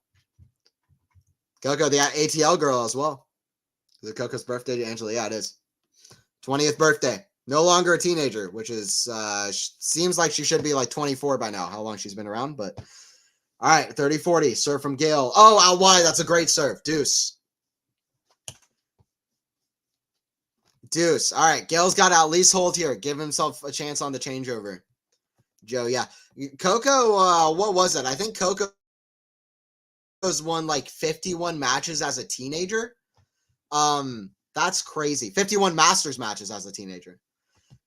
Coco, the ATL girl as well. Is it Coco's birthday to Angela? Yeah, it is. 20th birthday. No longer a teenager, which is seems like she should be like 24 by now. How long she's been around, but all right, 30-40. Serve from Gael. Oh, out wide. That's a great serve. Deuce. Deuce. All right, Gael's got to at least hold here. Give himself a chance on the changeover. Joe, yeah. Coco, what was it? I think Coco's won like 51 matches as a teenager. That's crazy. 51 Masters matches as a teenager.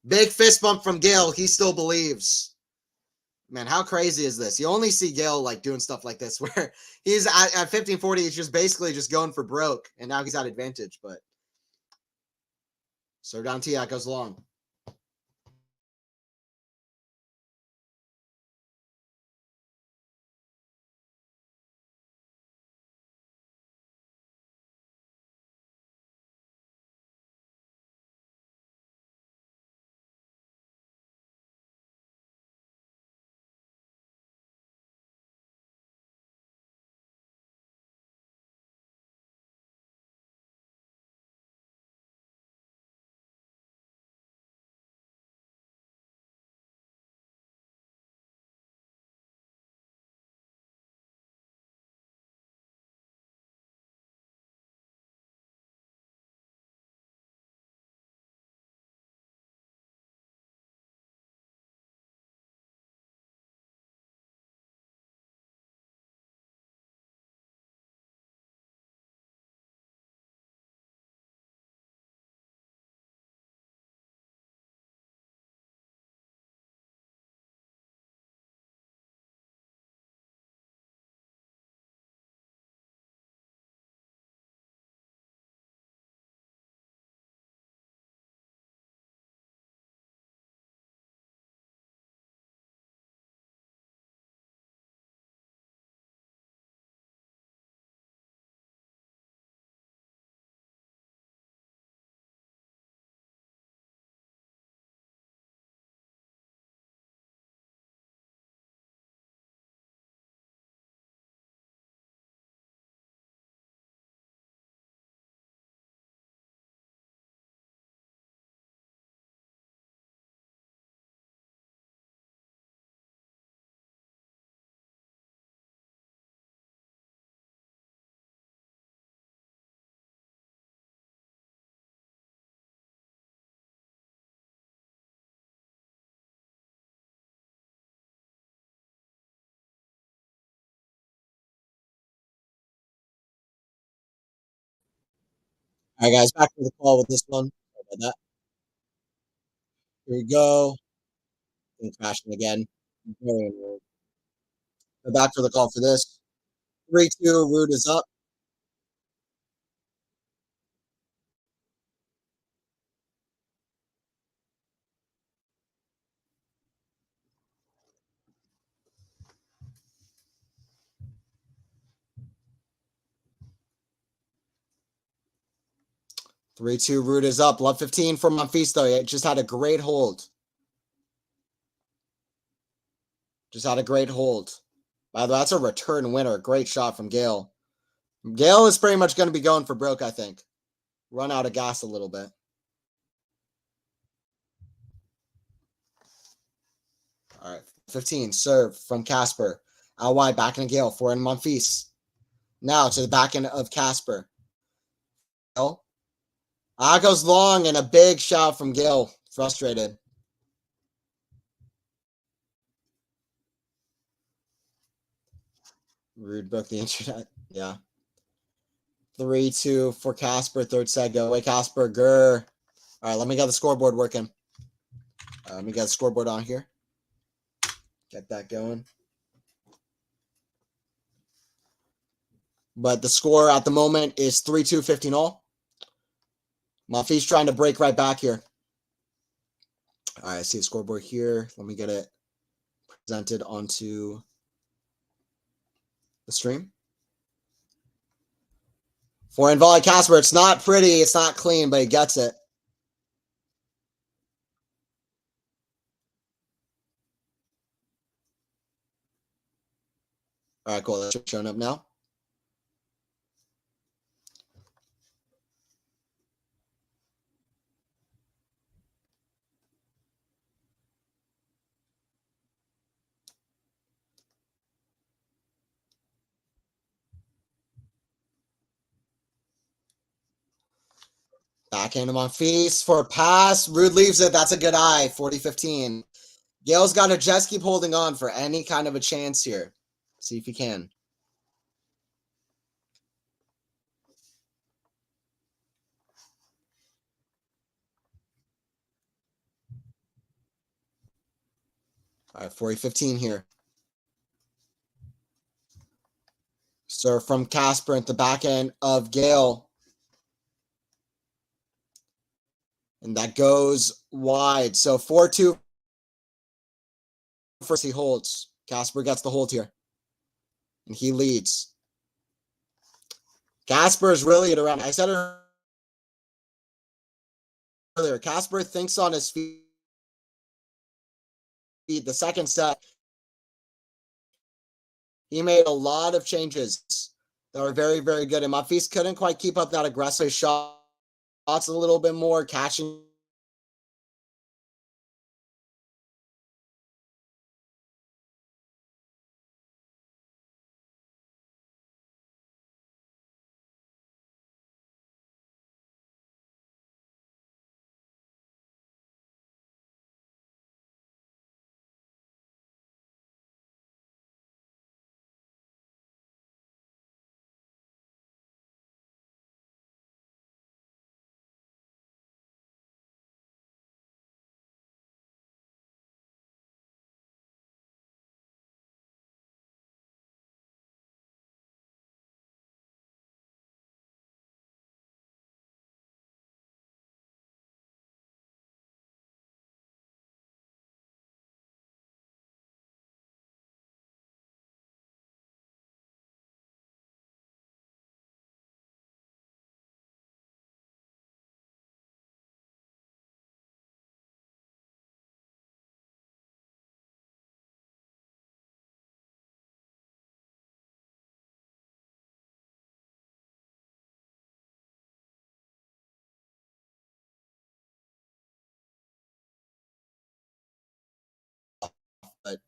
Big fist bump from Gael. He still believes. Man, how crazy is this? You only see Gael like doing stuff like this where he's at 15-40, he's just basically just going for broke, and now he's at advantage, but serve down T, that goes long. All right, guys, back to the call with this one. Sorry about that. Here we go. And crashing again. Very annoying. Back to the call for this. 3-2, Ruud is up. 3-2, Ruud is up. Love 15 from Monfils, though. It just had a great hold. Just had a great hold. By the way, that's a return winner. Great shot from Gael. Gael is pretty much going to be going for broke, I think. Run out of gas a little bit. All right. 15, serve from Casper. Out wide, back into Gael. Forehand Monfils. Now to the back end of Casper. Gael. Goes long and a big shot from Gael. Frustrated. Ruud broke the internet. Yeah. 3-2 for Casper. Third set. Go away, Casper. Grr. All right, let me get the scoreboard working. Let me get the scoreboard on here. Get that going. But the score at the moment is 3-2, 15 all. Monfils trying to break right back here. All right, I see the scoreboard here. Let me get it presented onto the stream. Forehand volley, Casper. It's not pretty. It's not clean, but he gets it. All right, cool. That's showing up now. Backhand to Monfils for a pass. Ruud leaves it. That's a good eye. 40-15. Gael's got to just keep holding on for any kind of a chance here. See if he can. All right, 40-15 here. Serve from Casper at the back end of Gael. And that goes wide. So 4-2. First he holds. Casper gets the hold here. And he leads. Casper is really at around. I said it earlier. Casper thinks on his feet. The second set, he made a lot of changes that were very, very good. And Monfils couldn't quite keep up that aggressive shot. Shots a little bit more, catching. But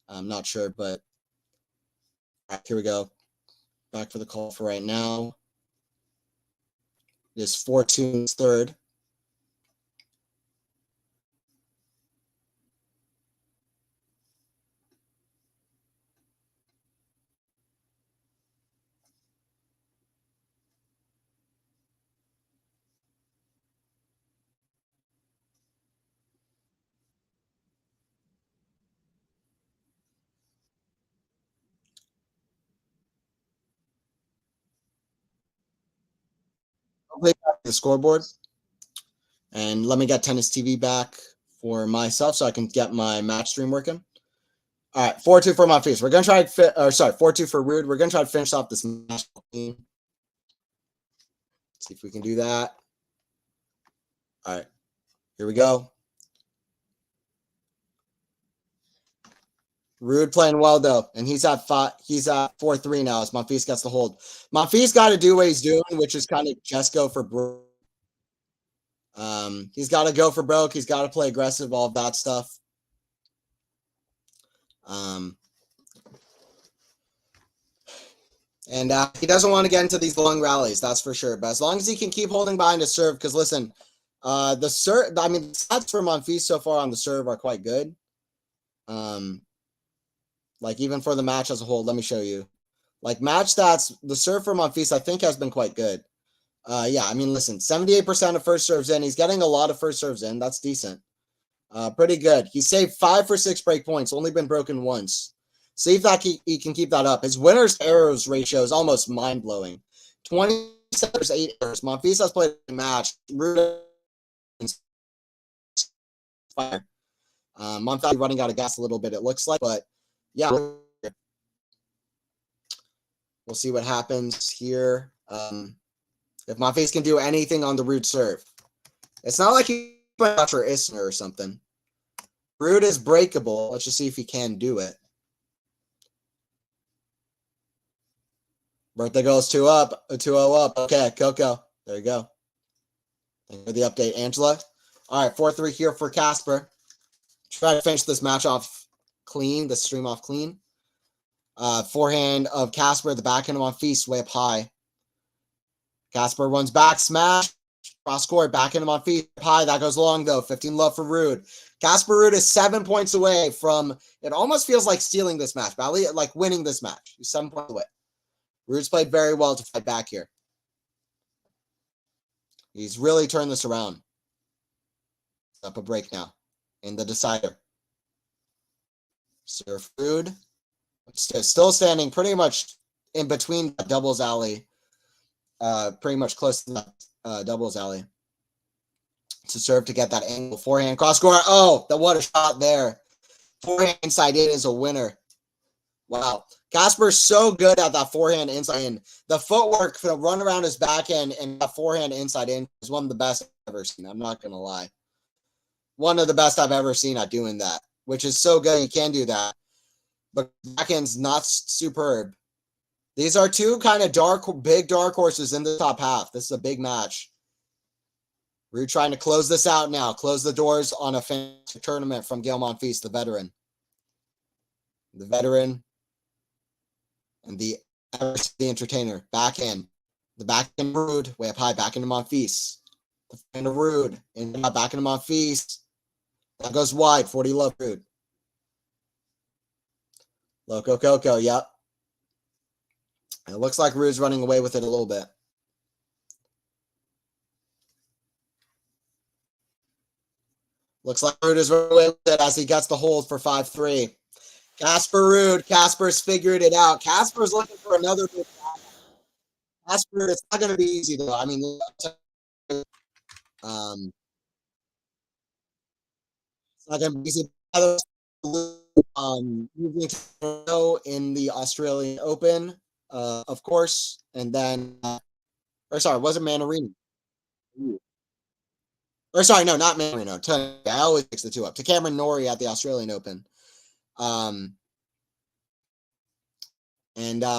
I'm not sure. But here we go. Back for the call for right now. It is 4-2 third. I'll play back the scoreboard. And let me get Tennis TV back for myself so I can get my match stream working. All right, 4-2 for Monfils. We're going to try to 4-2 for Ruud. We're going to try to finish off this match. See if we can do that. All right, here we go. Ruud playing well though, and he's at 4-3 now as Monfils gets the hold. Monfils got to do what he's doing, which is kind of just go for broke. He's got to go for broke. He's got to play aggressive, all of that stuff. And he doesn't want to get into these long rallies, that's for sure. But as long as he can keep holding behind his serve, because listen, the stats for Monfils so far on the serve are quite good. Like even for the match as a whole, let me show you. Like match stats, the serve for Monfils I think has been quite good. Yeah, I mean, listen, 78% of first serves in. He's getting a lot of first serves in. That's decent. Pretty good. He saved 5 for 6 break points, only been broken once. See if that he can keep that up. His winners errors ratio is almost mind blowing. 20 errors, 8 errors. Monfils has played a match. Ruud fire. Monfils running out of gas a little bit, it looks like, but yeah, we'll see what happens here. If Monfils can do anything on the Ruud serve, it's not like he's out for Isner or something. Ruud is breakable. Let's just see if he can do it. Birthday goes 2 up, 2-0 up. Okay, Coco. There you go. Thank you for the update, Angela. All right, 4-3 here for Casper. Try to finish this match off clean, the stream off clean. Forehand of Casper, the backhand of Monfils, way up high. Casper runs back, smash, cross court, backhand of Monfils, high. That goes long though. 15 love for Ruud. Casper Ruud is 7 points away from. It almost feels like stealing this match, like winning this match. He's 7 points away. Ruud's played very well to fight back here. He's really turned this around. Up a break now in the decider. Serve Ruud. Still standing pretty much in between the doubles alley. Pretty much close to the doubles alley. To serve to get that angle. Forehand cross court. Oh, what a shot there. Forehand inside in is a winner. Wow. Casper's so good at that forehand inside in. The footwork for the run around his backhand and that forehand inside in is one of the best I've ever seen. I'm not going to lie. One of the best I've ever seen at doing that, which is so good. He can do that. But backhand's not superb. These are two kind of big dark horses in the top half. This is a big match. We're trying to close this out now. Close the doors on a fantastic tournament from Gael Monfils, the veteran. The veteran and the entertainer. Backhand. The backhand Ruud. Way up high. Backhand to Monfils. The backhand of Ruud. And backhand to Monfils. That goes wide. 40 love Ruud. Loco Coco. Yep. It looks like Ruud's running away with it a little bit. Looks like Ruud is running away with it as he gets the hold for 5-3. Casper Ruud. Casper's figured it out. Casper's looking for another big match. Casper, it's not going to be easy though. I mean, it's not going to be easy. In the Australian Open, of course, and then, or sorry, was it Manarino? Or sorry, no, not Manarino. I always mix the two up. To Cameron Norrie at the Australian Open. And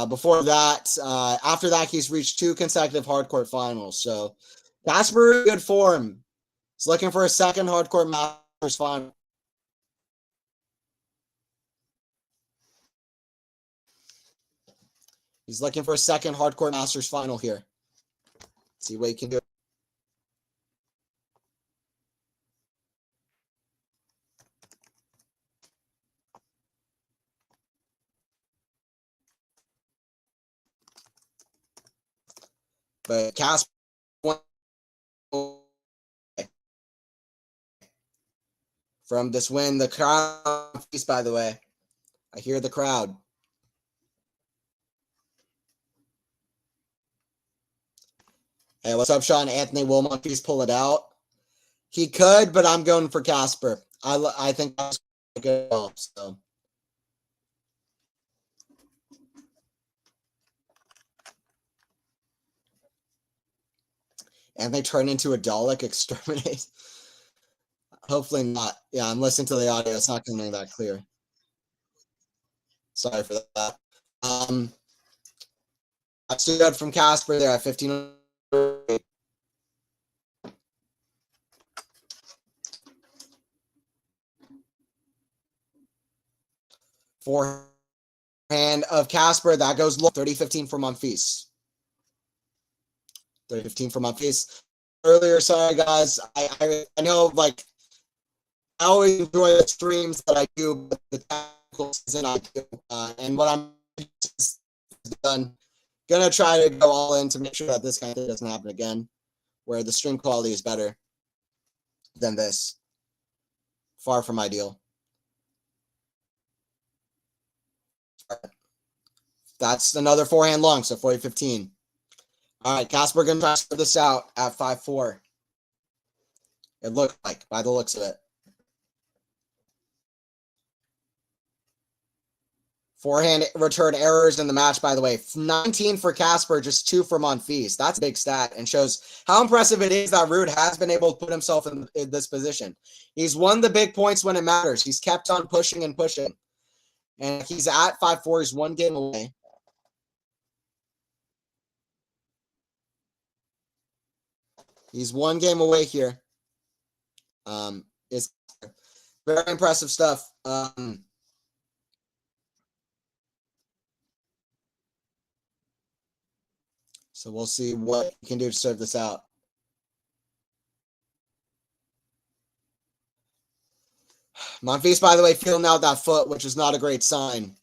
before that, after that, he's reached 2 consecutive hardcourt finals. So Casper, good form. He's looking for a second hardcourt Masters final. He's looking for a second hardcourt Masters final here. See what he can do. But Casper from this win, the crowd, by the way. I hear the crowd. Hey, what's up, Sean? Anthony Wilmot, please pull it out. He could, but I'm going for Casper. I think that's a good help. So. And they turn into a Dalek exterminate. Hopefully not. Yeah, I'm listening to the audio. It's not coming that clear. Sorry for that. I stood from Casper there at 15. Hand of Casper, that goes low. 30-15 for Monfils. 30-15 for Monfils. Earlier, sorry guys, I know, like, I always enjoy the streams that I do, but the technical season I do, and what I'm done. Gonna try to go all in to make sure that this kind of thing doesn't happen again, where the stream quality is better than this. Far from ideal. That's another forehand long, so 40-15. All right, Casper gonna try to sort this out at 5-4. It looked like, by the looks of it. Forehand return errors in the match, by the way. 19 for Casper, just 2 for Monfils. That's a big stat and shows how impressive it is that Ruud has been able to put himself in this position. He's won the big points when it matters. He's kept on pushing and pushing. And he's at 5-4. He's 1 game away. He's 1 game away here. It's very impressive stuff. So we'll see what he can do to serve this out. Monfils, by the way, feeling out that foot, which is not a great sign.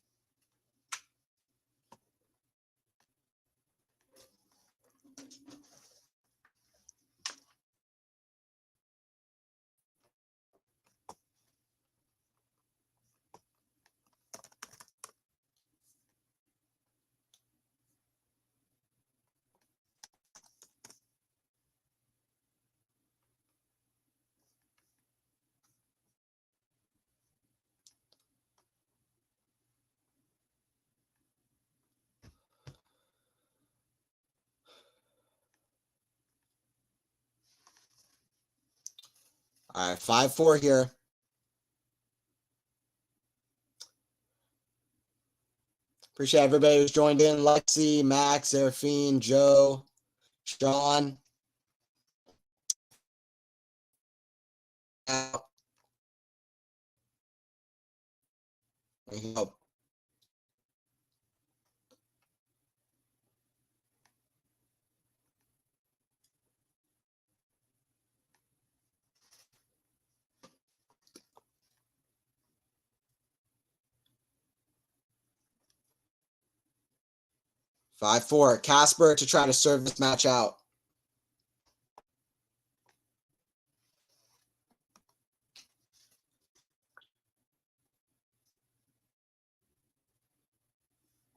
All right, 5-4 here. Appreciate everybody who's joined in. Lexi, Max, Serafine, Joe, Sean. There you go. Five, 5-4. Casper to try to serve this match out.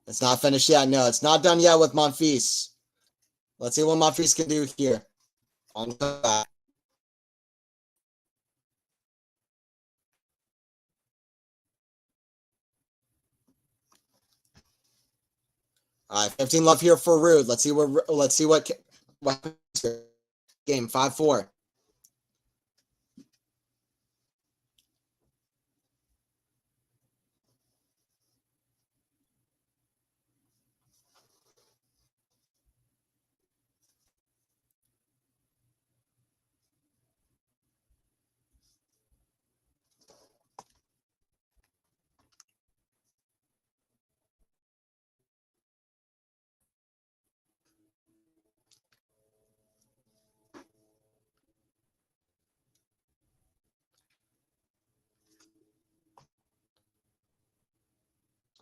It's not finished yet. No, it's not done yet with Monfils. Let's see what Monfils can do here. On the back. All right, 15 love here for Ruud. Let's see what happens here. Game 5-4.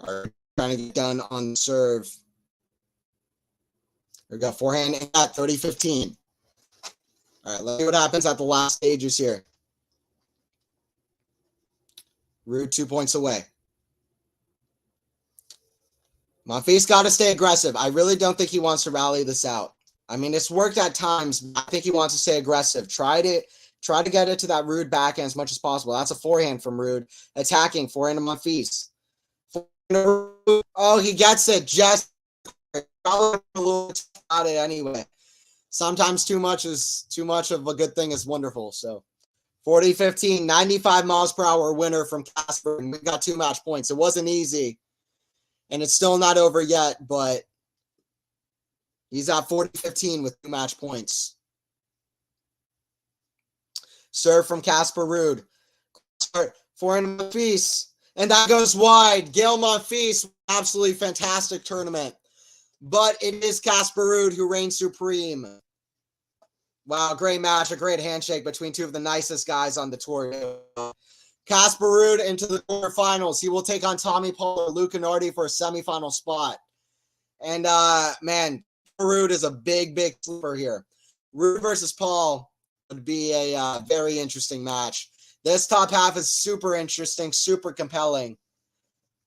All right, trying to get done on serve. We got forehand at 30-15. All right, let's see what happens at the last stages here. Ruud 2 points away. Monfils got to stay aggressive. I really don't think he wants to rally this out. I mean, it's worked at times, but I think he wants to stay aggressive. Try to get it to that Ruud backhand as much as possible. That's a forehand from Ruud. Attacking, forehand to Monfils. Oh, he gets it. Just probably a little about it anyway. Sometimes too much of a good thing is wonderful. So 40-15, 95 miles per hour winner from Casper. And we got 2 match points. It wasn't easy. And it's still not over yet, but he's at 40-15 with 2 match points. Serve from Casper Ruud. Forehand Monfils. And that goes wide. Gael Monfils, absolutely fantastic tournament. But it is Casper Ruud who reigns supreme. Wow, great match, a great handshake between two of the nicest guys on the tour. Casper Ruud into the quarterfinals. He will take on Tommy Paul or Luca Nardi for a semifinal spot. And man, Ruud is a big sleeper here. Ruud versus Paul would be a very interesting match. This top half is super interesting, super compelling.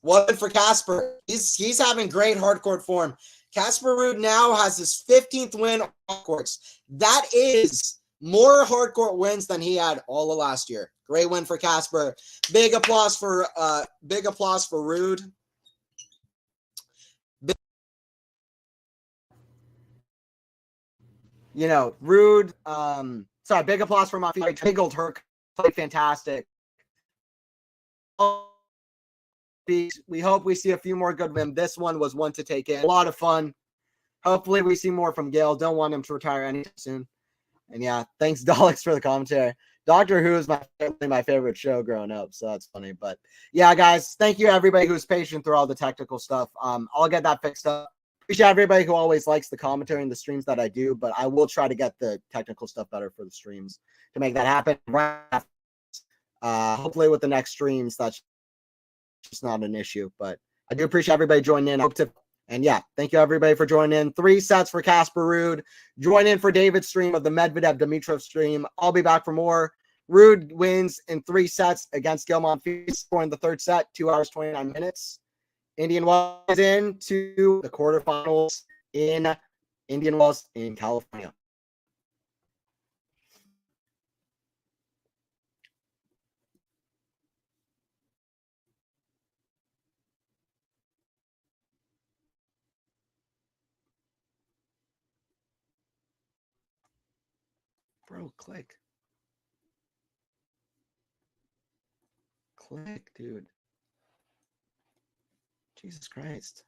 What for Casper? He's having great hardcourt form. Casper Ruud now has his 15th win on hardcourts. That is more hardcourt wins than he had all of last year. Great win for Casper. Big applause for Ruud. You know, Ruud. Big applause for Monfils. Tiggled her, played fantastic. We hope we see a few more good wins. This one was one to take in. A lot of fun. Hopefully we see more from Gael. Don't want him to retire anytime soon. And yeah, thanks Daleks for the commentary. Doctor Who is my favorite show growing up, so that's funny. But yeah, guys, thank you everybody who's patient through all the technical stuff. I'll get that fixed up. Appreciate everybody who always likes the commentary and the streams that I do, but I will try to get the technical stuff better for the streams to make that happen. Hopefully with the next streams, that's just not an issue. But I do appreciate everybody joining in. And yeah, thank you everybody for joining in. 3 sets for Casper Ruud. Join in for David's stream of the Medvedev Dimitrov stream. I'll be back for more. Ruud wins in 3 sets against Gael Monfils, scoring the 3rd set, 2 hours, 29 minutes. Indian Wells is into the quarterfinals in Indian Wells in California. Bro, click. Click, dude. Jesus Christ.